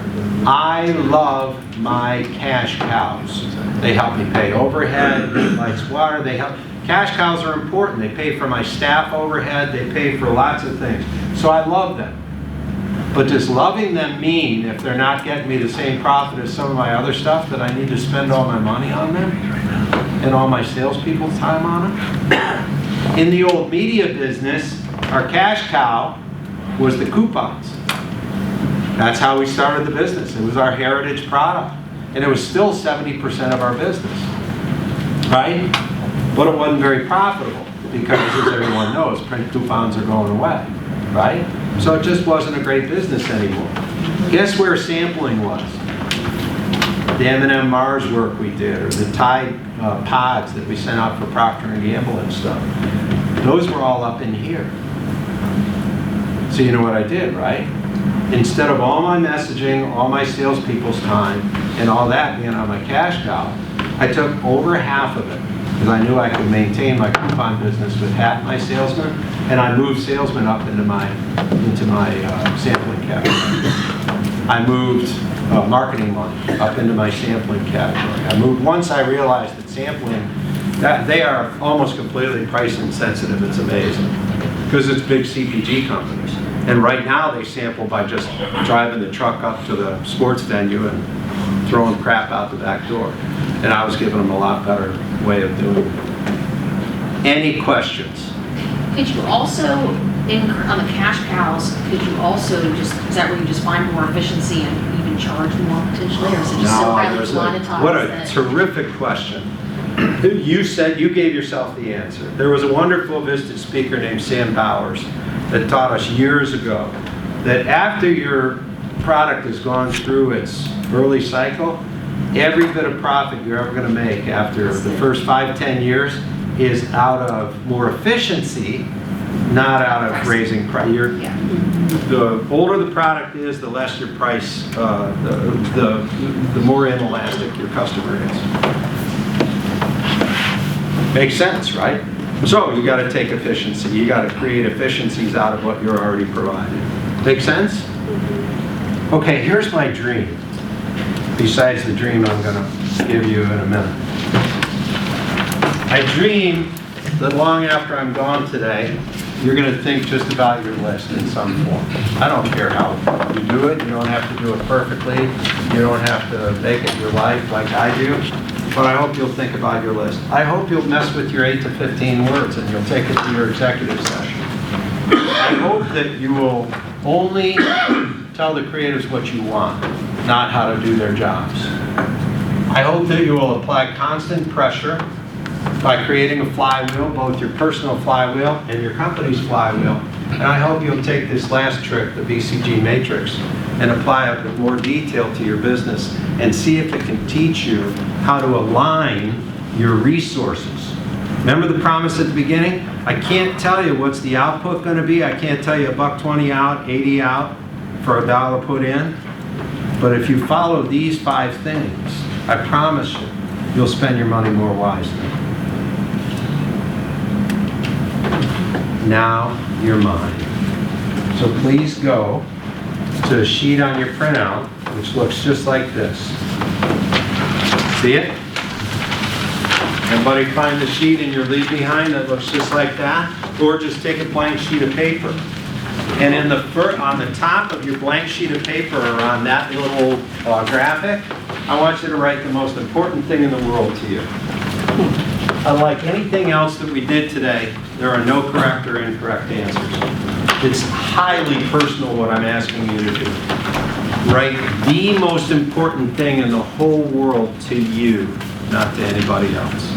I love my cash cows. They help me pay overhead, lights, water. They help. Cash cows are important. They pay for my staff overhead. They pay for lots of things. So I love them. But does loving them mean if they're not getting me the same profit as some of my other stuff that I need to spend all my money on them? And all my salespeople's time on them? In the old media business, our cash cow was the coupons. That's how we started the business. It was our heritage product. And it was still 70% of our business. Right? But it wasn't very profitable because, as everyone knows, print coupons are going away. Right? So it just wasn't a great business anymore. Guess where sampling was? The M&M Mars work we did, or the Tide pods that we sent out for Procter & Gamble and stuff. Those were all up in here. So you know what I did, right? Instead of all my messaging, all my salespeople's time, and all that being on my cash cow, I took over half of it, because I knew I could maintain my coupon business with half my salesmen, and I moved salesmen up into my sampling category. I moved marketing money up into my sampling category. I moved, once I realized that sampling, that they are almost completely price insensitive. It's amazing, because it's big CPG companies. And right now they sample by just driving the truck up to the sports venue and throwing crap out the back door. And I was giving them a lot better way of doing it. Any questions? Could you also, on the cash cows, could you also just, is that where you just find more efficiency and even charge more potentially, or is it just so highly commoditized? What a terrific question. You said, you gave yourself the answer. There was a wonderful Vistage speaker named Sam Bowers that taught us years ago that after your product has gone through its early cycle, every bit of profit you're ever going to make after the first 5-10 years is out of more efficiency not out of raising price. The older the product is, the less your price, the more inelastic your customer is. Makes sense, right? So you got to take efficiency. You got to create efficiencies out of what you're already providing. Make sense? Okay, here's my dream. Besides the dream I'm going to give you in a minute. I dream that long after I'm gone today, you're going to think just about your list in some form. I don't care how you do it. You don't have to do it perfectly. You don't have to make it your life like I do. But I hope you'll think about your list. I hope you'll mess with your 8 to 15 words and you'll take it to your executive session. I hope that you will only tell the creatives what you want, not how to do their jobs. I hope that you will apply constant pressure by creating a flywheel, both your personal flywheel and your company's flywheel. And I hope you'll take this last trick, the BCG matrix, and apply it with more detail to your business and see if it can teach you how to align your resources. Remember the promise at the beginning? I can't tell you what's the output going to be. I can't tell you $1.20 out, 80 out for $1 put in. But if you follow these 5 things, I promise you, you'll spend your money more wisely. Now you're mine. So please go to a sheet on your printout, which looks just like this. See it? Everybody find the sheet in your leave behind that looks just like that? Or just take a blank sheet of paper. And in the on the top of your blank sheet of paper or on that little graphic, I want you to write the most important thing in the world to you. Unlike anything else that we did today, there are no correct or incorrect answers. It's highly personal what I'm asking you to do. Write the most important thing in the whole world to you, not to anybody else.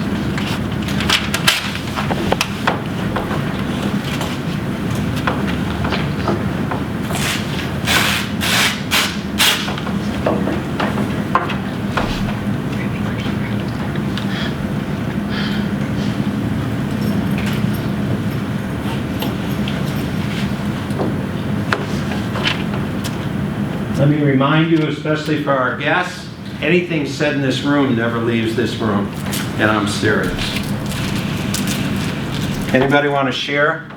Let me remind you, especially for our guests, anything said in this room never leaves this room, and I'm serious. Anybody want to share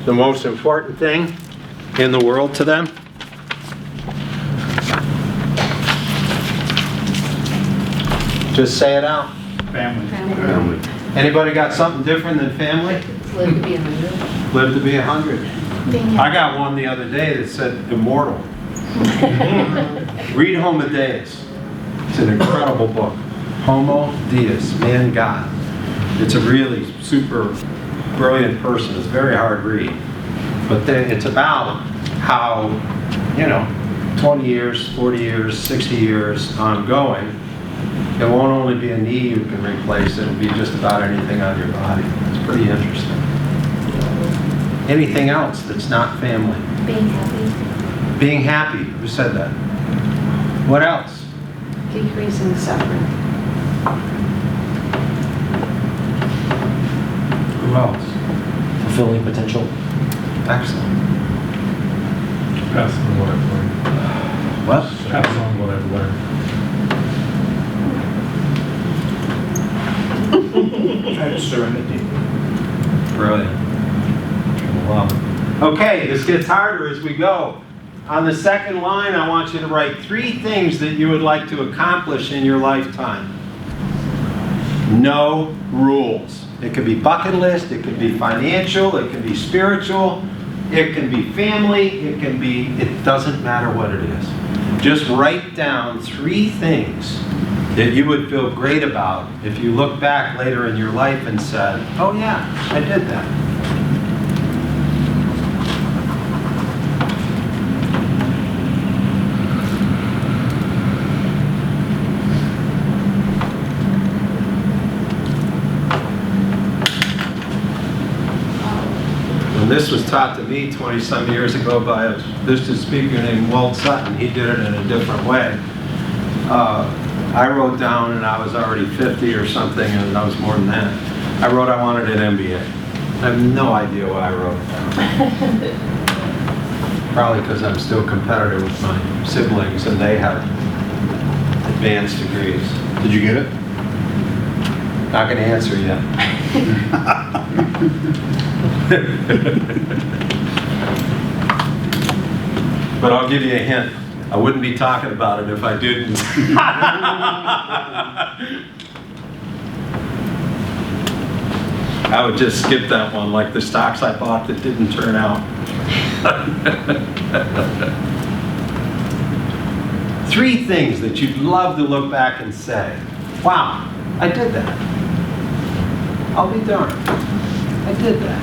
the most important thing in the world to them? Just say it out. Family. Family. Anybody got something different than family? Live to be 100. Live to be 100. I got one the other day that said immortal. Read Homo Deus. It's an incredible book. Homo Deus, man God. It's a really super brilliant person. It's a very hard read. But then it's about how, 20 years, 40 years, 60 years ongoing, it won't only be a knee you can replace, it'll be just about anything on your body. It's pretty interesting. Anything else that's not family? Being happy. Being happy. Who said that? What else? Decreasing suffering. Who else? Fulfilling potential. Excellent. Pass on what I've learned. What? Pass on what I've learned. Serenity. Brilliant. Love it. Okay, this gets harder as we go. On the second line, I want you to write 3 things that you would like to accomplish in your lifetime. No rules. It could be bucket list, it could be financial, it can be spiritual, it can be family, it doesn't matter what it is. Just write down 3 things that you would feel great about if you look back later in your life and said, oh yeah, I did that. And this was taught to me 20-some years ago by a Vistage speaker named Walt Sutton. He did it in a different way. I wrote down, and I was already 50 or something, and I was more than that. I wrote I wanted an MBA. I have no idea why I wrote that. Probably because I'm still competitive with my siblings and they have advanced degrees. Did you get it? Not going to answer yet. But I'll give you a hint. I wouldn't be talking about it if I didn't. I would just skip that one, like the stocks I bought that didn't turn out. 3 things that you'd love to look back and say, wow, I did that. I'll be darned. I did that.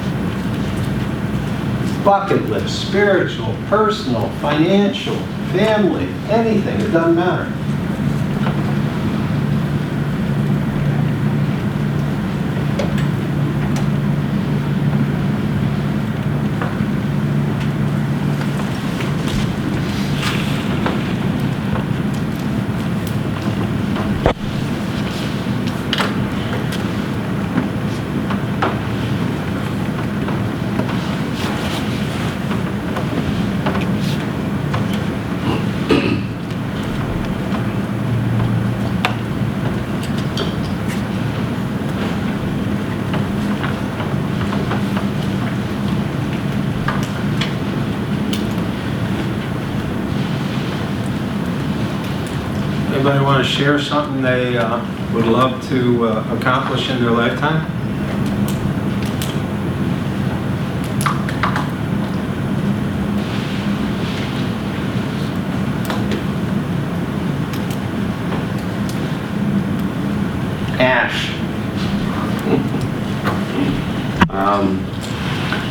Bucket list, spiritual, personal, financial, family, anything, it doesn't matter. Anybody want to share something they would love to accomplish in their lifetime? Ash.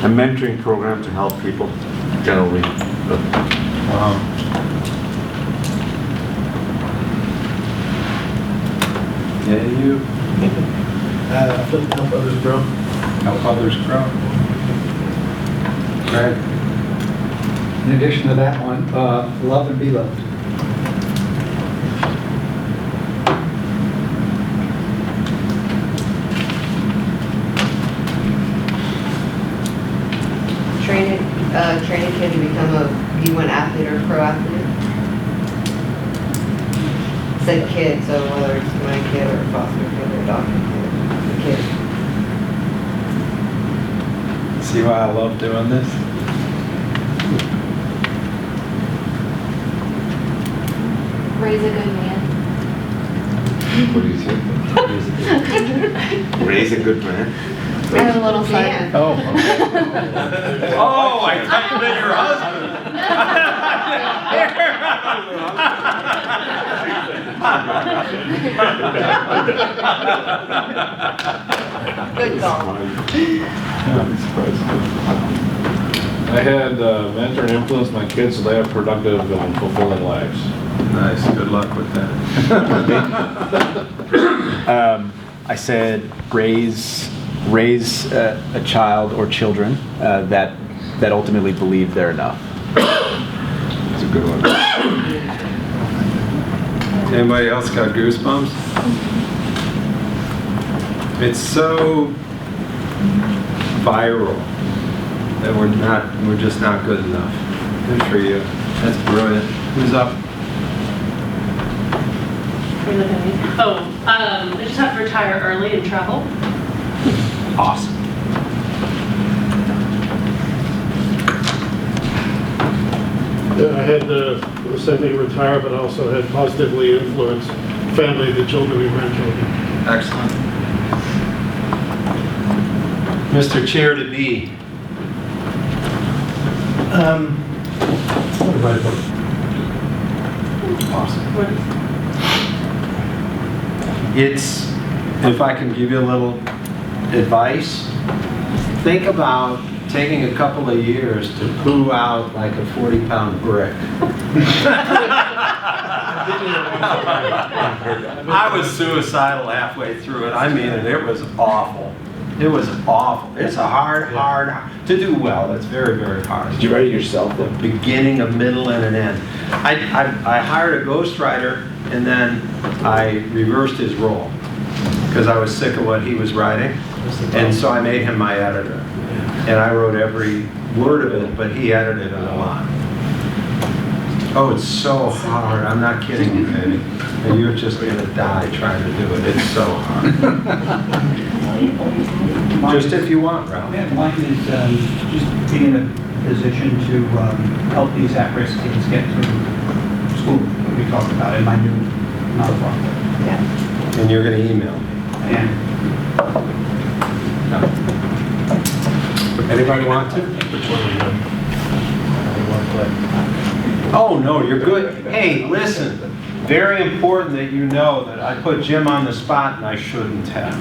A mentoring program to help people generally. Wow. Yeah, you. Help others grow. Help others grow. Right. In addition to that one, love and be loved. Train a kid to become a D1 athlete or pro athlete. Said kid, so whether it's my kid or a foster kid or adopted kid, the kid. See why I love doing this? Raise a good man. What do you think? Raise a good man. I have a little son. Oh. Oh, I thought you meant your husband. Good call. I had mentor and influence my kids so they have productive and fulfilling lives. Nice, good luck with that. I said raise a child or children that ultimately believe they're enough. That's a good one. Anybody else got goosebumps? It's so viral that we're just not good enough. Good for you. That's brilliant. Who's up? I just have to retire early and travel. Awesome. Yeah, I had the same thing, retire, but I also had positively influenced family, the children and grandchildren. Excellent. Mr. Chair to be. Awesome. It's, if I can give you a little advice, think about taking a couple of years to poo out like a 40-pound brick. I was suicidal halfway through it. I mean, it was awful. It was awful. It's a hard, to do well, it's very, very hard. Did you write it yourself then? Beginning, a middle, and an end. I hired a ghostwriter and then I reversed his role because I was sick of what he was writing. And so I made him my editor. And I wrote every word of it, but he edited it a lot. Oh, it's so hard. I'm not kidding you, baby. And you're just gonna die trying to do it. It's so hard. Just if you want, Ralph. Yeah, mine is just being in a position to help these at-risk kids get through school, that we talked about in my new nonprofit. Yeah. And you're gonna email me. And Anybody want to? Oh, no, you're good. Hey, listen, very important that you know that I put Jim on the spot and I shouldn't have.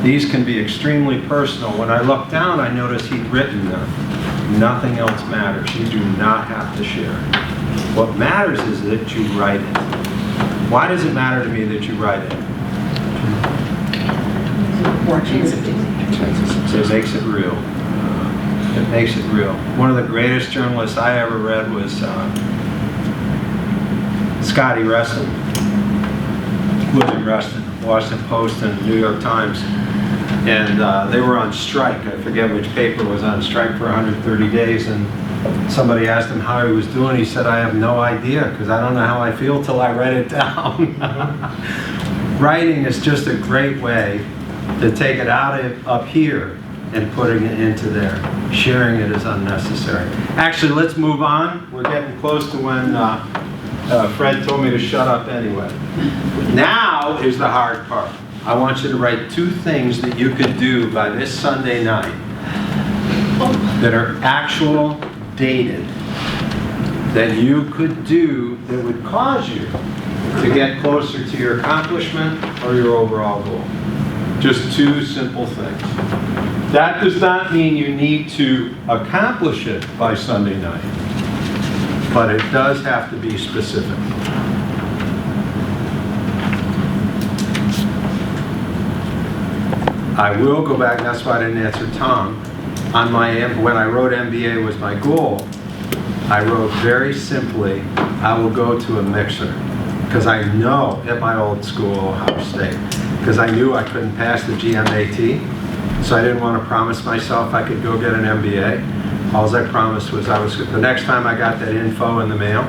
These can be extremely personal. When I looked down, I noticed he'd written them. Nothing else matters. You do not have to share. What matters is that you write it. Why does it matter to me that you write it? It makes it real. It makes it real. One of the greatest journalists I ever read was Scotty Reston, William Reston, Washington Post and New York Times. And they were on strike. I forget which paper was on strike for 130 days. And somebody asked him how he was doing. He said, I have no idea because I don't know how I feel till I write it down. Writing is just a great way to take it out of up here and putting it into there. Sharing it is unnecessary. Actually, let's move on. We're getting close to when Fred told me to shut up anyway. Now is the hard part. I want you to write 2 things that you could do by this Sunday night that are actual dated that you could do that would cause you to get closer to your accomplishment or your overall goal. Just 2 simple things. That does not mean you need to accomplish it by Sunday night, but it does have to be specific. I will go back, that's why I didn't answer Tom. On when I wrote MBA was my goal, I wrote very simply, I will go to a mixer. Because I know at my old school, Ohio State, because I knew I couldn't pass the GMAT, so I didn't want to promise myself I could go get an MBA. All I promised was the next time I got that info in the mail,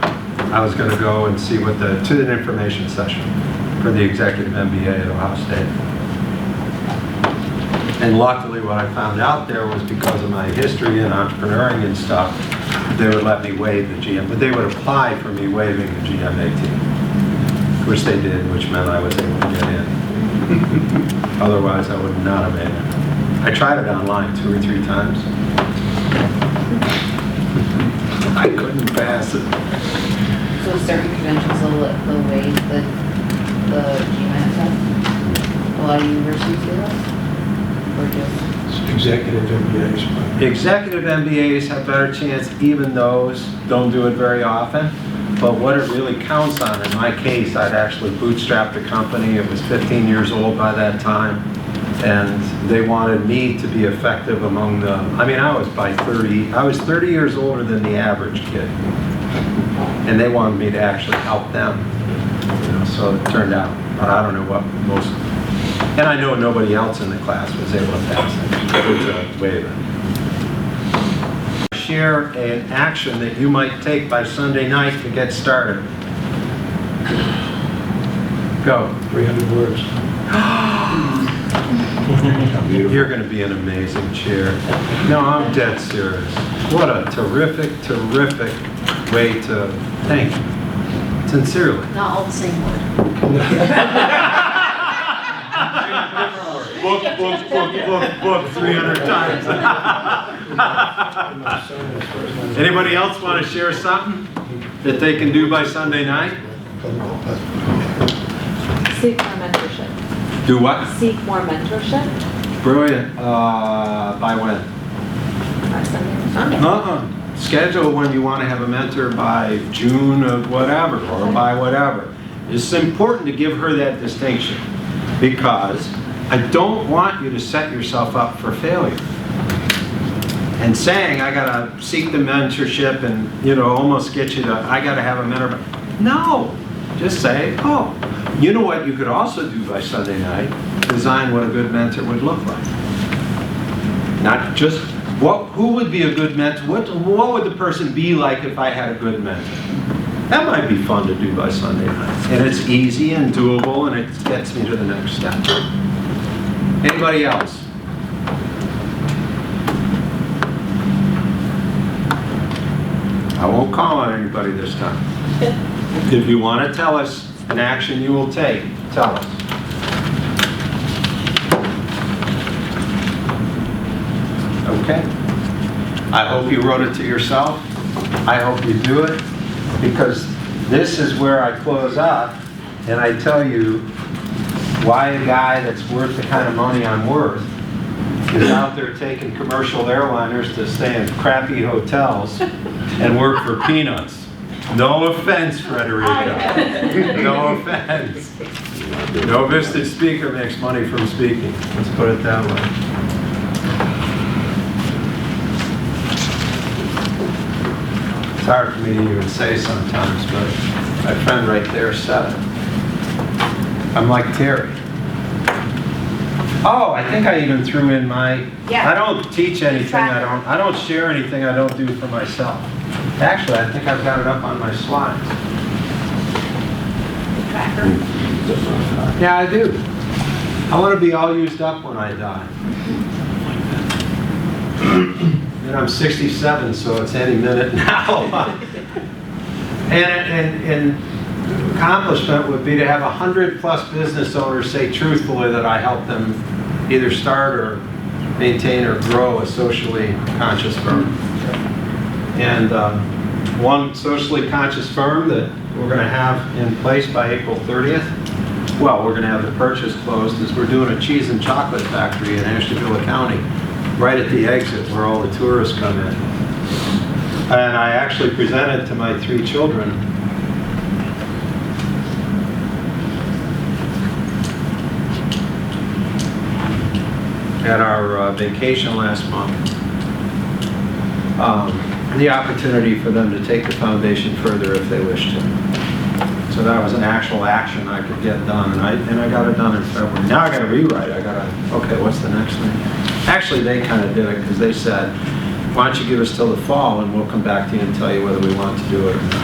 I was going to go and see to an information session for the executive MBA at Ohio State. And luckily what I found out there was because of my history and entrepreneuring and stuff, they would let me waive the but they would apply for me waiving the GMAT, which they did, which meant I was able to get in. Otherwise I would not have made it. I tried it online 2 or 3 times. I couldn't pass it. So certain credentials will waive the GMAT test? A lot of universities do that? Or just? Executive MBAs. Executive MBAs have better chance, even those don't do it very often. But what it really counts on, in my case, I'd actually bootstrapped the company. It was 15 years old by that time. And they wanted me to be effective among them. I mean, I was 30 years older than the average kid. And they wanted me to actually help them. So it turned out, but I don't know what most, and I know nobody else in the class was able to pass it. Waiver. Share an action that you might take by Sunday night to get started. Go. 300 words. You're going to be an amazing chair. No, I'm dead serious. What a terrific, terrific way to think. Sincerely. Not all the same word. Book 300 times. Anybody else want to share something that they can do by Sunday night? Seek more mentorship. Do what? Seek more mentorship. Brilliant. By when? By Sunday. Schedule when you want to have a mentor by June of whatever, or by whatever. It's important to give her that distinction because I don't want you to set yourself up for failure. And saying I gotta seek the mentorship and almost get you to I gotta have a mentor. No, just say, oh, you know what you could also do by Sunday night? Design what a good mentor would look like. Not just, who would be a good mentor? What would the person be like if I had a good mentor? That might be fun to do by Sunday night. And it's easy and doable, and it gets me to the next step. Anybody else? I won't call on anybody this time. If you want to tell us an action you will take, tell us. Okay. I hope you wrote it to yourself. I hope you do it, because this is where I close up and I tell you why a guy that's worth the kind of money I'm worth is out there taking commercial airliners to stay in crappy hotels and work for peanuts. No offense, Frederica. No offense. No Vistage speaker makes money from speaking. Let's put it that way. It's hard for me to even say sometimes, but my friend right there said it. I'm like Terry. Oh, I think I even threw in my, I don't teach anything, I don't share anything I don't do for myself. Actually, I think I've got it up on my slides. Yeah, I do. I want to be all used up when I die. And I'm 67, so it's any minute now. And accomplishment would be to have 100+ business owners say truthfully that I helped them either start or maintain or grow a socially conscious firm. And one socially conscious firm that we're going to have in place by April 30th, well, we're going to have the purchase closed, is we're doing a cheese and chocolate factory in Ashtabula County, right at the exit where all the tourists come in. And I actually presented to my 3 children at our vacation last month, the opportunity for them to take the foundation further if they wish to. So that was an actual action I could get done, and I got it done in February. Now I got to rewrite. Okay, what's the next thing? Actually, they kind of did it because they said, why don't you give us till the fall and we'll come back to you and tell you whether we want to do it or not.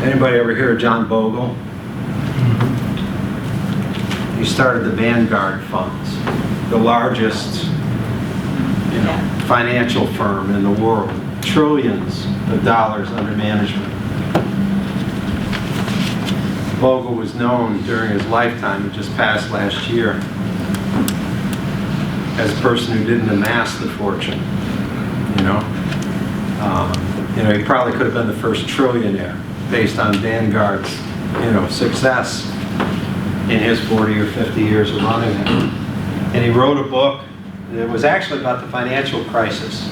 Anybody ever hear of John Bogle? He started the Vanguard Funds, the largest, financial firm in the world, trillions of dollars under management. Bogle was known during his lifetime, it just passed last year, as a person who didn't amass the fortune. He probably could have been the first trillionaire based on Vanguard's, success in his 40 or 50 years of running it. And he wrote a book that was actually about the financial crisis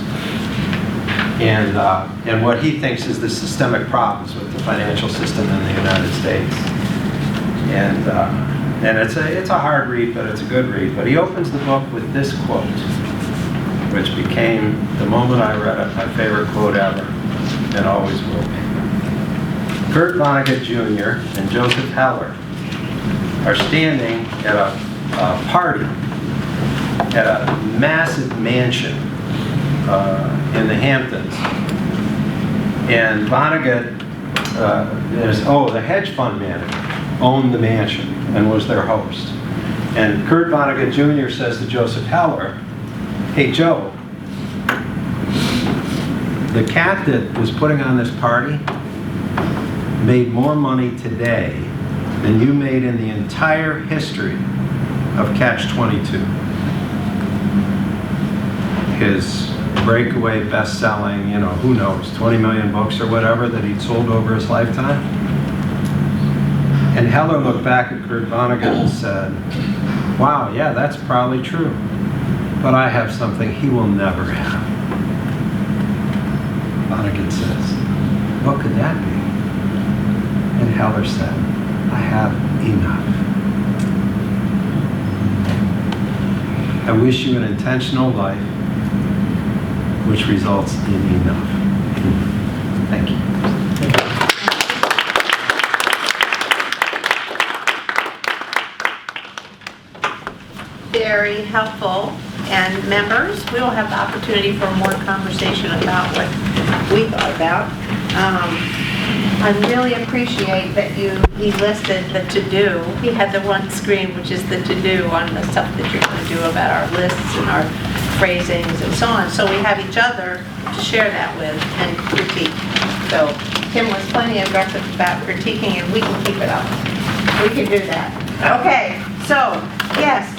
and what he thinks is the systemic problems with the financial system in the United States. And it's a hard read, but it's a good read. But he opens the book with this quote, which became, the moment I read it, my favorite quote ever, and always will be. Kurt Vonnegut Jr. and Joseph Heller are standing at a party at a massive mansion in the Hamptons. And Vonnegut, the hedge fund manager, owned the mansion and was their host. And Kurt Vonnegut Jr. says to Joseph Heller, hey Joe, the cat that was putting on this party made more money today than you made in the entire history of Catch-22. His breakaway best-selling, who knows, 20 million books or whatever that he'd sold over his lifetime. And Heller looked back at Kurt Vonnegut and said, wow, yeah, that's probably true. But I have something he will never have. Vonnegut says, what could that be? And Heller said, I have enough. I wish you an intentional life which results in enough. Thank you. Very helpful. And members, we will have the opportunity for more conversation about what we thought about. I really appreciate that he listed the to-do. He had the one screen, which is the to-do on the stuff that you're going to do about our lists and our phrasings and so on. So we have each other to share that with and critique. So Tim was plenty aggressive about critiquing, and we can keep it up. We can do that. Okay, so, yes.